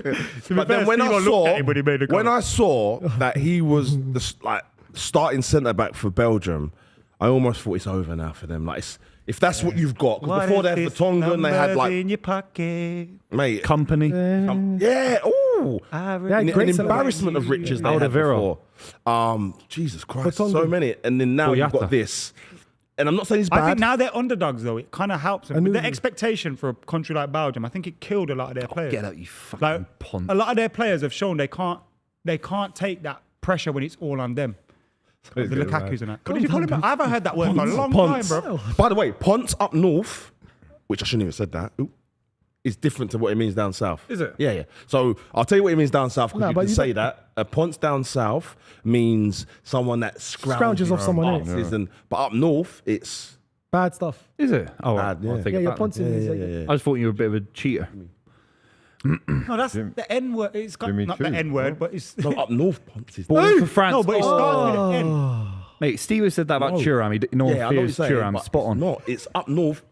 But then when I saw that he was the starting centre back for Belgium, I almost thought it's over now for them. Like, if that's what you've got, because before they had Vertonghen, they had like in your pocket. mate, Company. yeah, ooh, an embarrassment of riches they had Alderweireld. before. Jesus Christ, Vertonghen. so many, and then now you've Boyata. got this. And I'm not saying it's bad. I think now they're underdogs though. It kind of helps them. With the expectation for a country like Belgium, I think it killed a lot of their players. Get out, you fucking Like punt. a lot of their players have shown they can't take that pressure when it's all on them. The Lukaku's and that. What did you call him? I haven't heard that word for a long time, bro. By the way, Ponce up north, which I shouldn't even said that, is different to what it means down south. Is it? Yeah, yeah. So I'll tell you what it means down south because No, you but can you say that. A Ponce down south means someone that Scrounges off someone else. But up north, it's Bad stuff. Is it? Oh, Bad, yeah. I'll take Yeah, it you're back. punting. Is I just thought you were a bit of a cheater. No, that's the N word. It's got Jimmy not Choo. the N word, but it's no, up north Ponce is. Born for France. no, but it starts with an N. Mate, Stevo said that about No. Thuram. No one Yeah, I know what you're fears saying, Thuram. but Spot on. It's not. It's up north.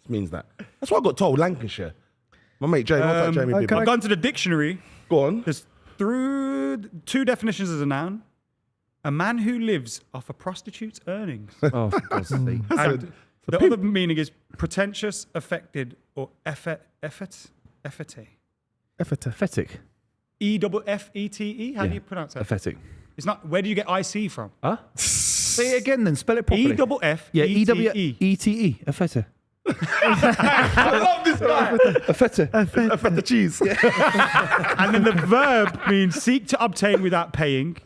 It means that. That's what I got told. Lancashire. My mate Jamie. Jamie okay. I've gone to the dictionary. Go on. There's two definitions as a noun. A man who lives off a prostitute's earnings. Oh, for God's sake. And the other meaning is pretentious, affected, or effete. Pathetic. E-double-F-E-T-E? How do you pronounce that? Pathetic. It's not. Where do you get IC from? Huh? Say it again then. Spell it properly. Yeah, E-double-F-E-T-E. E-W-E-T-E. Pathetic. I love this guy. Pathetic. Feta cheese. And then the verb means seek to obtain without paying,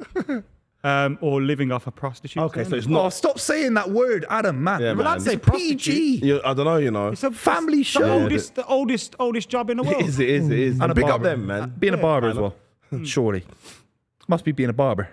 or living off a prostitute. Okay, so it's Oh, not. stop saying that word, Adam, man. Yeah, Well, man. that's a It's prostitute. PG. I don't know. You know. It's a Family the show. oldest job in the world. It is. It is. It is. And a big up barber. them, man. Being a barber as well. Surely. Must be being a barber.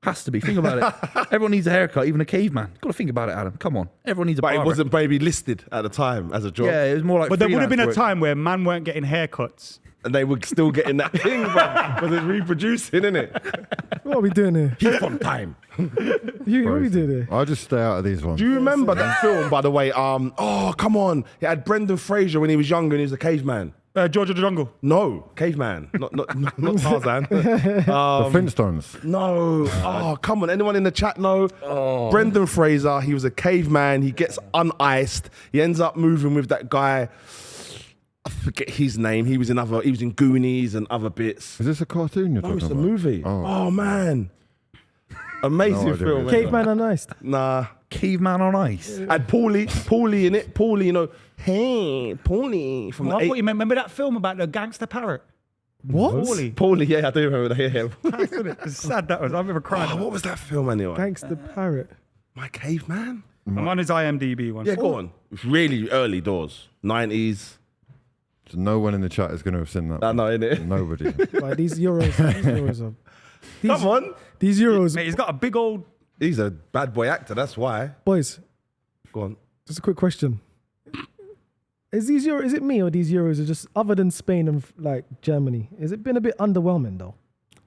Has to be. Think about it. Everyone needs a haircut, even a caveman. Got to think about it, Adam. Come on. Everyone needs a But barber. it wasn't maybe listed at the time as a job. Yeah, it was more like. But there would have been a freelance work. time where man weren't getting haircuts. And they were still getting that thing, bro. Because it's reproducing, innit? What are we doing here? Keep on time. What are we doing here? I'll just stay out of these ones. Do you remember that film, by the way? Oh, come on. It had Brendan Fraser when he was younger and he was a caveman. George of the Jungle. No, caveman. Not Tarzan. The Flintstones. No. Oh, come on. Anyone in the chat know? Brendan Fraser, he was a caveman. He gets uniced. He ends up moving with that guy. I forget his name. He was in Goonies and other bits. Is this a cartoon you're No, talking it's a about? movie. Oh. Oh, man. Amazing No idea film. what it is. Caveman on ice. Nah. Caveman on ice. And Paulie in it. Paulie, you know, hey, Paulie from I the thought you remember that film about the gangster parrot? What? Paulie, yeah, I do remember that. Yeah. It's sad that was. I remember crying. Oh, what was that film anyway? Thanks to parrot. My Caveman? I'm on his IMDb one. Yeah, go on. It's really early doors. 90s. So no one in the chat is going to have seen that. I know, innit? Nobody. Like, these Euros are. Come on. These Euros, Mate, he's got a big old. He's a bad boy actor, that's why. boys. Go on. Just a quick question. Is it me or these Euros are just other than Spain and like Germany? Has it been a bit underwhelming though?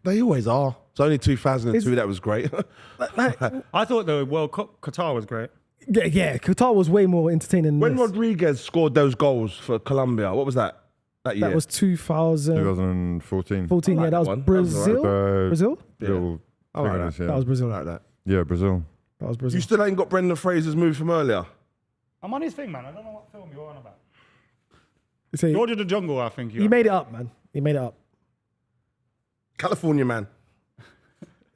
They always are. It's only 2002 Is- that was great. I thought the World Cup Qatar was great. Yeah. Qatar was way more entertaining. When than this. Rodriguez scored those goals for Colombia, what was that? That year? That was 2014. 2014. I like Yeah, that was that one. Brazil. Brazil? Brazil. Little I like fingers, that. yeah. That was Brazil. like that. Yeah, Brazil. That was Brazil. You still ain't got Brendan Fraser's move from earlier. I'm on his thing, man. I don't know what film you're on about. See, George of the Jungle, I think he made it up, man. He made it up. California Man.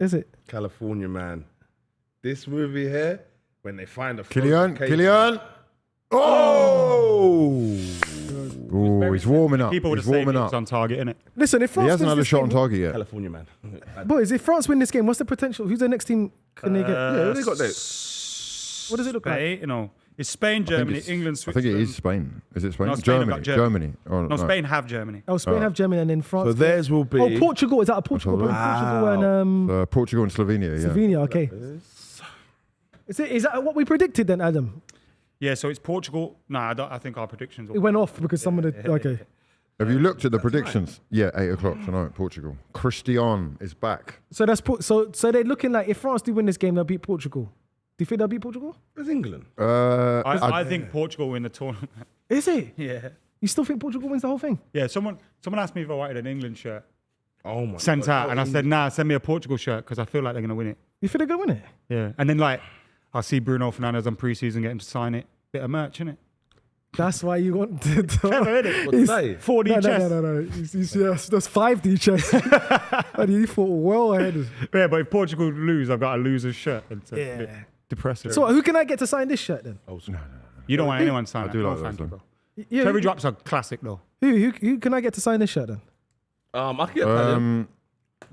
Is it? California Man. This movie here, when they find a Kylian. Oh! Oh, he's warming up. People would He's have said warming it's up. on target, innit? Listen, if He France hasn't wins had a this shot on game, target yet. California Man. boys, if France win this game, what's the potential? Who's the next team? Can they get? Yeah, who they got there? What does it look like? Spain, you know, it's Spain, I think Germany, it's- England, I think Switzerland. it is Spain. Is it Spain? No, Spain have got Germany. Oh, No, Spain have Germany. Oh, Spain have Germany and then France. So theirs will be. Oh, Portugal. Is that a Portugal? Portugal and Portugal and Slovenia, yeah. Slovenia. Okay. Is that what we predicted then, Adam? Yeah, so it's Portugal. No, I think our predictions. It went off because some of the. Okay. Have you looked at the predictions? Yeah, 8 o'clock tonight, Portugal. Christian is back. So that's so they're looking like if France do win this game, they'll beat Portugal. Do you think they'll beat Portugal? It's England. I think Portugal win the tournament. Is it? Yeah. You still think Portugal wins the whole thing? Yeah, someone asked me if I wanted an England shirt Oh my sent God. out, and I said, nah, send me a Portugal shirt because I feel like they're going to win it. You think they're going to win it? Yeah. And then, like, I see Bruno Fernandes on pre-season, get him to sign it. Bit of merch, innit? That's why you want to. Clever, innit? What today? 4D chess. No. Yes, that's 5D chess. And you thought well ahead. Yeah, but if Portugal lose, I've got a loser's shirt. It's a Yeah. bit depressing. So who can I get to sign this shirt then? Oh, You don't want anyone to sign I do that. like No, those, thank you, though. bro. Yeah, Cherry drops are classic, though. who can I get to sign this shirt then? I can get Italian.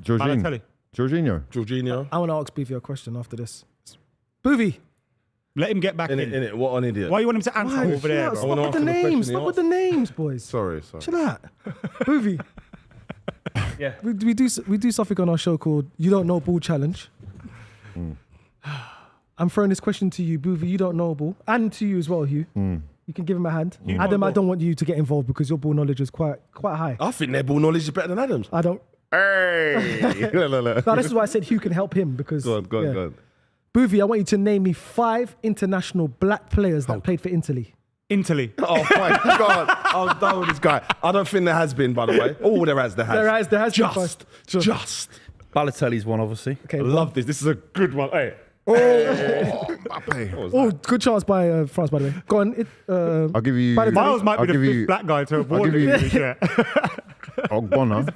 Balotelli. Jorginho. Jorginho. I want to ask Buvey a question after this. Buvey. Let him get back in. In it, what an idiot. Why you want him to answer over there, bro? Stop wanna with the answer the question names. he Stop with the asked. names, boys. Sorry. Chill out. Buvey. Yeah. We do something on our show called You Don't Know Ball Challenge. I'm throwing this question to you, Buvey. You don't know ball. And to you as well, Hugh. You can give him a hand. You know Adam, I ball. don't want you to get involved because your ball knowledge is quite high. I think their ball knowledge is better than Adam's. I don't. Hey! No, this is why I said Hugh can help him because. Go on. Buvey, I want you to name me 5 international black players that played for Italy. Italy. Oh my God! I'm done with this guy. I don't think there has been, by the way. Oh, there has. There has been first. Just. Balotelli's one, obviously. Okay. I love this. This is a good one. Hey. Mbappe. Oh, good chance by France, by the way. Go on. I'll give you. Balotelli. Miles might I'll be the give fifth you- black guy to avoid give you- the shirt. Ogbonna.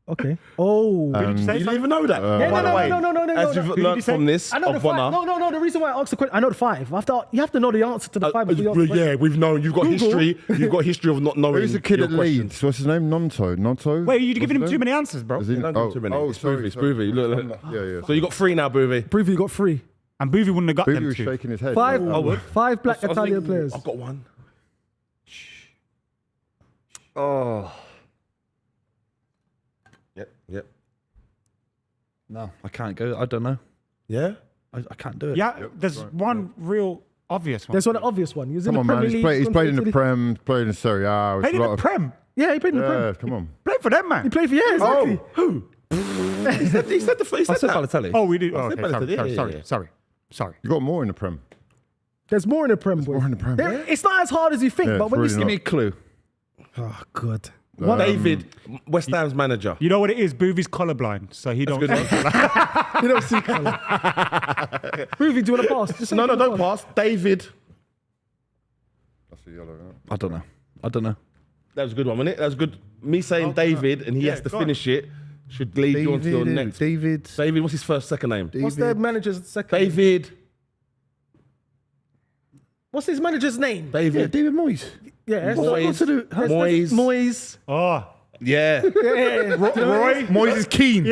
Okay. Oh. Did you say You didn't something? even know that. Yeah, By the way, no. as you've Who did learned you say? from this, I know the 5. No. The reason why I asked the question, I know the 5. You have to know the answer to the 5 before you ask the question. yeah, we've known. You've got history. You've got history of not knowing. Who's the kid your at questions. Leeds? What's his name? Nonto? Wait, you're giving him What's too his many answers, bro. name? Is he- Don't do too many. It's sorry. Buvey, it's Buvey. Look. Yeah. So you got 3 now, Buvey. Buvey, you got 3. And Buvey wouldn't have got Buvey them was two. shaking his head. 5 Yeah. five black Italian players. I've got 1. Oh. Yep. No, I can't go. I don't know. Yeah? I can't do it. Yeah, there's one real obvious one. There's one obvious one. He was in Come the on, man. Premier League. He's played in the Italy. Prem, played in Serie A. It's Played a in lot the of- Prem. Yeah, he played in the Prem. Yeah, come on. Played for them, man. He played for exactly. Who? he said I said that. Balotelli. Oh, we did. Oh, said okay, Balotelli, yeah. sorry. You got more in the Prem. There's more in the Prem, boys. more in the Prem. It's not as hard as you think, Yeah, but it's when really you Give me see. a clue. Oh, God. David, West Ham's manager. You know what it is? Buvey's colorblind, so he don't. Good one. You don't see colour. Buvey, do you want to pass? Just say No, you don't wanna pass. David. That's a yellow. I don't know. That was a good one, wasn't it? That was good. Me saying David and he Yeah, has to go on. finish it should lead you on to your next. David. David, what's his second name? What's their manager's second? David. What's his manager's name? Yeah, David. David Moyes. Yeah, Moyes. Moyes. Moyes. Oh, Yeah. Roy. Moyes is keen.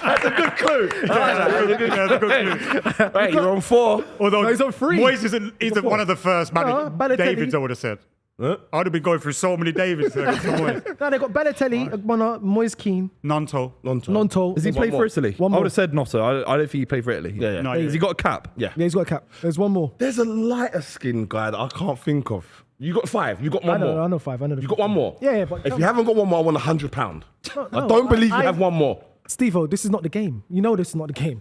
That's a good clue. That's a good clue. Hey, you're on 4. Although No, he's on 3. Moyes isn't one of the first Balotelli. Davids, I would have said. Huh? I would have been going through so many Davids. to get to Moyes. No, they got Balotelli, Ogbonna, Moyes Keane, Nonto. Nonto. Does he One play more. for Italy? One I more. would have said Notto. I don't think he played for Italy. Yeah. No, Has he got a cap? Yeah. Yeah, he's got a cap. There's one more. There's a lighter skinned guy that I can't think of. You got 5. You got one more. I know 5. I know. You got one more. Yeah, but If you haven't got one more, I want £100. No, I don't believe you I- have one more. Stevo, this is not the game. You know this is not the game.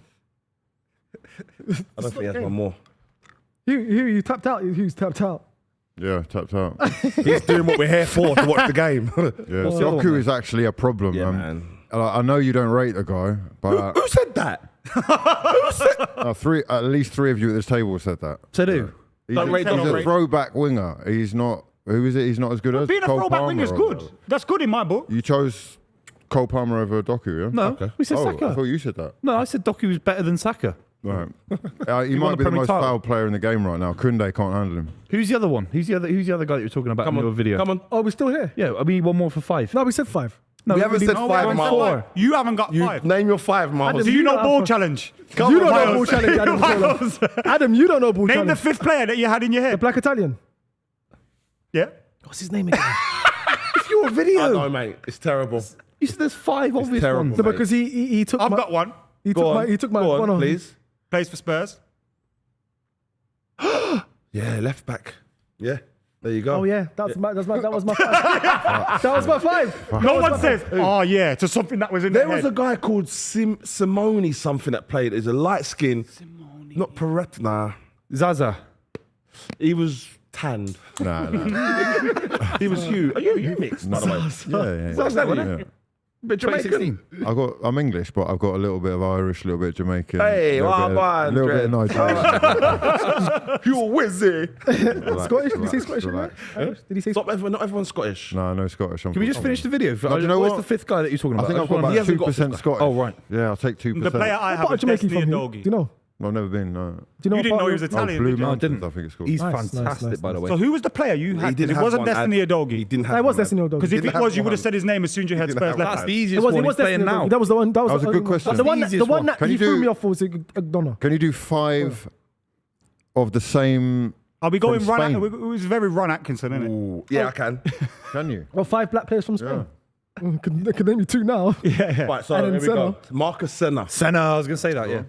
I don't think he has one more. You tapped out. Who's tapped out? Yeah, tapped out. He's doing what we're here for, to watch the game. Yeah, Doku is actually a problem. Yeah, man. I know you don't rate the guy, but Who said that? at least 3 of you at this table said that. To do. He's, Don't rate he's Doku. a throwback winger. He's not. Who is it? He's not as good as Being a Cole throwback Palmer winger is or good. whatever. That's good in my book. You chose Cole Palmer over Doku, yeah? No, we said Oh, Saka. I thought you said that. No, I said Doku was better than Saka. Right. He won might the be the Premier most title. foul player in the game right now. Kunde can't handle him. Who's the other one? Who's the other guy that you were talking about Come in your on. video? Come on. Oh, we're still here. Yeah, I mean one more for 5. No, we said 5. No, We haven't said didn't. 5, Went Miles. 4. You haven't got You 5. name your 5, Miles. Adam, Do you You know don't ball have- challenge? You don't know Miles. ball challenge, Adam. Miles. Adam, you don't know ball Name the challenge. 5th player that you had in your The head. black Italian. Yeah. What's his name again? It's your video. I know, mate. It's terrible. You said there's 5 obvious terrible. ones. No, because he took. I've my, got one. He Go on. took my Go one on, on. please. Plays for Spurs. Yeah, left back. Yeah. There you go. Oh yeah, that was my 5. That was my 5. No one says, oh yeah, to something that was in There their was head. a guy called Simone something that played. He's a light skin. Not Perret, nah. Zaza. He was tanned. Nah. He was Hugh. Are you mixed, by the way? Yeah. What's that, wasn't it? Bit Jamaican. 2016. I'm English, but I've got a little bit of Irish, a little bit of Jamaican. Hey, a little bit of Nigerian. Hugh Wizzy. Scottish? Did he say Scottish? Relax. Irish? Did he say Stop, not everyone's Scottish. No Scottish. Can we just finish the video? No, do you know What's what? the fifth guy that you're talking I about? think I've got He about hasn't got 2% Scottish. Oh, right. Yeah, I'll take 2%. The player I have What is part of Jamaica Destiny from you? Adogi. Do you know? I've never been, no. Do you know You what didn't part know he of- was Italian, Blue did you? Mountains, didn't. I think it's called. He's Nice, fantastic, nice, by the way. So who was the player you had? didn't It have wasn't one. Destiny He Adogi. didn't have It was one. Destiny Adogi. Because if Didn't it have was, you would one. have said his name as soon as you had Didn't Spurs have left one. That's back. the It easiest was one. He's Destiny playing Adogi. now. That was the one. That was a good question. The one That's the easiest one. Can you do- off was Donna. Can you do 5 of the same? Are we going From Ron? Spain. It was very Ron Atkinson, isn't it? Ooh, yeah, I can. Can you? Well, 5 black players from Spain. Could name you 2 now. Yeah. Right, so And here then we go. Marcus Senna. Senna, I was going to say that, yeah.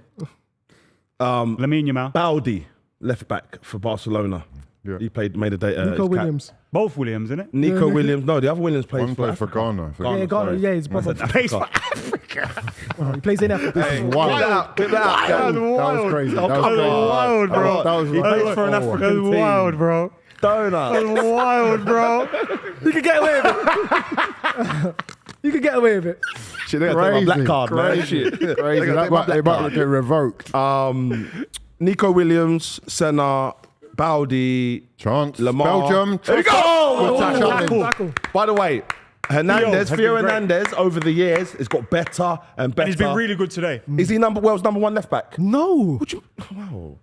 Lamine Yamal. Baldi, left back for Barcelona. Yeah. He made a day. Nico Williams. Both Williams, isn't it? Nico Williams. No, the other Williams plays One for played for Africa. Ghana. I think. Yeah, Ghana. sorry. Yeah, his brother. Plays for He plays in Africa. Wow. Clip that out. That was crazy. That was crazy. wild, bro. That was He plays for an oh. African team. wild, bro. Donut. Wild, bro. You could get away with it. You could get away with it. Shit, they gotta take my black card, man. Crazy. Shit. Crazy. That might get revoked. Nico Williams, Senna, Baldi, Chance. Lamar. Belgium. There we go! Tackle. By the way, Hernandez, has Fearon been great. Hernandez, over the years, has got better and better. And he's been really good today. Is he Wales number 1 left back? No. Wow.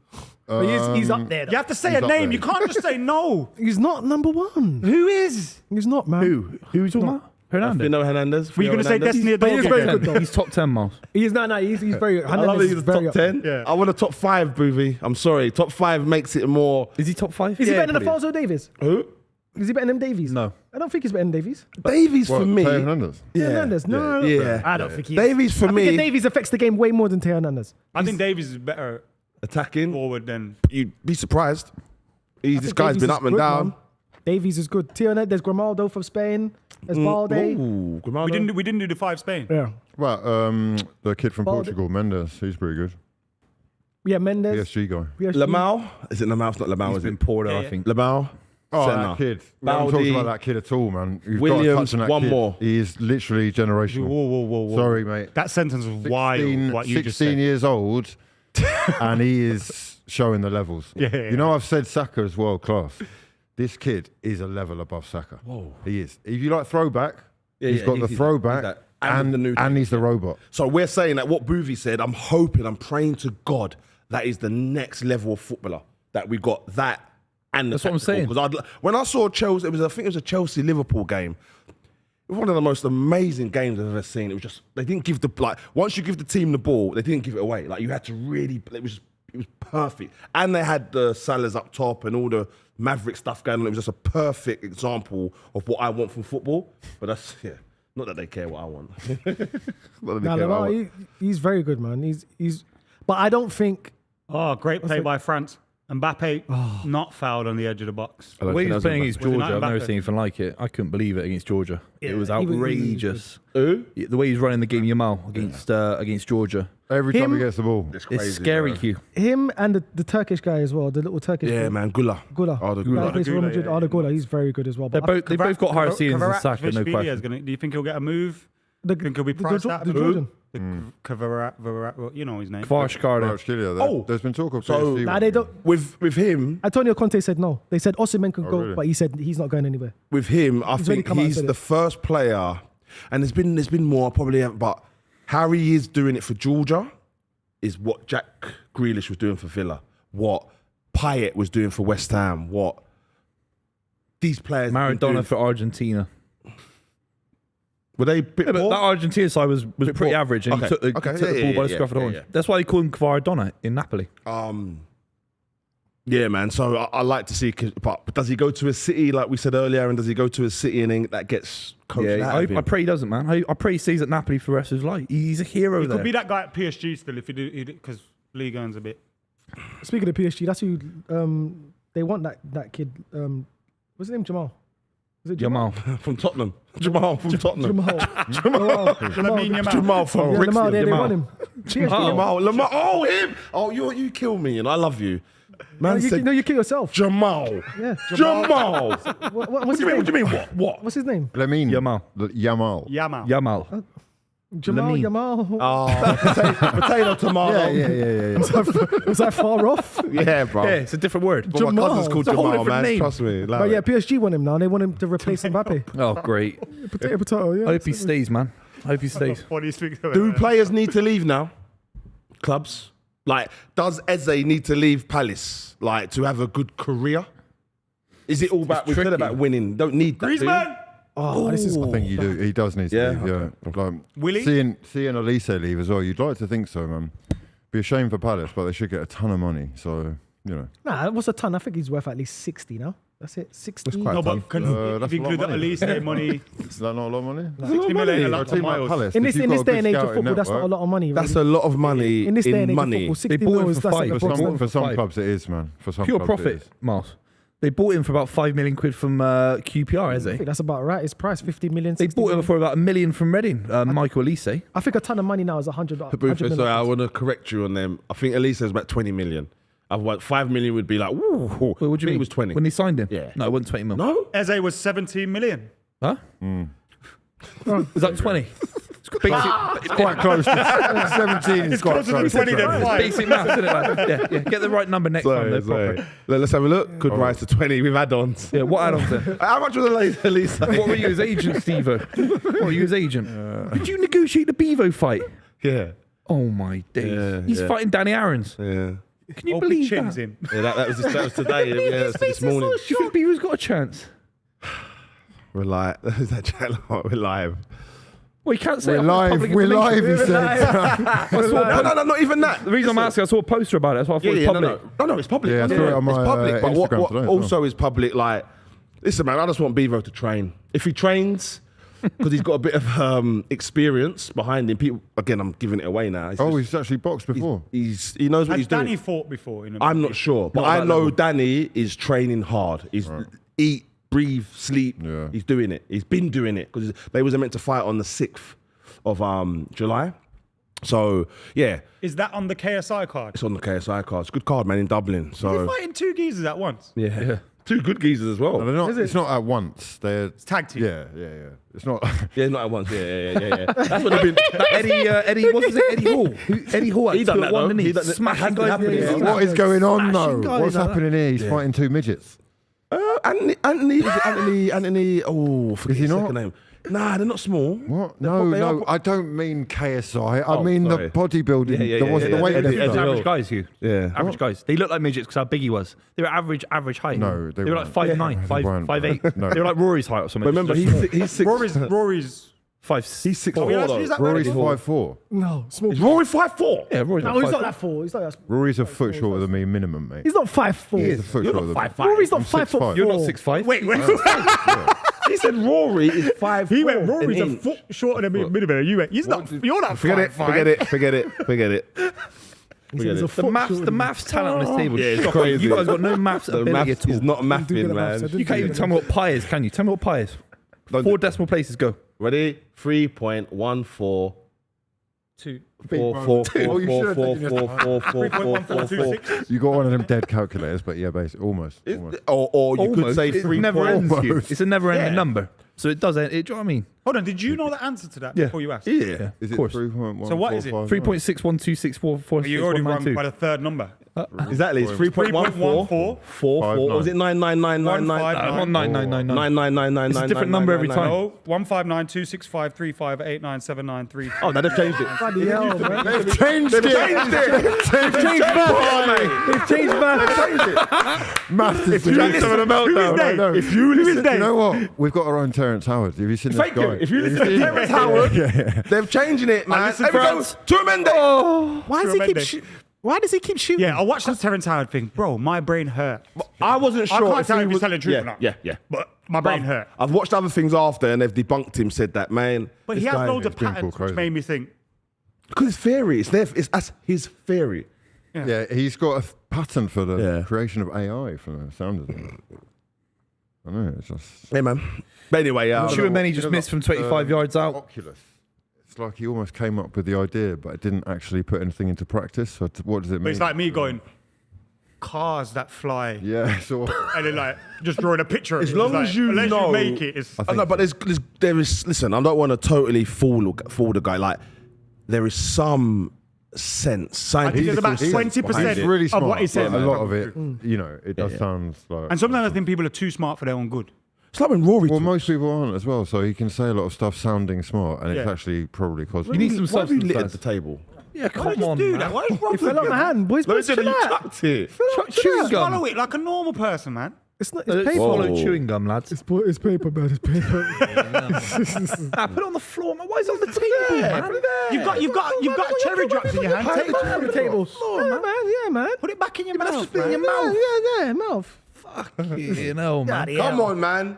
But he's up there. You have to say He's a up name. there. You can't just say no. He's not number 1. Who is? He's not, man. Who are you talking about? Hernandez. Fino Hernandez. Were you going to say Destiny But he's very Adogi? good, though. He's top 10, Miles. He's he's very. I love that he's very top 10. Yeah. I want a top 5, Buvey. I'm sorry. Top 5 makes it more. Is he top 5? Is he better than probably. Alfonso Davies? Who? Is he better than Davies? No. I don't think he's better than Davies. Davies for me. Teo Hernandez. Yeah. Hernandez. No. Yeah. I don't think he is. Davies for I think me. Davies affects the game way more than Teo Hernandez. I think Davies is better Attacking. forward than. You'd be surprised. This think guy's Davies been is up and good, down. man. Davies is good. Teo Hernandez, there's Grimaldo from Spain. There's Balde. Ooh, Grimaldo. We didn't do the 5 Spain. Yeah. Well, the kid from Balde. Portugal, Mendes, he's pretty good. Yeah, Mendes. PSG guy. PSG. Lamau. Is it Lamau? It's not Lamau, He's is been it? poor, though, Yeah, I yeah. think. Lamau. Oh, Senna. that kid. We haven't talked Baldi. about that kid at all, man. You've got Williams, to touch on that one kid. more. He is literally generational. Whoa. Sorry, mate. That sentence was wild. What you just 16 said. years old, and he is showing the levels. Yeah. You know, I've said Saka is world class. This kid is a level above Saka. Whoa. He is. If you like throwback, Yeah, he's yeah, got the he's throwback that. And the new- and he's the robot. So we're saying that what Buvey said, I'm hoping, I'm praying to God that is the next level of footballer. That we got that and the That's what I'm saying. Because when I saw Chelsea, I think it was a Chelsea-Liverpool game. It was one of the most amazing games I've ever seen. It was just, they didn't give once you give the team the ball, they didn't give it away. Like, you had to really, it was perfect. And they had the Salahs up top and all the Maverick stuff going on. It was just a perfect example of what I want from football. But that's, not that they care what I want. Not that they Nah, care what I Lamar, want. he's very good, man. He's. But I don't think. Oh, great play by France. Mbappe not fouled on the edge of the box. The way he was playing against Was it Georgia, not I've never Mbappe? seen anything like it. I couldn't believe it against Georgia. It was he was outrageous. Who? The way he's running the game, Yamal, against Georgia. Every time Him- he gets the ball. It's scary, Hugh. Him and the Turkish guy as well, the little Turkish Yeah, guy. man, Gula. Gula. Oh, the Guy Gula. plays for Real Gula, Madrid. yeah, Arda Gula, he's very good as well. They But both got higher ceilings than Saka, no Kvaratskhelia is question. gonna- do you think he'll get a move? the, Think he'll be the, priced the, out the of the Georgian. You know his name. Kvaratskhelia. Oh, There's been talk of So- PSG. Nah, they don't. with him, Antonio Conte said no. They said Osimhen could go, really? but he said he's not going anywhere. I He's already think come out and he's said the it. first player, and there's been more probably, but Harry is doing it for Georgia, is what Jack Grealish was doing for Villa, what Payet was doing for West Ham, what these players have been Maradona doing. for Argentina. Were they a bit Yeah, but poor? that Argentina side was pretty poor. average, and Okay. he took the, Okay. he took the Yeah, ball by yeah, the scruff of the yeah, horn. yeah. That's why they call him Kvaradona in Napoli. Yeah, man. So I like to see, but does he go to a city like we said earlier, and does he go to a city and then that gets coached Yeah, out of him? I pray he doesn't, man. I pray he stays at Napoli for the rest of his life. He's a hero He there. could be that guy at PSG still if he do, because Ligue 1's a bit. Speaking of PSG, that's who they want that kid. What's his name? Jamal. Is it Jamal. From Tottenham. Jamal from Tottenham. Jamal from Yeah, Brixton. Lamar, they Jamal. want him. Lamar. Oh, him. Oh, you kill me, and I love you. Man said You kill yourself. Jamal. Yeah. Jamal. What's his name? What do you mean? What? What's his name? Lamine. Yamal. Yamal. Yama. Yamal. Jamal. Lamine. Jamal. Oh, potato tomato. Yeah. Was that far off? Yeah, bro. Yeah, it's a different word. But my Jamal. cousin's called It's a whole Jamal, different man. name. Trust me. But yeah, PSG want him now. They want him to replace Mbappe. Oh, great. Potato. Yeah. I hope he stays, man. I hope he stays. What do you speak of? Do players need to leave now? Clubs? Like, does Eze need to leave Palace, like, to have a good career? Is it all about, we said tricky. about winning? Don't need that, do you? Griezmann. Oh, this is. I think you do. He does need to Yeah? leave. Yeah. Like, Willie? seeing Elise leave as well. You'd like to think so, man. Be a shame for Palace, but they should get a ton of money. So Nah, what's a ton? I think he's worth at least 60 now. That's it. 60. That's quite No, a ton. but can, That's if you a lot include of the money. Elise money, Is that not a lot of money? 60 million, a For a lot of team like miles. Palace, In if this you've got a day good and age of scouting football, that's not a network- lot of money. That's really. a lot of money In this day in and age money. of football, 60 bought him mil is for that's five. like a For box some- number. For some Five. clubs, it is, man. For some Pure clubs, it profit, is. Miles. They bought him for about £5 million from QPR, has I they? think that's about right. His price 50 million. They 60 bought him million. for about $1 million from Reading, Michael Elise. I think a ton of money now is 100 Booth, million. sorry, I want to correct you on them. I think Elise is about 20 million. I've won 5 million would be like, ooh. Wait, what do you I think mean? it was 20. When they signed him? Yeah. No, it wasn't 20 mil. No? Eze was 17 million. Huh? Was that 20? It's Quite close. To 17 is quite closer close. to 20 than 5. basic maths, isn't it, man? Yeah. Get the right number next time. No problem. Let's have a look. Could rise to 20 with add-ons. Yeah, what add-ons then? How much was Elise? What were you as agent, Stevo? What were you as agent? Did you negotiate the Bevo fight? Yeah. Oh my days. Yeah, He's yeah. fighting Danny Aaron's. Yeah. Can you Open believe chins that? in. Yeah, that was today. Yeah, His so face this is morning. so Do you think Bevo's got a chance? We're live. Is that chat? We're live. Well, you can't say We're I'm live. public We're information. live, he said. No, not even that. The reason I'm asking, I saw a poster about it. That's why I thought it was public. No, it's public. Yeah, I saw it on it's my, public. But what Instagram today as well. also is public, like, listen, man, I just want Bevo to train. If he trains, because he's got a bit of experience behind him. People, again, I'm giving it away now. It's Oh, just- he's actually boxed before. he knows what Has he's doing. Danny fought before? I'm not sure, but Not at I that know level. Danny is training hard. He's eat, breathe, sleep. Yeah. He's doing it. He's been doing it because they was meant to fight on the 6th of July. So yeah, Is that on the KSI card? it's on the KSI card. It's a good card, man, in Dublin. You're So fighting two geezers at once. yeah. Two good geezers as well. No, they're not, it's not at once. They're Tag team. Yeah. It's not. Yeah, not at once. Yeah. That's what they've been. Eddie, what was it? Eddie Hall. Eddie Hall had He done two that, at one, though. didn't he? He done that. Smashing Hasn't guys. happened, in the yeah. face. What is going on Smashing though? guys What's like happening here? He's fighting two midgets. Anthony. Oh, forget he his not? second name. Nah, they're not small. What? They're No, they are- no. I don't mean KSI. I Oh, mean sorry. the bodybuilding. Yeah, the yeah, weightlifting. yeah. They're average guys, Hugh. Yeah. Average guys. They look like midgets because how big he was. They were average height. No, they they were like weren't. 5'9", They weren't, 5'8". no. They were like Rory's height or something. But remember, he's six. Rory's. 5'6". He's 6'4". Oh, yeah, though. is that Rory's radical? 5'4". No, small. Is Rory 5'4"? Yeah, Rory's No, like he's not 5'4". that full. He's not that. Rory's a foot shorter than me, minimum, mate. He's not 5'4". He's a foot You're shorter not than me. 5'5". Rory's not I'm 5'4". 6'5". You're not 6'5". Wait. He said Rory is 5'4". He went, Rory's a an inch. foot shorter than me. Minimum. You went, you're not Forget it. 5'5". Forget it. Forget it. Forget it. He's a The foot maths, shorter the than me. maths talent on this table. Yeah, is it's shocking. crazy. You guys got no maths The ability maths at all. is not do good mathing, at maths. I man. do You can't even tell me what pi is, can you? Tell me what pi is. Don't 4 do- decimal places, go. Ready? 3.14. Two. 4. You got one of them dead calculators, but yeah, basically, almost. Or you could Almost. say It 3. never ends. Hugh. Almost. It's a never-ending Yeah. number. So it does end. Do you know what I mean? Hold on, did you know the answer to that Yeah. before you asked? Yeah. Is Of it course. 3.1? So what is it? 3.61264446. You already run by the third number. Exactly. It's 3.14. 4. Or was it 99999? 99999. It's a different number every time. No, 1592653589793. Oh, now they've changed it. Bloody hell, man. They've changed it. They've changed math. Math is the If you listen, You know what? We've got our own Terrence Howard. Have you seen this thank guy? you. If you listen to Terrence Howard, they're changing it, man. listen, There we go. France. Turmende. Why does he keep Why does he keep shooting? Yeah, I watched the Terrence Howard thing. Bro, my brain hurt. I wasn't I sure can't tell he if he's was telling the truth yeah, or not. Yeah. But my brain hurt. I've watched other things after and they've debunked him, said that, man. But he This has guy loads of has been patterns called which crazy. made me think. Because it's theory. That's his theory. Yeah, he's got a pattern for the Yeah. creation of AI from the sound of it. I know, it's just... Hey, man. But anyway, Chouameni just missed from 25 yards out. Oculus. It's like he almost came up with the idea, but didn't actually put anything into practice. So what does it mean? But it's like me going, cars that fly. Yeah, sort of. And then like just drawing a picture of as it. long It's as like, you unless know, you make it, it's I know, but there is. Listen, I don't want to totally fool the guy. Like there is some sense. I think there's about He's 20% really of smart, what he said. but a lot of it, it does sound like... And sometimes I think people are too smart for their own good. It's like when Rory. Well, most people aren't as well, so he can say a lot of stuff sounding smart, and it's actually probably cosmic. You need some Why have you substance. lit at the table? Yeah, come on, do man. that. What is wrong It fell out my hand, boys. No, boys, you chill out. chucked it. Chewing gum. Swallow it like a normal person, man. It's not. It's It's paper. Swallow Whoa. chewing gum, lads. It's paper, man. It's paper. Put it on the floor, man. Why is it on the table, man? You've got cherry drops in your hand. Take it on the table. Yeah, man. Put it back in your That's mouth. just been in your man. mouth. Yeah, mouth. You know, man. Come on, man.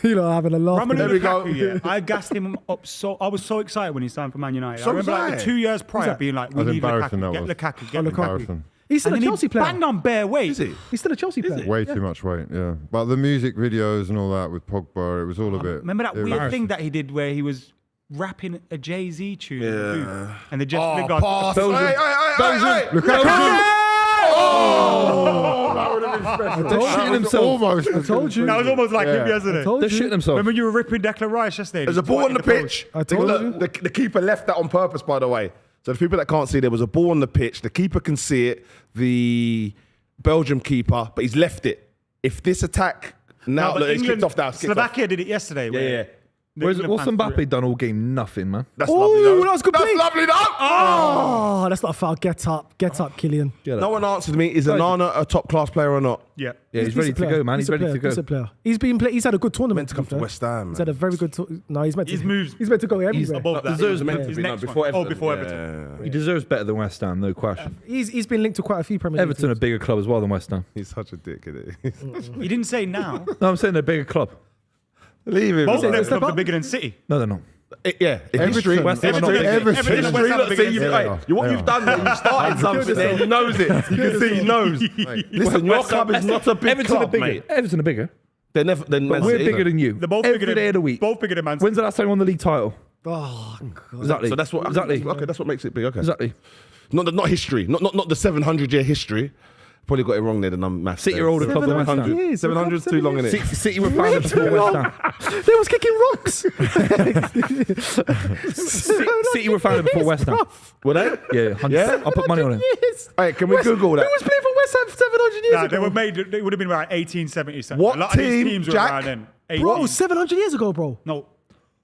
You know, having a laugh. Romelu There we go. Lukaku, yeah, I gassed him up so. I was so excited when he signed for Man United. So I remember was like I. the 2 years prior being like, we That's need embarrassing, Lukaku, that get was. Lukaku, get Lukaku. Embarrassing. He's still And a then Chelsea he player. banged on bare weight. Is he? He's still a Chelsea player. Way too much weight, yeah. But the music videos and all that with Pogba, it was all a bit... Remember that it was- weird thing that he did where he was rapping a Jay-Z tune in the booth, and the Jets Oh, Lingard. pass. Belgium. They're shitting themselves. Almost. I told you. That was almost like him yesterday. I told They're you. shitting themselves. Remember you were ripping Declan Rice yesterday? There's a ball on the pitch. I told Look, you. the keeper left that on purpose, by the way. So the people that can't see, there was a ball on the pitch. The keeper can see it. The Belgium keeper, but he's left it. If this attack now, but look, it's England- kicked off now. It's kicked off. Slovakia did it yesterday. Yeah, yeah. What's Mbappe done all game? Nothing, man. That's Ooh, lovely. Though. that was a good That's play. lovely, though. Oh, that's not a foul. Get up, Kylian. No one answered me. Is Onana a top class player or not? Yeah. Yeah, he's ready to go, man. He's ready to go. He's a player. He's had a good tournament. Meant to come be to fair. West Ham. He's had a very good. No, he's meant to. His moves. He's meant to go everywhere. He's Above that. deserves He's meant to his be, no, next before one. Everton. Oh, before Yeah. Everton. He deserves better than West Ham, no question. He's been linked to quite a few Premier League Everton, a teams. bigger club as well than West Ham. He's such a dick, isn't he? He didn't say now. No, I'm saying they're a bigger club. Leave him. Both of Step them clubs up. are bigger than City. No, they're not. Yeah, in history. West Ham are not Everton- bigger. Everton- History, West Ham look, are see, bigger you, than hey, City. what you've done there, you started something there, he knows it. You can see he knows. Listen, your club is not a big Everton are club, bigger. mate. Everton are bigger. They're never, But we're bigger than you. They're both Every bigger day than, of the week. Both bigger than Man City. When's the last time you won the league title? Oh, God. Exactly. So that's what. Exactly. Okay, that's what makes it big. Okay. Exactly. Not history. Not the 700-year history. Probably got it wrong there. The maths. City are older club than West 700 Ham. years. 700 is too long, innit? City were founded before West Ham. They was kicking rocks. City were founded before West Ham. Were they? Yeah, 100%. Yeah? I'll put money on it. Years. Hey, can we Google Who that? was playing for West Ham 700 years Nah, ago? they were made. They would have been around 1870 something. What a lot of team, these teams were Jack? around then. Bro, 18. 700 years ago, bro. No,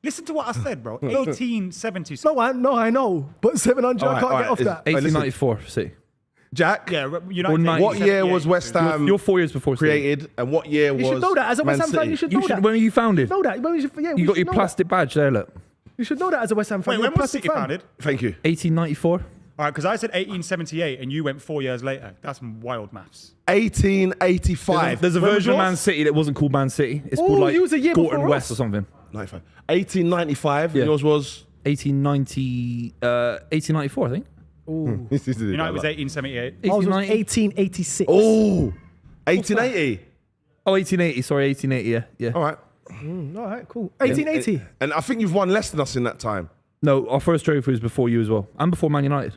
listen to what I said, bro. 1870 something. No, I know. But 700, I can't get off that. 1894, City. Jack. Yeah, United. Or 90. What year was West Ham You're 4 years before City. created, and what year was? You should know that. As a West Man Ham fan, City? you should You know should, that. when were you founded? Know that. Well, you should, yeah, we You got should your know plastic badge there, look. that. You should know that as a West Ham fan. Wait, You're a when was plastic City fan. founded? Thank you. 1894. All right, because I said 1878 and you went 4 years later. That's some wild maths. 1885. There's a When was version of yours? Man City that wasn't called Man City. It's Oh, called like you was a year Gorton before West us. or something. 95. 1895. Yeah. Yours was. 1894, I think. United was 1878. Ours was 1890. 1886. Oh, 1880. Oh, 1880. Sorry, 1880. Yeah. All right. All right, cool. 1880. And I think you've won less than us in that time. No, our first trophy was before you as well, and before Man United.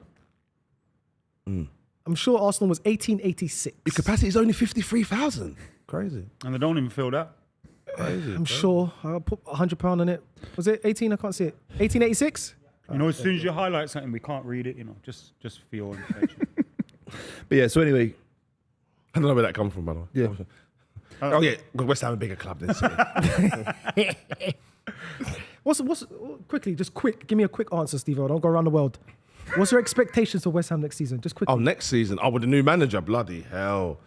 I'm sure Arsenal was 1886. Your capacity is only 53,000. Crazy. And they don't even feel that. I'm sure. I'll put £100 on it. Was it 18? I can't see it. 1886? You know, as soon as you highlight something, we can't read it, you know, just for your information. But yeah, so anyway, I don't know where that comes from, by the way. Yeah. Oh, yeah. West Ham a bigger club than City. What's quickly, just quick. Give me a quick answer, Steve. Don't go around the world. What's your expectations for West Ham next season? Just quickly. Oh, next season. Oh, with the new manager. Bloody hell.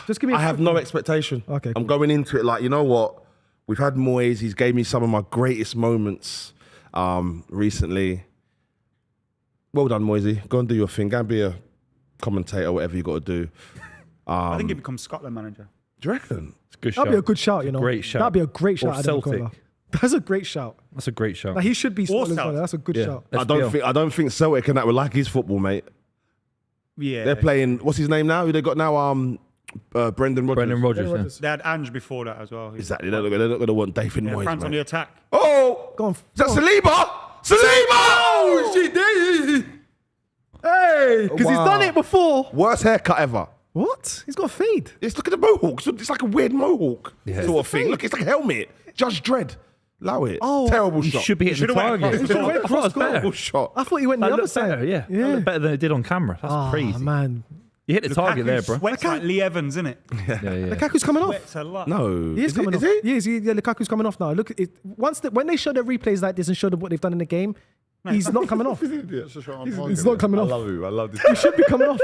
Just give me. I have no expectation. Okay, I'm cool. going into it like, you know what? We've had Moyes. He's gave me some of my greatest moments recently. Well done, Moisey. Go and do your thing. Go and be a commentator, whatever you got to do. I think he becomes Scotland manager. Do you reckon? it's a good That'd shout. be a good shout, you know. Great shout. That'd be a great Or shout. Adam Celtic. McKola. That's a great shout. That's a great shout. Like, he should be Scotland's Celtic. manager. That's a good Yeah. shout. I don't think Celtic and that will like his football, mate. Yeah. They're playing. What's his name now? Who they got now? Brendan Rodgers. Brendan Rodgers. They had Ange before that as well. Exactly. They're not going to want David Moyes, France on man. the attack. Oh! Go on. Is that Saliba? Saliba! She did! Hey, because he's done it before. Worst haircut ever. What? He's got a fade. It's look at the mohawk. It's like a weird mohawk sort of thing. Look, it's like a helmet. Judge Dredd. Allow it. Oh. Terrible You shot. should be hitting the target. He should've went I thought it was better. Terrible shot. I thought he went the That other looked side. better, yeah. Yeah. That looked better than it did on camera. That's crazy. Man. You hit the target there, bro. Sweats like Lee Evans, innit? Yeah, yeah. Lukaku's coming off. Sweats a lot. No. He is coming off. Is he? Yeah, Lukaku's coming off now. Look, when they show the replays like this and show them what they've done in the game, he's not coming off. He's not coming off. I love this. He should be coming off.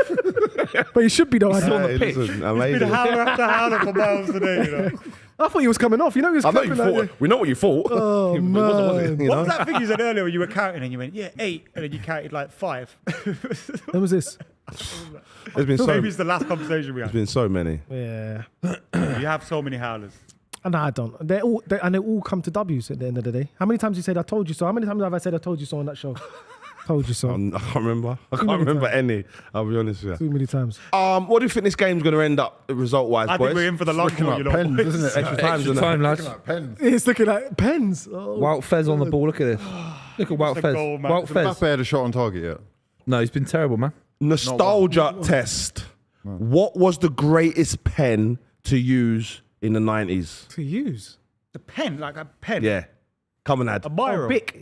But he should be though. I on the thought. pitch. Amazing. Howler after howler for miles today, you know. I thought he was coming off. You know he was I know you clapping thought. like We know what you thought. Oh, It wasn't, was it? man. You What know? was that thing you said earlier when you were counting and you went, yeah, 8, and then you counted like 5? When was this? There's been so. Maybe it's the last conversation we There's had. been so many. Yeah. You have so many howlers. No, I don't. They all come to W's at the end of the day. How many times you said I told you so? How many times have I said I told you so on that show? Told you so. I can't remember. I can't many remember times. any. I'll be honest with you. Too many times. What do you think this game's going to end up result-wise, I boys? think we're in for the long Looking haul, like you know. pens, isn't it? Extra time, Extra isn't it? time, lads. Looking like pens. It's looking like pens. Oh. Wout Fez on the ball. Look at this. Look at Wout a Fez. goal, man. Wout Fez. Mbappe had a shot on target yet. No, he's been terrible, man. Nostalgia test. What was the greatest pen to use in the 90s? To use. The pen, like a pen. Yeah. Come on, Ad. A biro. Bic.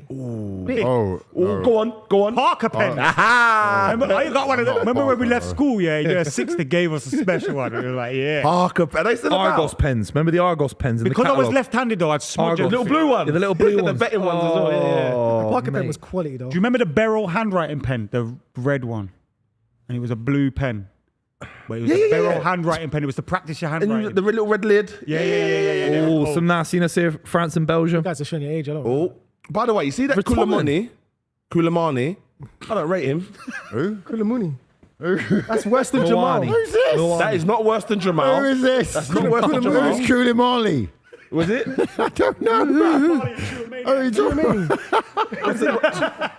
Bic. Oh, Oh, go on, go on. Parker pen. Aha! Remember, I got one of them. Remember when we left Parker. school, yeah? Year 6, they gave us a special one. We were like, yeah. Parker pen. Are they still Argos about? pens. Remember the Argos pens in Because the I was catalogue? left-handed though, I'd smudge Argos. it. Little blue ones. Yeah, the little blue ones. The betting ones as well. Yeah. The Parker pen mate. was quality though. Do you remember the Beryl handwriting pen, the red one? And it was a blue pen. But it was a Beryl handwriting pen. It was to practice your And handwriting. the little red lid. Yeah. Oh, some nastiness here. France and Belgium. You guys are showing your age. I don't know. Oh, by the way, you see that Vertonghen. Koulibaly? I don't rate him. Who? Koulibaly. That's worse than Jamal. Moani. Who's this? That is not worse than Jamal. Who is this? That's not worse than Jamal. Who's Koulibaly? Was it? I don't know. Oh, you talking about?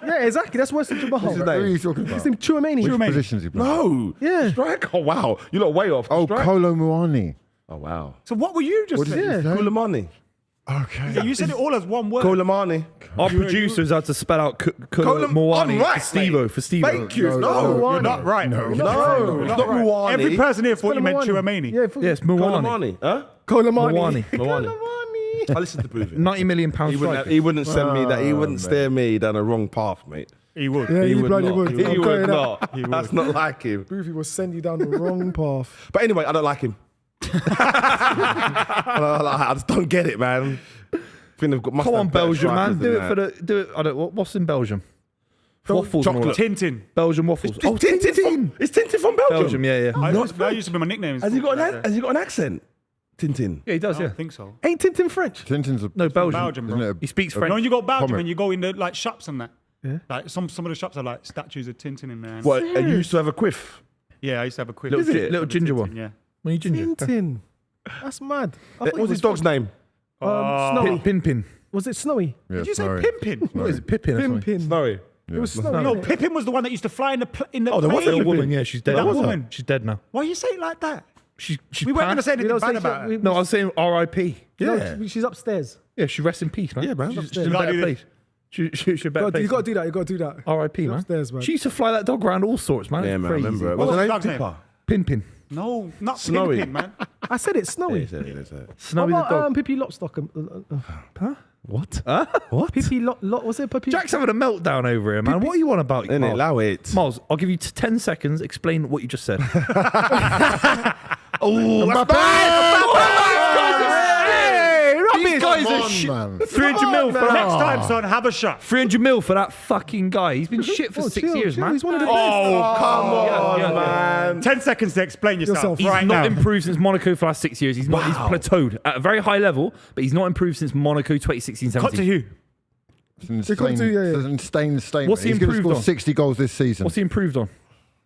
Yeah, exactly. That's worse than Jamal. What's his Who name? are you talking about? His name Chouameni. Which positions he plays? No. Yeah. Strike? Oh, wow. You lot way off. Oh, Strike? Kolo Muani. Oh, wow. So what were you just What did saying? you say? Koulibaly. Okay. Yeah, you said it all as one word. Koulibaly. Our producers had to spell out Moani I'm right, for Stevo. mate. For Stevo. Thank you. No, No. You're not right. No. You're No. right. It's not Muani. Every person here thought you meant Chouameni. Chouameni. Yeah, Yes, Moani. Koulibaly. Huh? Koulibaly. Moani. I listened to Buvey. £90 million He wouldn't, striker. he wouldn't send me that. He wouldn't steer me down a wrong path, mate. He would. Yeah, He you would bloody not. would. He I'm would going not. He would. That's not like him. Buvey will send you down the wrong path. But anyway, I don't like him. I just don't get it, man. I think they've got, must Come have on, better Belgium, man. strikers Do than it for that. the. Do it. I don't. What's in Belgium? Waffles. and all chocolate. that. Tintin. Belgium waffles. It's Tintin from, it's Tintin from Belgium. Belgium. Yeah, yeah. That used to be my nickname. Has he got an accent? Tintin. Yeah, he does. I Yeah. don't think so. Ain't Tintin French? Tintin's a No, Belgium. Belgium, isn't bro. it? He speaks You know, French. when you go to Belgium comic. and you go in the like shops and that. Yeah. Like some of the shops are like statues of Tintin in there. What? You used to have a quiff. Yeah, I used to have a quick Little ginger one. Yeah. When you ginger. Tintin. That's mad. I thought What's it his dog's name? Snowy. Pimpin. Was it Snowy? Yeah, Did you say sorry. Pimpin? What is it? Pippin. or something? Pimpin. Snowy. It was Snowy. No, innit? Pippin was the one that used to fly in the Oh, there was plane. a Little woman. Yeah, she's dead. That now. woman. She's dead now. Why you say it like that? She's We weren't going to passed. say anything don't bad say about shit. it. No, I was saying R.I.P. No, she's upstairs. Yeah, she rests in peace, man. Yeah, man. She's in a better place. She's a better place. You got to do that. You got to do that. R.I.P. She's man. upstairs, man. She used to fly that dog around all sorts, man. Yeah, man. I Crazy. remember it. What What's was her the name? dog's name? Pippa. Pimpin. No, not Snowy. Pimpin, man. I said it, Snowy. He said it. What Snowy the about dog. Pippi Lockstock? What? What? Pippi was it Pippi? Jack's having a meltdown over here, man. What are you on about? Innit? Miles? Allow it. Miles, I'll give you 10 seconds. Explain what you just said. Oh, These guys Come are on, shit. man. 300 mil for Next that. time, son, have a shot. 300 mil for that fucking guy. He's been shit for Oh, 6 chill, years, chill. man. He's one of the Oh, come on, yeah, man. 10 seconds to explain yourself, Yourself. He's right not now. improved since Monaco for the last 6 years. He's not. He's plateaued at a very high level, but he's not improved since Monaco 2016-17. Cut to Hugh. It's They come to- yeah, yeah. insane statement. What's he He's going to improved score on? 60 goals this season. What's he improved on?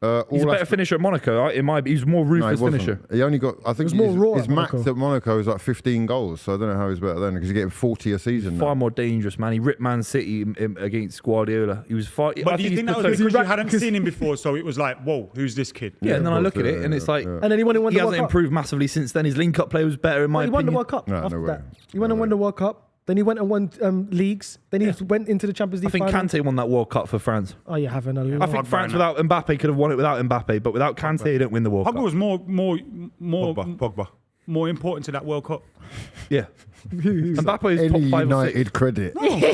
He's a better finisher at Monaco. He was more ruthless finisher. He only got, I think was more raw his at max Monaco. at Monaco was like 15 goals. So I don't know how he's better then because he's getting 40 a season now. Far more dangerous, man. He ripped Man City against Guardiola. He was far. But do you think that was because you hadn't seen him before, so it was like, whoa, who's this kid? Yeah, and then I look at it and it's like, And then he won the he World hasn't Cup. improved massively since then. His link-up play was better in my He won the opinion. World Cup No, after no way. that. He went and won the World Cup. Then he went and won leagues. Then he went into the Champions I League think final. Kante won that World Cup for France. Oh, you're having a I lot. think Pogba France and without Mbappe could have won it without Mbappe, but without Kante, they don't win the World Pogba Cup. was Pogba. more important to that World Cup. Yeah. Mbappe is top Any 5 or 6. United credit.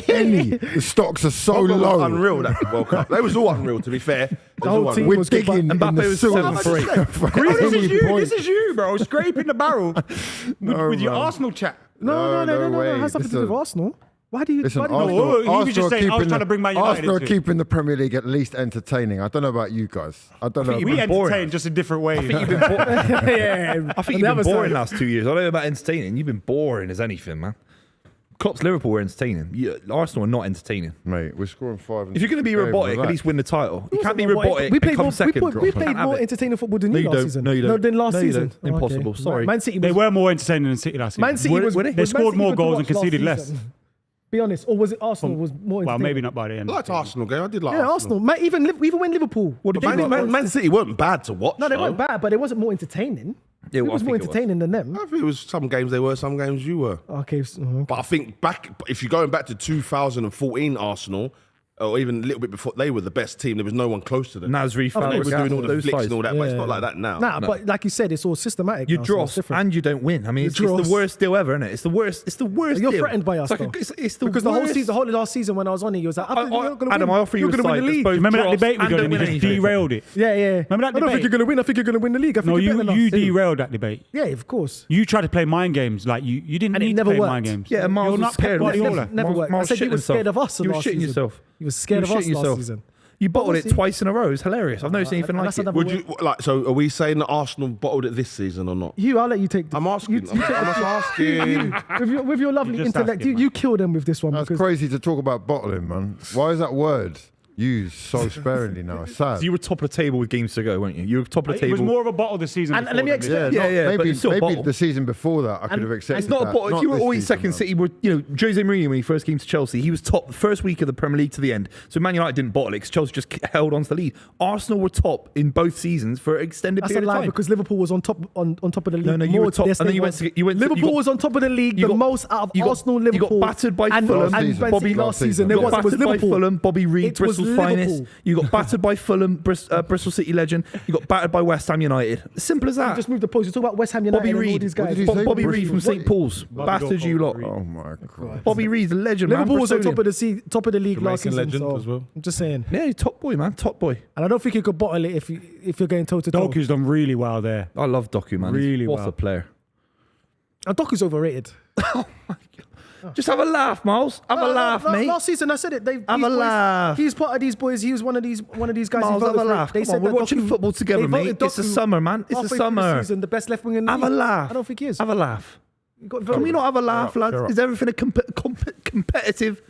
Any. The stocks are so Pogba low. was unreal that World Cup. They was all unreal, to be fair. The whole team We're was good, but digging in Mbappe the was sewer 7 for 8. This is you, bro. Scraping the barrel with your man. Arsenal chat. No, way. It has something to do with Listen. Arsenal. Why do you? Listen, why do you Arsenal, he was Arsenal just saying, I was keeping trying to bring Man United Arsenal into it. keeping the Premier League at least entertaining. I don't know about you guys. I don't know. think We been boring. entertain just in different ways. I think you've been yeah, I think you've been boring the last 2 years. I don't know about entertaining. You've been boring as anything, man. Klopp's Liverpool were entertaining. Arsenal are not entertaining. Mate, we're scoring 5. If you're going to be robotic, at least win the title. You can't be robotic We and played come more. second. We played Can't have more it. entertaining football than No, you you last don't. season. No, you don't. than last No, you season. don't. Impossible. Okay. Sorry. Man City. They Was, were more entertaining than City last season. Man City was. Were they? They was Man scored City more good to goals watch and conceded last less. season? Be honest, or was it Arsenal was more? Well, entertaining? maybe not by the end. I liked Arsenal game. I did like Yeah, Arsenal. Even when Liverpool. What did you think? Man City weren't bad to watch. No, they though. weren't bad, but it wasn't more entertaining. Yeah, It well, I was more think it was. entertaining than them. I think it was some games they were, some games you were. Okay. But I think if you're going back to 2014 Arsenal, or even a little bit before, they were the best team. There was no one close to them. Nasri, They were doing all the those flicks sides. and all that, but it's Yeah. not like that now. Nah, but like you said, it's all systematic. You now, so draw it's different. and you don't win. I mean, it's dross. the worst deal ever, isn't it? It's the worst. It's the worst. You're deal. threatened by us, It's, like though. it's the Because the worst. whole last season when I was on it, you was like, Adam, I offer you you're a going to win side the that's league. both Remember that dross debate we and got don't and you win just anything. derailed it? Yeah. Remember that I don't think debate? you're going to win. I think you're going to win the league. I think No, you're better than you us. derailed that debate. Yeah, of course. You tried to play mind games like you didn't And it need never to play worked. mind games. Yeah, and Miles You're was not scared. Pep Guardiola. Never worked. I said you were scared of us You were last shitting season. yourself. You were scared of You were us shitting last yourself. season. You bottled it Obviously. twice in a row. It's hilarious. I've never seen anything like that's it. another Would you like? So, are we saying that Arsenal bottled it this season or not? Hugh, I'll let you take. I'm asking. I'm just asking. with your lovely You're just intellect, asking, you kill them with this one. That's because crazy to talk about bottling, man. Why is that word used so sparingly now? It's sad. So you were top of the table with games to go, weren't you? You were top of the It was table. more of a bottle this season. And before let me than explain. this. Yeah, but maybe it's still a bottle. the season before that I could have accepted. It's not a that. bottle. If you were this always season, second, though. City were, Jose Mourinho when he first came to Chelsea, he was top the first week of the Premier League to the end. So Man United didn't bottle it because Chelsea just held on to the lead. Arsenal were top in both seasons for an extended That's a period of lie time. because Liverpool was on top of the league. No, you more were top, yes, and then they you were. went to you went. Liverpool you got, was on top of the league you the got- most out of you got- Arsenal, you got Liverpool, battered by and, Fulham. and Last Man City season. last Last season. season. There You got was, it was battered by Liverpool. Fulham, Bobby Reed, It was Bristol's finest. Liverpool. You got battered by Fulham, Bristol City legend. You got battered by West Ham United. Simple as that. Just move the post. You talk about West Ham United Bobby and all Reed. these What guys. did he say? Bobby Reed from What- St Paul's. Battered you lot. Oh my god. Bobby Reed's a legend, man. Liverpool was on top Bristolian. of top of the league last Jamaican season. legend So as well. I'm just saying. Yeah, top boy, man. Top boy. And I don't think you could bottle it if you're going toe to toe. Doku's done really well there. I love Doku, man. Really What well. a player. And Doku's overrated. Just have a laugh, Miles. Have a laugh, mate. Last season, I said it. Have a laugh. He's part of these boys. He was one of these guys. Miles, who have voted a for it. laugh. They Come said on, we're that watching Doku- football together, they voted mate. It's the Doku summer, man. It's the halfway through summer. season, the best left winger in the Have league. a laugh. I don't think he is. Have a laugh. He got Can we not have a laugh, lads? cheer up. Is everything a competitive?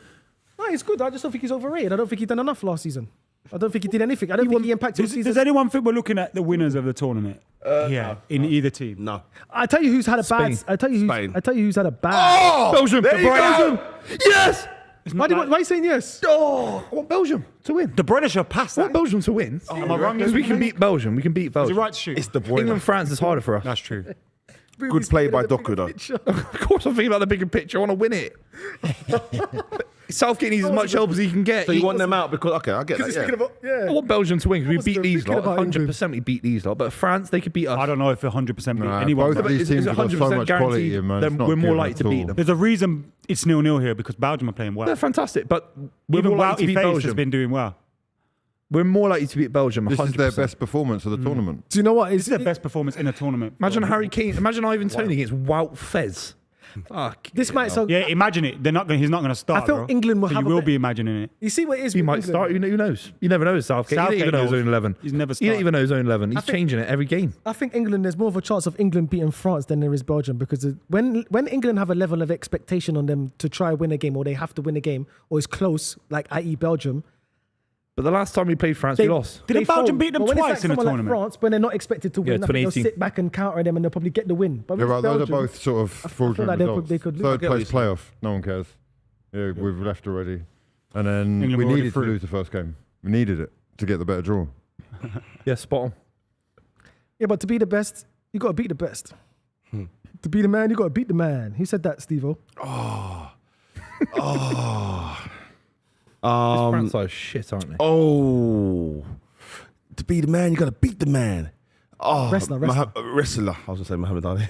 No, he's good. I just don't think he's overrated. I don't think he done enough last season. I don't think he did anything. I don't think he impacted the season. Does anyone think we're looking at the winners of the tournament? In either team. No. I tell you who's had a bad. Spain. I tell you Spain. who's had a bad. Belgium. there you Belgium. Yes. Why are you saying yes? Oh, I want Belgium to win. The British have passed I want that. Belgium to win. Am I wrong? Because we can beat Belgium. We can beat Is Belgium. it right to shoot? It's De Bruyne. England, France is harder for us. That's true. Good play by Doku, though. Of course, I'm thinking about the bigger picture. I want to win it. Southgate needs as much help as he can get. So you want them out because I get that. Yeah. I want Belgium to win because we was beat these thinking lot. about 100% we beat these lot. But France, they could beat us. I don't know if 100% beat Nah, anyone. both of but these Is teams it have got so 100% much quality guaranteed? here, man. Then It's not we're more given likely at to beat all. them. There's a reason it's 0-0 here because Belgium are playing well. They're fantastic, but we're Even more likely to Wouty beat Face has Belgium. been doing well. We're more likely to beat Belgium. 100%. This is their best performance of the tournament. Do you know what? This is their best performance in a tournament. Imagine Harry Kane. Imagine Ivan Toney against Wout Fez. Fuck. This might so. Yeah, imagine it. They're not going. He's not going to start. I feel bro. England will So have you a will bit- be imagining it. You see what it is. He with might England? start. Who knows? You never know with Southgate. He Southgate don't even know his knows. own 11. He's never He don't started. even know his own 11. He's think- changing it every game. I think England. There's more of a chance of England beating France than there is Belgium because when England have a level of expectation on them to try win a game or they have to win a game or it's close, like i.e. Belgium, But the last time we played France, we lost. Didn't Belgium beat them But when it's twice in the someone tournament? Like France, when they're not expected to win, Yeah, I think they'll 2018. sit back and counter them, and they'll probably get the win. But Yeah, when right, it's those are Belgium, both sort of fraudulent like results. they could lose. Third I get what place you're playoff, no one cares. Yeah, we've left already. And then England we were already needed to through. lose the first game. We needed it to get the better draw. Yeah, spot on. Yeah, but to be the best, you got to beat the best. To be the man, you got to beat the man. Who said that, Stevo? France are shit, aren't they? Oh, to be the man, you got to beat the man. Oh, Wrestler. wrestler. I was gonna say Muhammad Ali.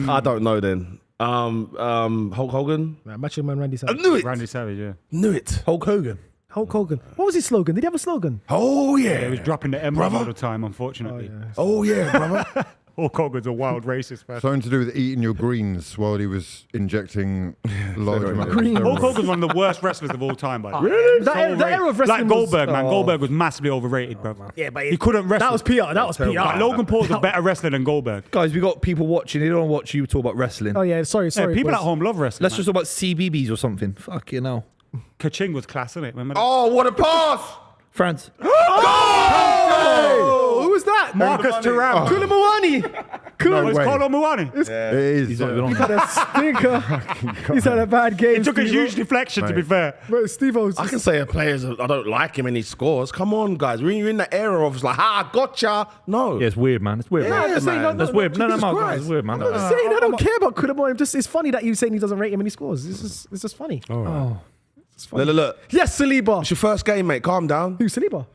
I don't know then. Hulk Hogan. Macho Man Randy I Savage. knew it. Randy Savage, yeah. Knew it. Hulk Hogan. Hulk Hogan. What was his slogan? Did he have a slogan? Oh He yeah. was dropping the M Brother. all the time, unfortunately. Oh yeah, brother. Hulk Hogan's a wild racist person. Something to do with eating your greens while he was injecting large amounts of Greens. Hulk steroids. Hogan's one of the worst wrestlers of all time, by the way. Really? So That era of overrated. wrestling Like Goldberg, was- man. Oh. Goldberg was massively overrated, bro. Yeah, but He couldn't wrestle. That was PR. That was PR. Like, Logan Paul's a better wrestler than Goldberg. Guys, we got people watching. They don't watch you talk about wrestling. Oh yeah, sorry. Yeah, people boys. at home love wrestling. Let's just talk about CBBS or something. Fuck you know. Kaching was class, isn't it? Remember that? Oh, what a pass! France. Oh, who was that? Marcus Thuram. Koulibaly. No, it's way. Kolo Muani. It is. He's not even on. He's had a stinker. He's had a bad game. It took a Steve-O. huge deflection, to be Mate. fair. But Steve-O's I can say a player's I don't like him and he scores. Come on, guys. When you're in the era of like, gotcha. No. Yeah, it's weird, man. It's weird. Yeah, man. I'm just saying, man. That's weird. No, Jesus Mark, Christ. it's weird, man. I'm saying I don't care about Koulibaly. It's funny that you saying he doesn't rate him when he scores. It's just funny. Oh. Look. Yes, Saliba. It's your first game, mate. Calm down. Who's Saliba?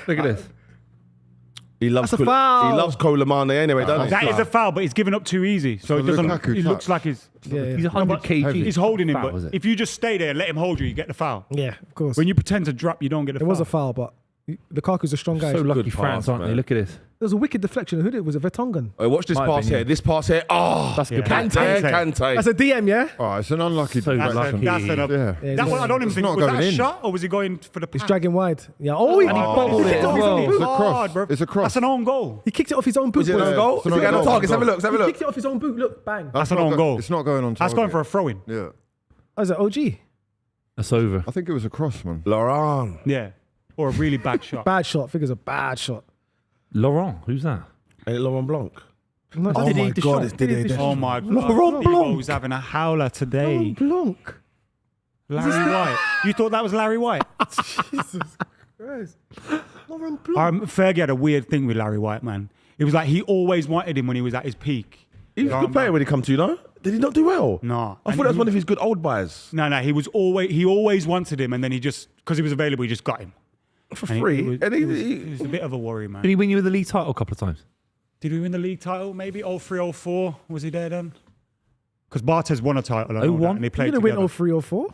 Look at this. He loves That's a foul. He loves Kolamane anyway, doesn't he? That is a foul, but he's given up too easy. So it The doesn't. Lukaku It looks touch. like he's. Yeah. He's 100 kg. He's holding him, Foul, was but it? if you just stay there and let him hold you, you get the foul. Yeah, of course. When you pretend to drop, you don't get the It foul. was a foul, but Lukaku's a strong guy. So lucky Good France, pass, aren't they? man. Look at this. There was a wicked deflection. Who did it? Was it Vertonghen? Hey, watch this Might have pass been, here. yeah. This pass here. Oh, That's a good Yeah. pass. Kante. That's a DM, yeah? Oh, it's an unlucky So deflection. lucky. That's an Yeah. Yeah, That one, I don't even It's think not was that going a in. shot or was he going for the He's pass? dragging wide. Yeah. Oh, he bobbled kicked it it off as his well. own It's boot. a cross. Hard, bro. It's a cross. That's an own goal. He kicked it off his own boot. Was it an boys. own goal? It's an Is it own going on goal. target? Let's have a look. Let's have a He look. kicked it off his own boot. Look, bang. That's an not own go- goal. It's not going on target. That's going for a throw-in. Yeah. Oh, is it OG? That's over. I think it was a cross, man. Laurent. Yeah. Or a really bad shot. Bad shot. I think it's a bad shot. Laurent, who's that? Ain't it Laurent Blanc? No, Oh Didier my Deschamps. God, it's Didier Deschamps. Oh my God. Laurent Blanc. He's having a howler today. Laurent Blanc. Larry White. You thought that was Larry White? Jesus Christ. Laurent Blanc. Fergie had a weird thing with Larry White, man. It was like he always wanted him when he was at his peak. He was a good player when he come to you, no? Did he not do well? No. I thought that was one of his good old buys. No, he always wanted him, and then he just, because he was available, he just got him. For And free. It was, And it was a bit of a worry, man. Did he win you with the league title a couple of times? Did we win the league title? Maybe 03, 04? Was he there then? Because Bartes won a title. I know that, 01? and they You played didn't win together. 03 or 4?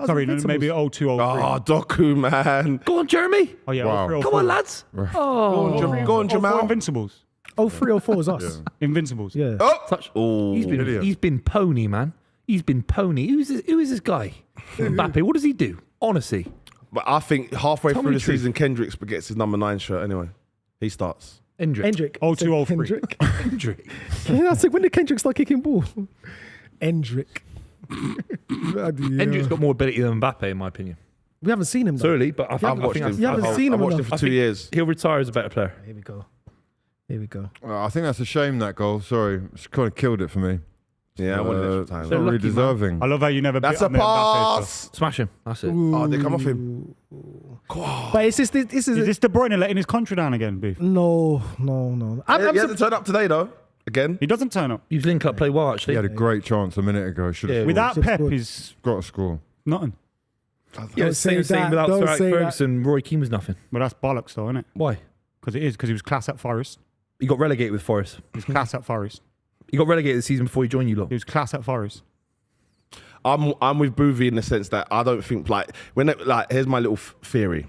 Sorry, no, maybe 02, 03. Oh, Doku, man. Go on, Jeremy. Oh, yeah, Wow. 03, 04. Come on, lads. Oh, Go on, 04 Jamal. Invincibles. 03 or 4 was us. Invincibles. Yeah. Oh, touch. Oh. He's been pony, man. He's been pony. Who is this guy? Mbappe. What does he do? Honestly. But I think halfway Tell through me the the truth. season, Kendricks gets his number 9 shirt anyway. He starts. Endrick. Endrick. 02, 03. Kendrick. Endrick. Yeah, I said, when did Kendrick start kicking ball? Endrick. Endrick's got more ability than Mbappe, in my opinion. We haven't seen him It's though. early, but I think, I've watched him. You haven't seen him I watched him enough. for I 2 think- years. he'll retire as a better player. Here we go. Here we go. I think that's a shame, that goal. Sorry. It's kind of killed it for me. Yeah, I wanted extra It's time. So not really lucky, man. deserving. I love how you never That's bit a on the Mbappe stuff. pass. Smash him. That's it. Oh, they come off him. But it's just, this is Is this De Bruyne letting his country down again, Beef? no. I'm He hasn't surprised. turned up today, though. Again. He doesn't turn up. He's link up play well, He actually. had a great chance a minute ago. Should have Yeah. scored. Without Should've Pep, scored. he's Got to score. nothing. Yeah, Don't say same that. without Don't Sir say that. Ferguson. Roy Keane was nothing. But that's bollocks, though, isn't it? Why? Because it is, because he was class at Forest. He got relegated with Forest. He was class at Forest. He got relegated the season before he joined you lot. He was class at Forest. I'm with Buvey in the sense that I don't think here's my little theory.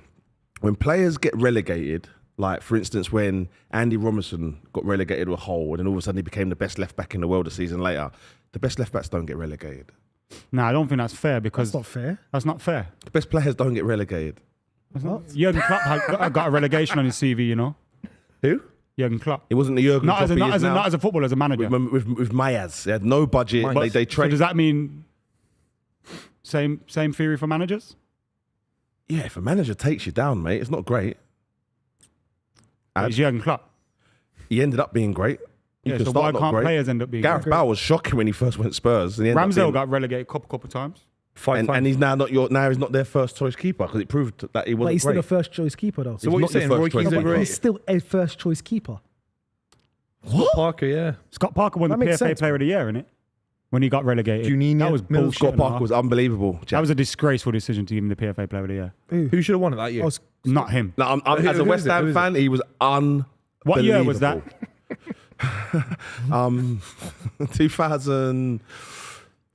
When players get relegated, like for instance when Andy Robertson got relegated to a hole and then all of a sudden he became the best left back in the world a season later, the best left backs don't get relegated. No, I don't think that's fair because That's not fair. that's not fair. The best players don't get relegated. Jurgen Klopp got a relegation on his CV, you know. Who? Jurgen Klopp. It wasn't the Jurgen Not Klopp as a, he not, is as a, now. not as a footballer, as a manager. with Mayaz. They had no budget. But- They So trained. does that mean same theory for managers? Yeah, if a manager takes you down, mate, it's not great. It's Jurgen Klopp. He ended up being great. You Yeah, can so start why not can't great. players end up being Gareth good? Bale was shocking when he first went Spurs. And he ended up Ramsdale being- got relegated a couple times. and he's now he's not their first choice keeper because it proved that he But wasn't he's still great. a first choice keeper though. So what are you not your saying? first Roy choice Keane's No, keeper. but overrated? he's still a first choice keeper. Scott Parker, yeah. Scott Parker won That the makes PFA sense, Player of the Year, innit? When he got relegated. Juninho, that was Mills, bullshit. Scott and a Parker half. was unbelievable. That was a disgraceful decision to give him the PFA Player of the Year. Who should have won it that year? Oh, Not him. No, Who- as a who West is it? Who Ham is fan, he was unbelievable. What year was that? 2000.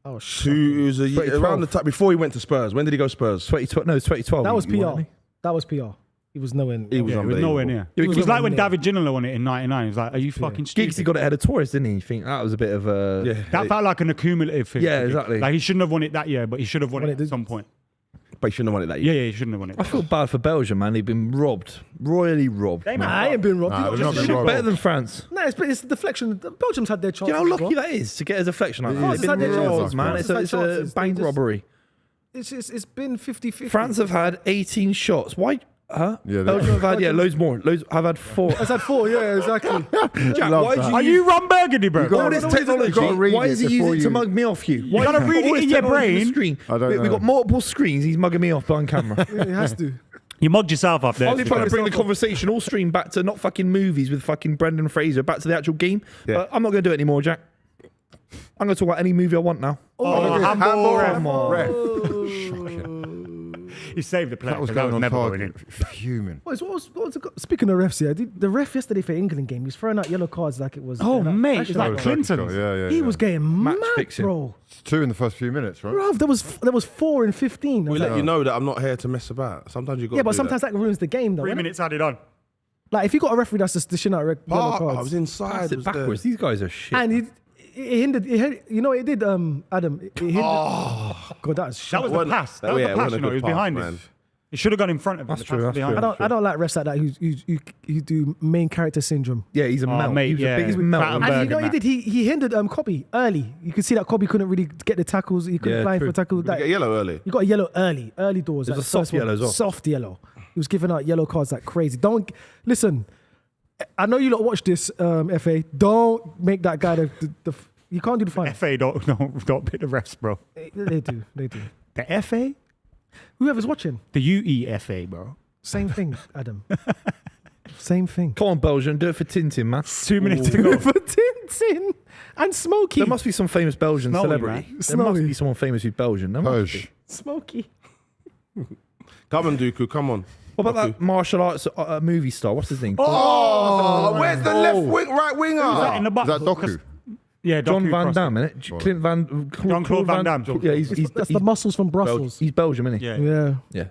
Oh, It was a year, 2012. around the time before he went to Spurs. When did he go Spurs? 2012. No, it was 2012. that was He won, PR. didn't That was PR. He was nowhere. He was Yeah, it was unbelievable. nowhere near. Yeah, It was because like when nowhere David Ginola won it in '99. He was like, "Are you fucking he? stupid?" Giggsy got it ahead of Torres, didn't he? You think that was a bit of a... Yeah, That felt like an accumulative thing. Yeah, exactly. Like he shouldn't have won it that year, but he should have won it at some point. but he shouldn't have won it that Yeah, year. yeah, he shouldn't have won it. I feel bad for Belgium, man. They've been robbed. Royally robbed. They man. Nah, I ain't been robbed. Nah, You they've got not just- been robbed. Better than France. Nah, it's a deflection. Belgium's had their Do chances. you know how as lucky well. that is to get a deflection like France that? has had They've their been chances, robbed, man. France It's has a had chances. bank They just- robbery. It's been 50-50. France have had 18 shots. Why? Huh? Yeah, they- Belgium have had, loads more. Have had 4. It's had 4, yeah, exactly. Jack, Love why that. did Are you Ron Burgundy, bro? gotta- all this You gotta technology? read Why it is he before using it to you- mug me off you? You gotta read all it this in your technology on the brain. Screen. I don't We've know. got multiple screens. He's mugging me off behind camera. It has to. You mugged yourself up there. I was trying to bring the conversation all stream back to not fucking movies with fucking Brendan Fraser, back to the actual game. Yeah. But I'm not going to do it anymore, Jack. I'm going to talk about any movie I want now. Oh, handball ref. Ref. He saved the play. That was 'cause going on never going in. target. Fuming. Speaking of refs, yeah, the ref yesterday for England game, he was throwing out yellow cards like it was. Oh, mate, actually, it's like Oh, Clinton's. Yeah. he was getting Match mad, fixing. bro. 2 in the first few minutes, right? Bruv, there was 4 in 15. I We was let like, you know that I'm not here to mess about. Sometimes you got. yeah, but sometimes that ruins the game, though. 3 innit? minutes added on. Like if you got a referee that's just dishing out yellow I cards, was inside. Pass it was there. backwards. These guys are shit. and it hindered. You know what it did, Adam. It hindered. God, that was shit. That was the wasn't- pass. That was yeah, the it pass. wasn't You a know, he was good behind pass, him. man. He should have gone in front of him. That's The true, pass was that's behind true. him. I don't like refs like that who do main syndrome. Yeah, he's a melt. mate, He was yeah. the biggest Fat melt. and And you Bergen, know what he Matt. did? He hindered Kobe early. You could see that Kobe couldn't really get the tackles. He couldn't Yeah, fly true. for tackles. Did you get yellow early? You got a yellow early doors. It was like a soft first one. yellow as well. Soft yellow. He was giving out yellow cards like crazy. Don't listen. I know you lot watch this, FA. Don't make that guy the you can't do the fine. FA don't pick the refs, bro. They do. The FA? Whoever's watching, The UEFA, bro. same thing, Adam. Same thing. Come on, Belgium. Do it for Tintin, man. 2 minutes to go. For Tintin and Smokey. There must be some famous Belgian Snowy, celebrity. man. There Snowy. must be someone famous who's Belgian. There must Hush. be. Smokey. Come on, Dooku. Come on. What about that martial arts movie star? What's his name? Oh, where's the left wing, right winger? In the Is that box. Doku? Yeah, John Doku Van crossed Damme, it. innit? Clint Van... Jean-Claude Van Damme. Yeah, he's That's the muscles from Brussels. he's Belgium, isn't he? Yeah. Yeah, Yeah.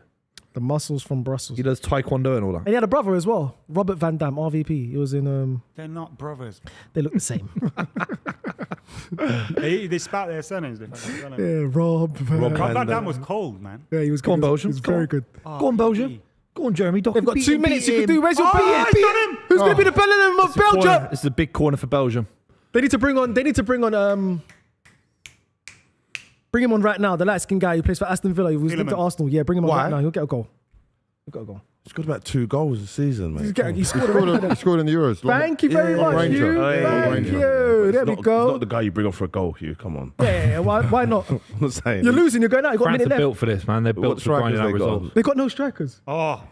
the muscles from Brussels. He does taekwondo and all that. And he had a brother as well, Robert Van Damme, RVP. He was in. They're not brothers. They look the same. They spout their surnames different. Yeah, Rob. Rob Van Damme was cold, man. Yeah, he was Go on, good. Belgium. He was Go very on. good. Go on, Belgium. Go on, Jeremy. They've got 2 minutes. You can do. Where's your beat? he's got him. Who's going to be the Bellingham of Belgium? This is a big corner for Belgium. They need to bring on. Bring him on right now. The light skinned guy who plays for Aston Villa, who's linked to Tielemans. Arsenal. Yeah, bring him on Why? right now. He'll get a goal. He'll get a goal. He's got about 2 goals a season, mate. He scored already. He scored in the Euros. Thank you very Yeah, much, Ranger. Hugh. Oh, yeah, Thank Ranger. you. There we He's go. not the guy you bring on for a goal, Hugh. Come on. Yeah, why not? I'm not saying. You're losing. You're going out. You've got a France minute are left. built for this, man. They're built What for grinding strikers out they got? results. They got no strikers. Oh,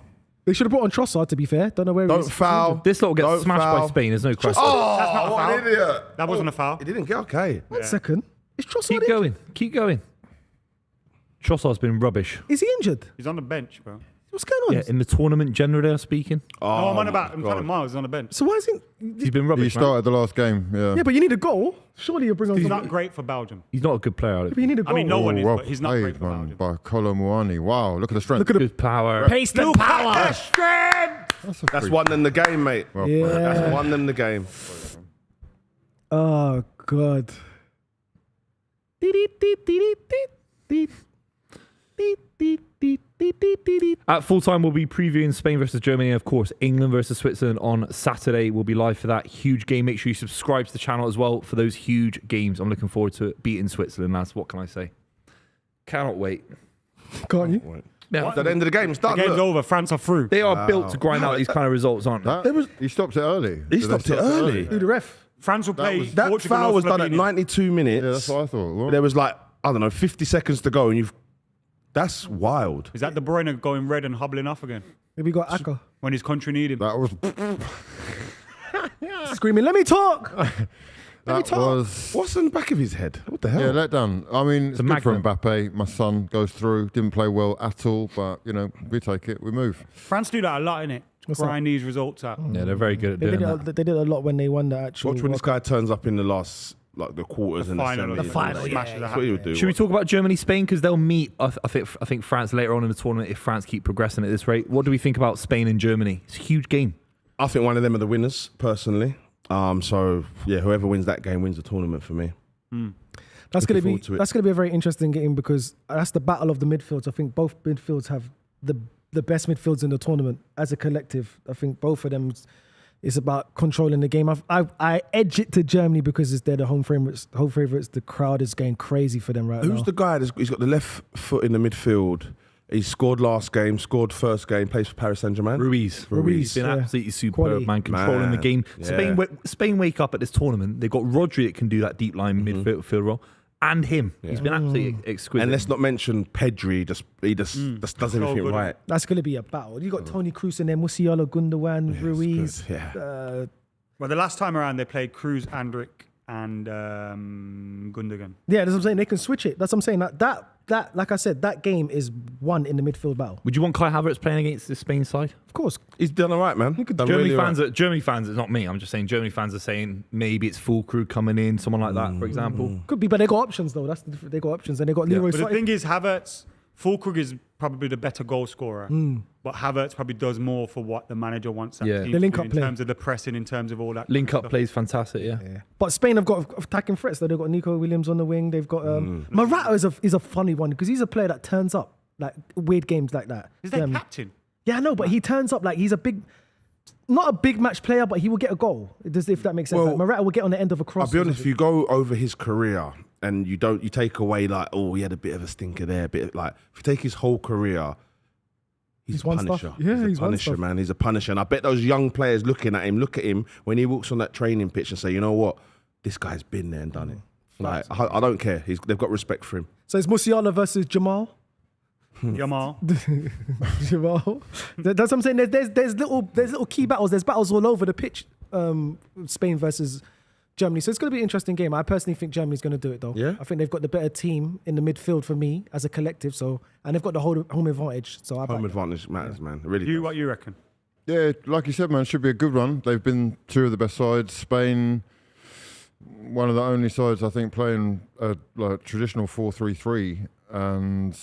They should have brought on Trossard, to be fair. Don't know where he Don't is. foul. This lot will get Don't smashed by foul. Spain. There's no question. that's not a what foul. an idiot. That wasn't a foul. He didn't get okay. 1 second. Is Trossard Keep injured? going. Keep going. Trossard's been rubbish. Is he injured? He's on the bench, bro. What's going on? Yeah, in the tournament generally, I'm speaking. Oh, I'm on my about. I'm God. telling Miles he's on the bench. So why is he? He's been He rubbish, man. started the last game. Yeah. Yeah, but you need a goal. Surely you'll bring on He's someone. not great for Belgium. He's not a good player. But you need a I goal. mean, no one is, well but he's not great played, for man, Belgium. by Colomwani. Wow, look at the strength. Look at the Good power. pace and power. That's one in the game, mate. Well Yeah. played. That's one in the game. Oh God. At full time, we'll be previewing Spain versus Germany, and of course, England versus Switzerland on Saturday. We'll be live for that huge game. Make sure you subscribe to the channel as well for those huge games. I'm looking forward to beating Switzerland, lads. What can I say? Cannot wait. Can't you? Yeah. At the end of the game, it's done. The game's Look. over. France are through. They are built to grind out these kind of results, aren't they? He stopped it early. He stopped it early. Who the ref? France will play. That Portugal foul or was done at Slovenia. 92 minutes. Yeah, that's what I thought. What? There was like, I don't know, 50 seconds to go, and that's wild. Is that De Bruyne going red and hobbling off again Maybe got Aka when his country need him? That was. screaming, "Let me talk." That was. What's in the back of his head? What the hell? Yeah, let down. I mean, it's good for magnet. Mbappe. My son goes through, didn't play well at all, but, we take it, we move. France do that a lot, innit? What's Grind these results out. Yeah, they're very good at They doing did, that. they did a lot when they won the actual. Watch when this guy turns up in the last, like the quarters and Final, the the semis. final, yeah. That's what he would do. Should we talk about Germany, Spain? Because they'll meet, I think France later on in the tournament if France keep progressing at this rate. What do we think about Spain and Germany? It's a huge game. I think one of them are the winners, personally. So yeah, whoever wins that game wins the tournament for me. That's going forward to it. to be a very interesting game because that's the battle of the midfields. I think both midfields have the best midfields in the tournament as a collective. I think both of them is about controlling the game. I edge it to Germany because they're the home favorites. The crowd is going crazy for them right now. Who's the guy he's got the left foot in the midfield? He scored last game, scored first game, plays for Paris Saint-Germain. Ruiz. He's been yeah. absolutely superb, Quality. man, controlling the game. Yeah. Spain wake up at this tournament. They've got Rodri that can do that deep line midfield role, and him. He's been absolutely exquisite. And let's not mention Pedri. He just does everything good. right. That's going to be a battle. You got Toni Kroos in there, Musiala, Gundogan, Ruiz. good, yeah. Well, the last time around they played Cruz, Andrick, and Gundogan. Yeah, that's what I'm saying. They can switch it. That's what I'm saying. That like I said, that game is won in the midfield battle. Would you want Kai Havertz playing against the Spain side? Of course. He's done all right, man. Done Germany really fans, right. Germany fans. It's not me. I'm just saying Germany fans are saying maybe it's full crew coming in, someone like that, for example. Could be, but they got options though. They got options, and they got Leroy But the Sané. thing is, Havertz, Füllkrug is probably the better goal scorer, but Havertz probably does more for what the manager wants that Yeah. team The to link do up in play. terms of the pressing, in terms of all that. Link kind of up stuff. plays fantastic. Yeah. But Spain have got attacking threats. Though they've got Nico Williams on the wing. They've got Morata is a funny one because he's a player that turns up like weird games like that. Is that captain? Yeah, I know, but he turns up like he's not a big match player, but he will get a goal. If that makes sense. Well, Like Morata will get on the end of a cross. I'll be honest, if you go over his career and you take away like, oh, he had a bit of a stinker there, if you take his whole career, he's a won stuff. punisher. Yeah, he's a he's won punisher, stuff. man. He's a punisher. And I bet those young players look at him when he walks on that training pitch and say, you know what, this guy's been there and done it. Like, I don't care. They've got respect for him. So it's Musiala versus Jamal. Jamal. Jamal. That's what I'm saying. There's little key battles. There's battles all over the pitch. Spain versus Germany. So it's going to be an interesting game. I personally think Germany's going to do it though. Yeah. I think they've got the better team in the midfield for me as a collective. So and they've got the home advantage. So I Home advantage matters, man. It really You, does. what you reckon? Yeah, like you said, man, should be a good run. They've been two of the best sides. Spain, one of the only sides I think playing a traditional 4-3-3, and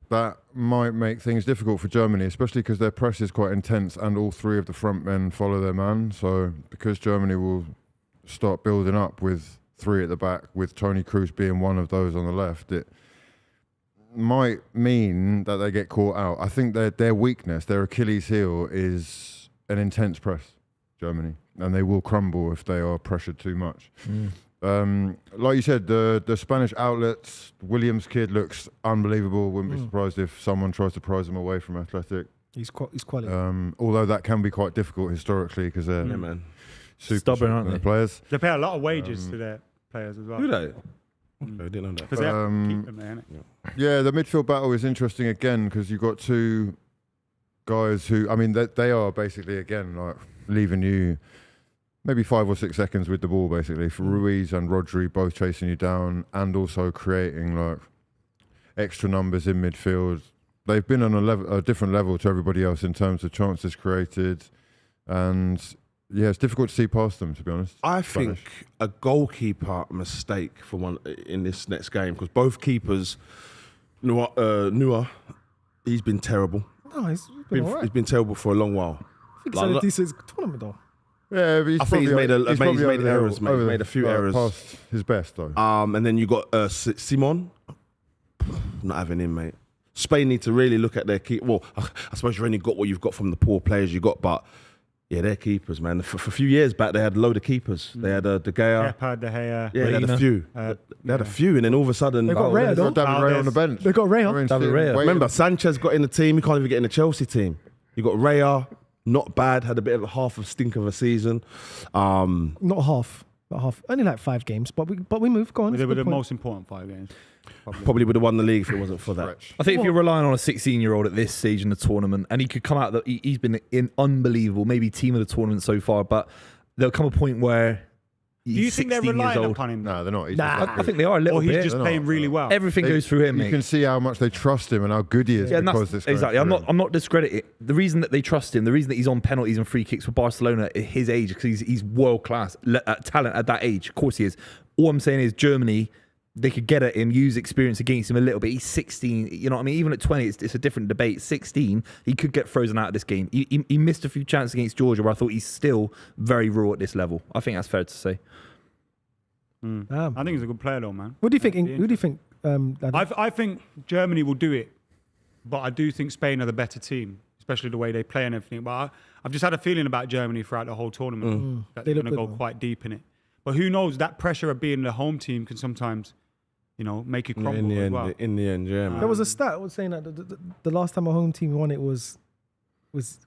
that might make things difficult for Germany, especially because their press is quite intense and all three of the front men follow their man. So because Germany will start building up with three at the back, with Toni Kroos being one of those on the left, it might mean that they get caught out. I think their weakness, their Achilles heel, is an intense press, Germany, and they will crumble if they are pressured too much. Like you said, the Spanish outlets, Williams kid looks unbelievable. Wouldn't be surprised if someone tries to prize him away from Athletic. he's quality. Although that can be quite difficult historically because they're Yeah, man. super Stubborn, aren't they? players. They pay a lot of wages to their players as well. Do they? I didn't know that. Because they have to keep them there, innit? Yeah, the midfield battle is interesting again because you've got two guys who, I mean, they are basically, again, like leaving you maybe 5 or 6 seconds with the ball, basically, for Ruiz and Rodri both chasing you down and also creating like extra numbers in midfield. They've been on a different level to everybody else in terms of chances created, and yeah, it's difficult to see past them, to be honest. I Spanish. think a goalkeeper mistake for one in this next game because both keepers, Neuer, he's been terrible. No, he's been all right. He's been terrible for a long while. I think he's had a decent tournament though. Yeah, but I think he's made probably errors, mate. He's made a few errors. Past his best, though. And then you got Simon. Not having him, mate. Spain need to really look at their key. Well, I suppose you've only got what you've got from the poor players you got, but Yeah, they're keepers, man. For a few years back, they had a load of keepers. They had De Gea. Kepa, De Gea. Yeah, they had a few. They had a few, and then all of a sudden... They got Raya, They've though. got David Raya on the bench. They got Raya. David Raya. Remember, Sanchez got in the team. He can't even get in the Chelsea team. You got Raya, not bad. Had a bit of a half of stink of a season. Not half. Only like 5 games, but we move. Go on. They it's a were good the point. most important 5 games. Probably would have won the league if it wasn't for that. I think if you're relying on a 16-year-old at this stage in the tournament, and he could come out, he's been unbelievable, maybe team of the tournament so far, but there'll come a point where Do you think they're 16 years relying old. upon him? No, they're not. He's Nah. just that I good. think they are a little Or he's bit. just They're playing not, really no. well? Everything They- goes through him, You mate. can see how much they trust him and how good he is Yeah, and because this that's, exactly. goes through him. I'm not discrediting it. The reason that they trust him, the reason that he's on penalties and free kicks for Barcelona at his age, because he's world class talent at that age. Of course he is. All I'm saying is Germany, they could get at him, use experience against him a little bit. He's 16. You know what I mean? Even at 20, it's a different debate. 16, he could get frozen out of this game. He missed a few chances against Georgia, where I thought he's still very raw at this level. I think that's fair to say. I think he's a good player, though, man. What do you think? Who do you think? I think Germany will do it, but I do think Spain are the better team, especially the way they play and everything. But I've just had a feeling about Germany throughout the whole tournament that They they're look going to go good, man. quite deep in it. But who knows? That pressure of being the home team can sometimes, make you crumble as well. In the end, yeah, man. There was a stat was saying that the last time a home team won it was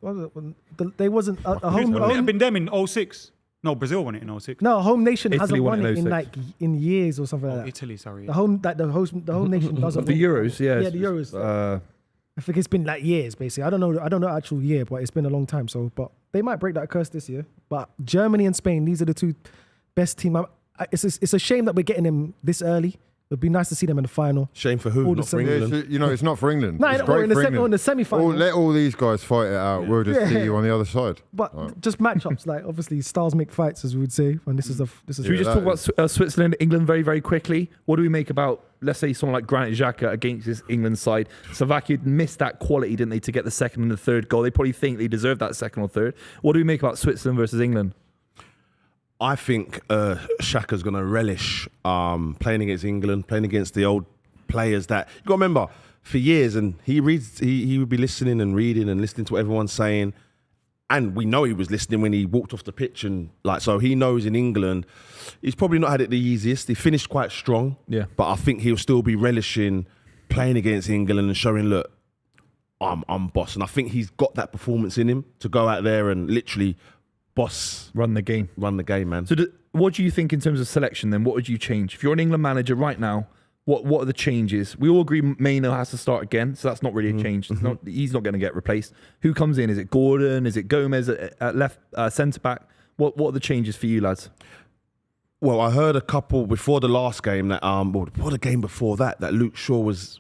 what was it? They wasn't a home. It had been them in 06. No, Brazil won it in 06. No, a home nation Italy hasn't won won it it in in 06. in years or something like Oh, that. Italy, sorry. The home nation doesn't The win. Euros, yeah. Yeah, the Euros. I think it's been like years, basically. I don't know the actual year, but it's been a long time. So, but they might break that curse this year. But Germany and Spain, these are the two best teams. It's a shame that we're getting them this early. It'd be nice to see them in the final. Shame for who? All the Not for same- England. It's not for England. No, it's or great in the for semi- or in England. the semi-final. Let all these guys fight it out. We'll just see you on the other side. But just matchups, like obviously styles make fights, as we would say. And this is Should we Yeah, just talk that about Switzerland, England very, very quickly? What do we make about, let's say, someone like Granit Xhaka against this England side? Slovakia missed that quality, didn't they, to get the second and the third goal? They probably think they deserve that second or third. What do we make about Switzerland versus England? I think Xhaka's going to relish playing against England, playing against the old players that you got to remember for years, and he would be listening and reading and listening to what everyone's saying, and we know he was listening when he walked off the pitch, and so he knows in England he's probably not had it the easiest. He finished quite strong, Yeah. but I think he'll still be relishing playing against England and showing, look, I'm boss, and I think he's got that performance in him to go out there and literally Run the game. run the game, man. So what do you think in terms of selection then? What would you change? If you're an England manager right now, what are the changes? We all agree Maino has to start again, so that's not really a change. It's he's not going to get replaced. Who comes in? Is it Gordon? Is it Gomez at left centre-back? What are the changes for you, lads? Well, I heard a couple before the last game that before the game before that Luke Shaw was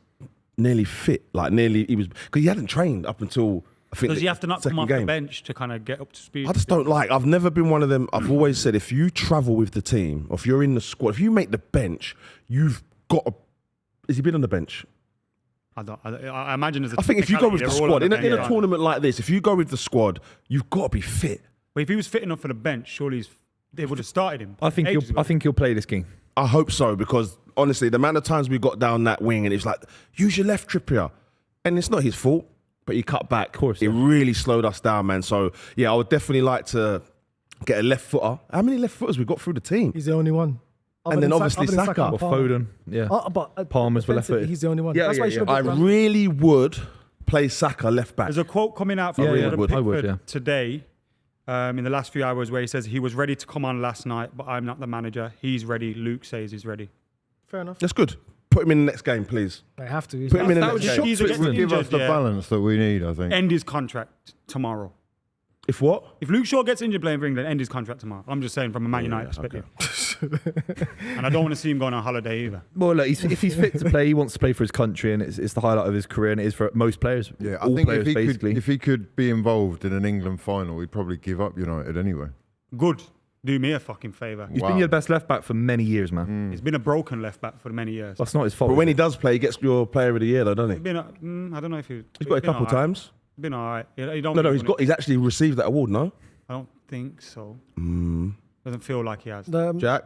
nearly fit, he was because he hadn't trained up until I think Does he have to not come second off game. the bench to kind of get up to speed? I just don't like. I've never been one of them. I've always said if you travel with the team, or if you're in the squad, if you make the bench, you've got to. Has he been on the bench? I imagine as a I think if you go with the technicality, they're all squad on in the a bench. tournament like this, if you go with the squad, you've got to be fit. But if he was fit enough for the bench, surely they would have started him. I think ages ago. he'll play this game. I hope so, because honestly, the amount of times we got down that wing and it's like, use your left, Trippier. And it's not his fault, but he cut back. Of course, It yeah. really slowed us down, man. So, yeah, I would definitely like to get a left footer. How many left footers we got through the team? He's the only one. And then obviously other than Saka. and Or Palmer. Foden, yeah. But Palmer's were left defensively, footed. He's the only one. Yeah, That's yeah, why he yeah. should I have been really would play Saka left back. There's a quote coming out from Yeah, Gordon yeah. I would, Pickford yeah. today in the last few hours where he says he was ready to come on last night, but I'm not the manager. He's ready. Luke says he's ready. Fair enough. That's good. Put him in the next game, please. They have to. Put him in the That next would game. shock He's It would give us the yeah. balance that we need, I think. End his contract tomorrow. If what? If Luke Shaw gets injured playing for England, end his contract tomorrow. I'm just saying from a Man United perspective. And I don't want to see him going on holiday either. Well, look, if he's fit to play, he wants to play for his country, and it's the highlight of his career, and it is for most players. Yeah, I all think players, basically. if he could be involved in an England final, he'd probably give up United anyway. Good. Do me a fucking favour. He's Wow. been your best left back for many years, man. He's been a broken left back for many years. That's not his fault. But when he does play, he gets your player of the year, though, doesn't he? Been I don't know if He's got it a couple times. Been all right. He don't No, really he's won it. he's actually received that award, no? I don't think so. Doesn't feel like he has. The, Jack?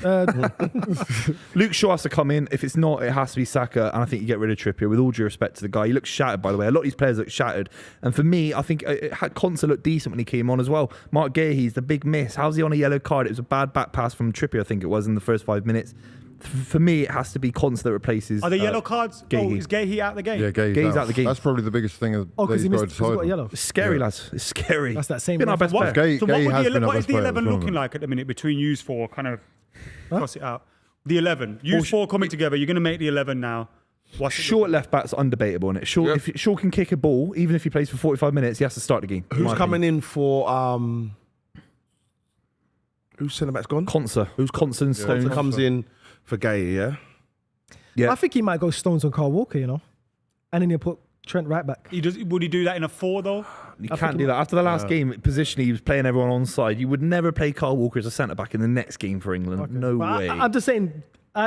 Luke Shaw has to come in. If it's not, it has to be Saka. And I think you get rid of Trippier. With all due respect to the guy, he looks shattered, by the way. A lot of these players look shattered. And for me, I think Konsa looked decent when he came on as well. Mark Gahey's the big miss. How's he on a yellow card? It was a bad back pass from Trippier, I think it was, in the first 5 minutes. For me, it has to be Konsa that replaces. Are the yellow cards? Gahey. Oh, is Gahey out the game? Yeah, Gay's out the game. That's probably the biggest thing that because he's he got missed. to He's got decide. yellow. It's scary, lads. It's scary. That's that same. Been our ref. best What, player. Gay- so Gay what, would has the, been our what is best the player 11 at the looking tournament. like at the minute between yous four? Kind of cross it out. The 11. Yous four coming together. You're going to make the 11 now. Short left back's undebatable, isn't it? Shaw, if Shaw can kick a ball, even if he plays for 45 minutes, he has to start the game. Who's coming in for who's centre back's gone? Konsa. Who's Konsa and Stones? Konsa comes in for Gay, yeah. Yeah. I think he might go Stones on Kyle Walker, and then he'll put Trent right back. Would he do that in a 4 though? You can't do that. After the last game, positionally, he was playing everyone on side. You would never play Kyle Walker as a centre back in the next game for England. Okay. No But way. I'm just saying.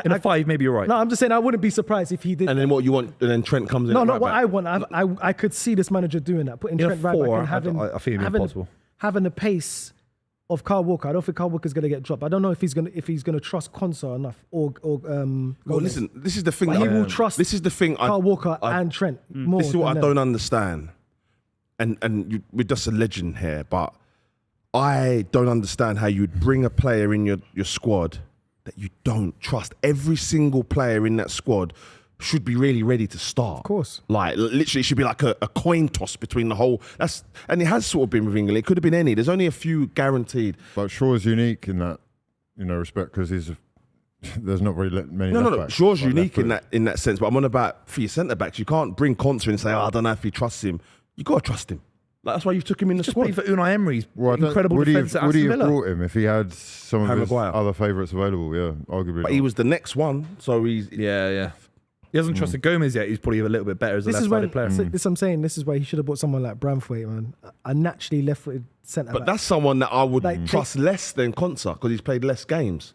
in a 5, maybe you're right. No, I'm just saying I wouldn't be surprised if he did. And then what you want? And then Trent comes in. No, at not right what back. I want. I could see this manager doing that, putting In a Trent right 4, back and having I feel it'd be impossible. having the pace of Kyle Walker. I don't think Kyle Walker's going to get dropped. I don't know if he's going to trust Konsa enough or Well, listen, this is the thing. But he that- will trust This is the thing. Kyle Walker and Trent more. This is what I than don't them. understand, and we're just a legend here, but I don't understand how you'd bring a player in your squad that you don't trust. Every single player in that squad should be really ready to start. Of course. Like, literally, it should be like a coin toss between the whole. And it has sort of been with England. It could have been any. There's only a few guaranteed. But Shaw is unique in that, respect, because there's not very many. No. left backs, Shaw's like unique left-foot. in that sense. But I'm on about for your centre backs. You can't bring Konsa and say, I don't know if he trusts him. You got to trust him. Like, that's why you took him in the Just squad. played for Unai Emery's Well, I don't- incredible would he defence have, at would he Aston have Villa. brought him if he had some of Harry his Maguire. other favourites available? Yeah, arguably. But he was the next one, so he's. Yeah. He hasn't trusted Gomez yet. He's probably a little bit better as a This is when left-sided player. this I'm saying. This is why he should have bought someone like Bramthwaite, man. A naturally left-footed centre But back. that's someone that I would Like, trust less than Konsa because he's played less games.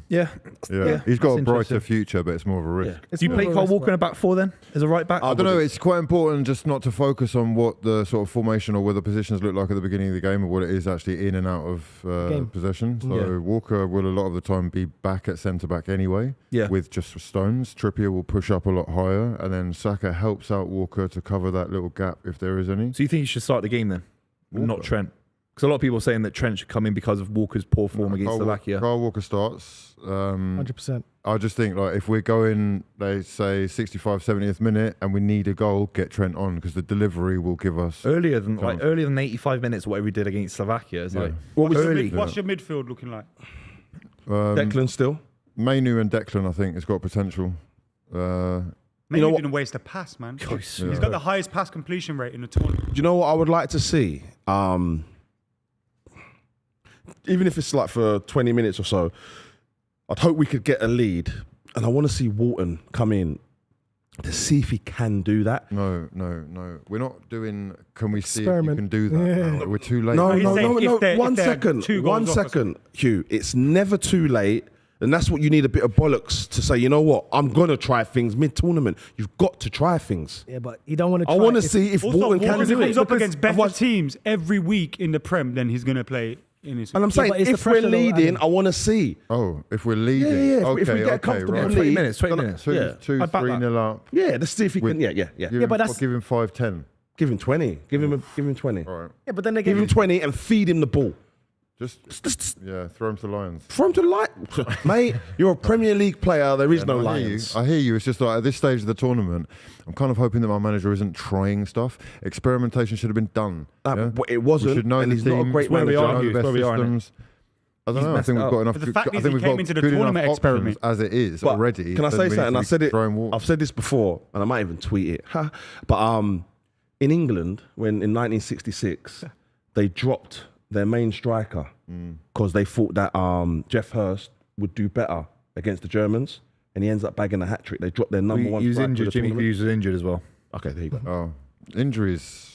Yeah. Yeah, he's got that's a brighter interesting. future, but it's more of a risk. It's Do you more play of a Kyle risk, Walker in but- a back 4 then? As a right back? I don't know. It's quite important just not to focus on what the sort of formation or where the positions look like at the beginning of the game, or what it is actually in and out of Game. possession. So Yeah. Walker will a lot of the time be back at centre back anyway. Yeah. With just Stones, Trippier will push up a lot higher, and then Saka helps out Walker to cover that little gap if there is any. So you think he should start the game then? Walker. Not Trent? Because a lot of people are saying that Trent should come in because of Walker's poor form against Slovakia. Kyle Walker starts. 100%. I just think, like, if we're going, they say 65, 70th minute, and we need a goal, get Trent on, because the delivery will give us. Earlier than 85 minutes, whatever he did against Slovakia. It's like, What's early. your midfield looking like? Declan still. Mainu and Declan, I think, has got potential. Maybe he didn't waste a pass, man. He's got the highest pass completion rate in the tournament. Do you know what I would like to see? Even if it's like for 20 minutes or so, I'd hope we could get a lead. And I want to see Walton come in to see if he can do that. No. We're not doing. Can we see Experiment. if you can do that? Yeah. No, we're too late. No, he's no, saying no, if no. they're- One if they're second. 2 goals One off or second, Hugh. It's never too late. And that's what you need, a bit of bollocks to say, you know what, I'm going to try things mid-tournament. You've got to try things. Yeah, but you don't want to. I want to see if Also, Walton can Walker do comes it. up against better Otherwise- teams every week in the Prem, then he's going to play in his. And I'm saying, but it's the if we're pressure though, leading, Adam. I want to see. Oh, if we're leading. Yeah. If Okay, we get a okay, comfortable right. lead. 20 minutes, 20 minutes. Two, Yeah. 2, I back 3-0 up. Yeah, let's see if he With- can. Yeah. Give him, but that's- give him 5-10. Give him 20. Give him 20. All right. Yeah, but then they Give him get 20 and feed him the ball. Just throw him to the Lions. Throw him to the light. Mate, you're a Premier League player. There is no I hear you. Lions. I hear you. It's just like at this stage of the tournament, I'm kind of hoping that my manager isn't trying stuff. Experimentation should have been done. But it We wasn't, should know and the he's teams, not a great where we manager. are, know the Hughes, best where we are, innit? systems. I don't know. I messed think it we've up. got enough. But the fact I is think he we've came got into the good enough tournament options experiment. as it is But already. Can I then say we need something? to I be said it. throwing water. I've said this before, and I might even tweet it. But in England, when in 1966, they dropped their main striker because they thought that Jeff Hurst would do better against the Germans, and he ends up bagging a hat trick. They dropped their number one. He was striker injured. of the Jimmy tournament. Hughes was injured as well. Okay, there you go. Oh, injuries.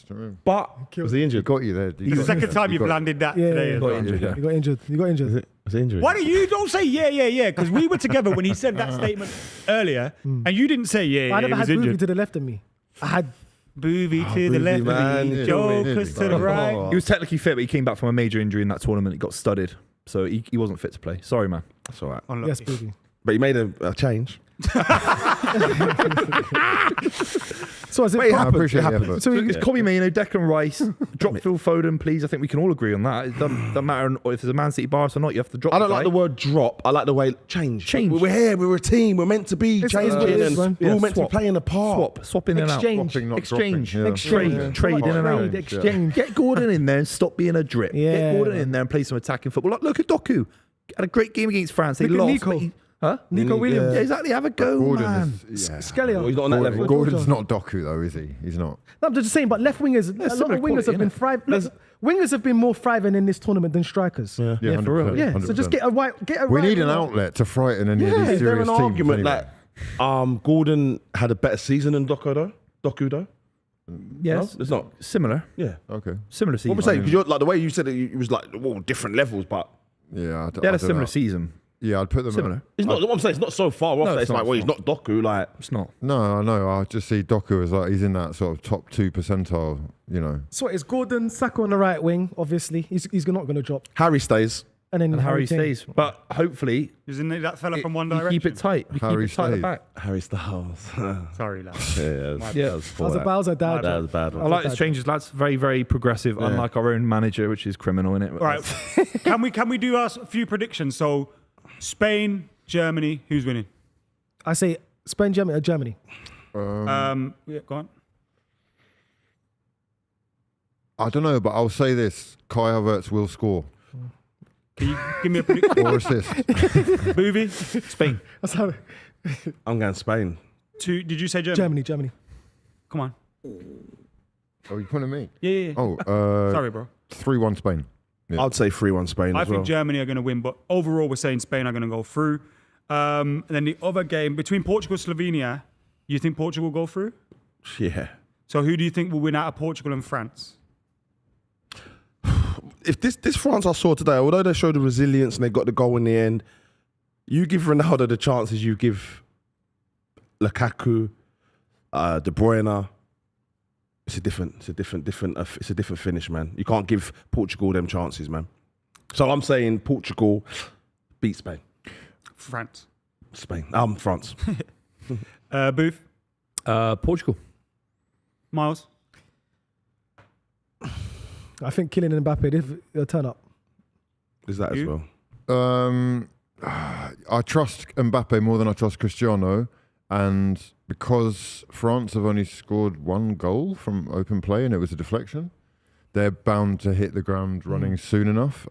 But was he He injured? got you there. It's the second time you've landed that Yeah, today. yeah, as Got well. injured, yeah. You got injured. You got injured. Was he injured? Why don't you don't say yeah? Because we were together when he said that statement earlier, and you didn't say I he never was had Buvey injured. to the left of me. I had Buvey to the Buvey, left man. of me, Yeah. Jokers to the Oh. right. He was technically fit, but he came back from a major injury in that tournament. He got studded. so he wasn't fit to play. Sorry, man. That's all right. Unlucky. Yes, baby. But he made a change. So as it Wait, it I happened. appreciate It the happened. effort. So It's Kobe Mainoo, Declan Rice, drop Phil Foden, please. I think we can all agree on that. It doesn't matter if there's a Man City bias or not. You have to drop. I don't the like guy. the word drop. I like the way change. Change. We're here. We're a team. We're meant to be It's changing. what it is, And man. we're all Yeah, meant to be swap. playing a part. Swap in and out. Exchange. Swapping, not Exchange. dropping. Yeah. Exchange. Trade in and out. Trade, exchange. Get Gordon in there and stop being a drip. Yeah. Get Gordon in there and play some attacking football. Look at Doku. Had a great game against France. They Look at lost. Nico. but he- Huh? Nico Williams. Yeah, exactly. Have a go, man. Gordon is, yeah. Skellion. Well, he's not on that level. Gordon's not Doku though, is he? He's not. No, I'm just saying, but left wingers, a lot similar of wingers quality, have been thriving. Wingers have been more thriving in this tournament than strikers. Yeah, Yeah, for real. 100%, so just 100%. get a right. We need an winger. outlet to frighten any of Yeah, these is Is there serious an teams. argument anyway. that Gordon had a better season than Doku though? Yes. No, it's not. Similar. Yeah. Okay. Similar season. What we're saying, because you're like the way you said it was like different levels, but Yeah, They had a similar season. Yeah, I'd put them Similar. it's not. What I'm saying, it's not so far off. No, that it's it's not, like, well, it's he's not Doku. Like, It's not. No, I just see Doku as like he's in that sort of top 2 percentile. You know, So it's Gordon, Saka on the right wing. Obviously, he's not going to drop. Harry stays. And then And Harry Kane. stays. But hopefully, Isn't it that fella from One you Direction? keep it tight. You Harry keep it tight at the stays. back. Harry Styles. Sorry, lad. yeah, Yeah. that was That was a Bowser dad. That was a bad I one. like this changes, lads. Very, very progressive, unlike our own manager, which is criminal, innit? All right. can we do a few predictions? So, Spain, Germany, who's winning? I say Spain, Germany, or Germany. Yeah, go on. I don't know, but I'll say this: Kai Havertz will score Can you give me a prediction? or assist. Buvey, Spain. That's how. I'm going Spain. did you say Germany? Germany. Come on. Oh, you pointing at me? Yeah. Oh, Sorry, bro. 3-1 Spain. Yeah. I'd say 3-1 Spain I as think well. Germany are going to win, but overall, we're saying Spain are going to go through. And then the other game between Portugal and Slovenia, you think Portugal will go through? Yeah. So who do you think will win out of Portugal and France? If this France I saw today, although they showed the resilience and they got the goal in the end, you give Ronaldo the chances you give Lukaku, De Bruyne. It's a different finish, man. You can't give Portugal them chances, man. So I'm saying Portugal beat Spain. France. France. Booth, Portugal. Miles. I think Kylian Mbappe, they'll turn up. Is that as You? well? I trust Mbappe more than I trust Cristiano, and because France have only scored 1 goal from open play and it was a deflection, they're bound to hit the ground running soon enough.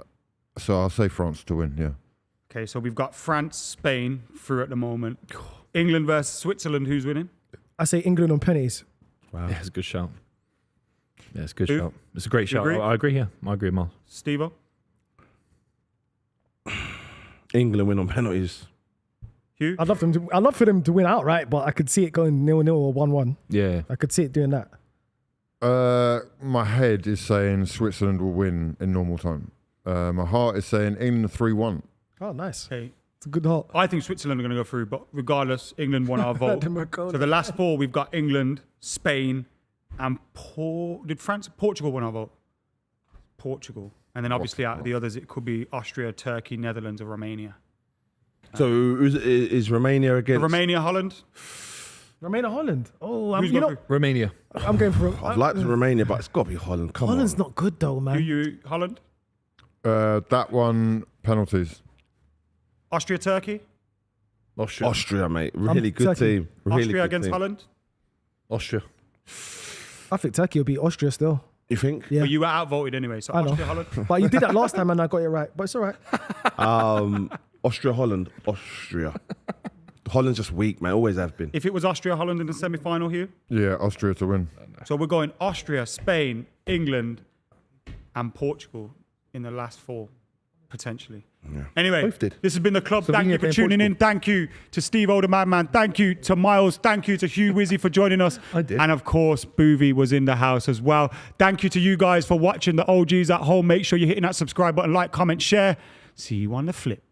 So I'll say France to win. Yeah. Okay, so we've got France, Spain through at the moment. England versus Switzerland, who's winning? I say England on pennies. Wow. Yeah, it's a good shout. Yeah, it's a good Who? shout. It's a great shout. agree? I agree, yeah. I agree, Miles. Stevo? England win on penalties. Hugh? I'd love for them to win outright, but I could see it going 0-0 or 1-1. Yeah. I could see it doing that. My head is saying Switzerland will win in normal time. My heart is saying England 3-1. Oh, nice. Okay. It's a good heart. I think Switzerland are going to go through, but regardless, England won our vote. McKola. So the last 4, we've got England, Spain, and Portugal won our vote? Portugal. And then obviously out of the others, it could be Austria, Turkey, Netherlands, or Romania. So is Romania against? Romania, Holland? Romania, Holland. Oh, Who's you going know, through? Romania. I'm going for. I'd like Romania, but it's got to be Holland. Come Holland's on. not good though, Who man. you, Holland? That one, penalties. Austria, Turkey? Austria, mate. Really good Turkey. team. Really Austria good against team. Holland? Austria. I think Turkey will beat Austria still. You think? Yeah. But you were outvoted anyway, so I know. Austria, Holland. But you did that last time and I got it right. But it's all right. Austria, Holland. Austria. Holland's just weak, man. Always have been. If it was Austria, Holland in the semi-final, Hugh? Yeah, Austria to win. So we're going Austria, Spain, England, and Portugal in the last 4, potentially. Anyway, Both did. this has been the club. Thank Slovenia you for playing tuning in. Portugal. Thank you to Stevo, the madman. Thank you to Miles. Thank you to Hugh Wizzy for joining us. I did. And of course, Buvey was in the house as well. Thank you to you guys for watching, the OGs at home. Make sure you're hitting that subscribe button, like, comment, share. See you on the flip.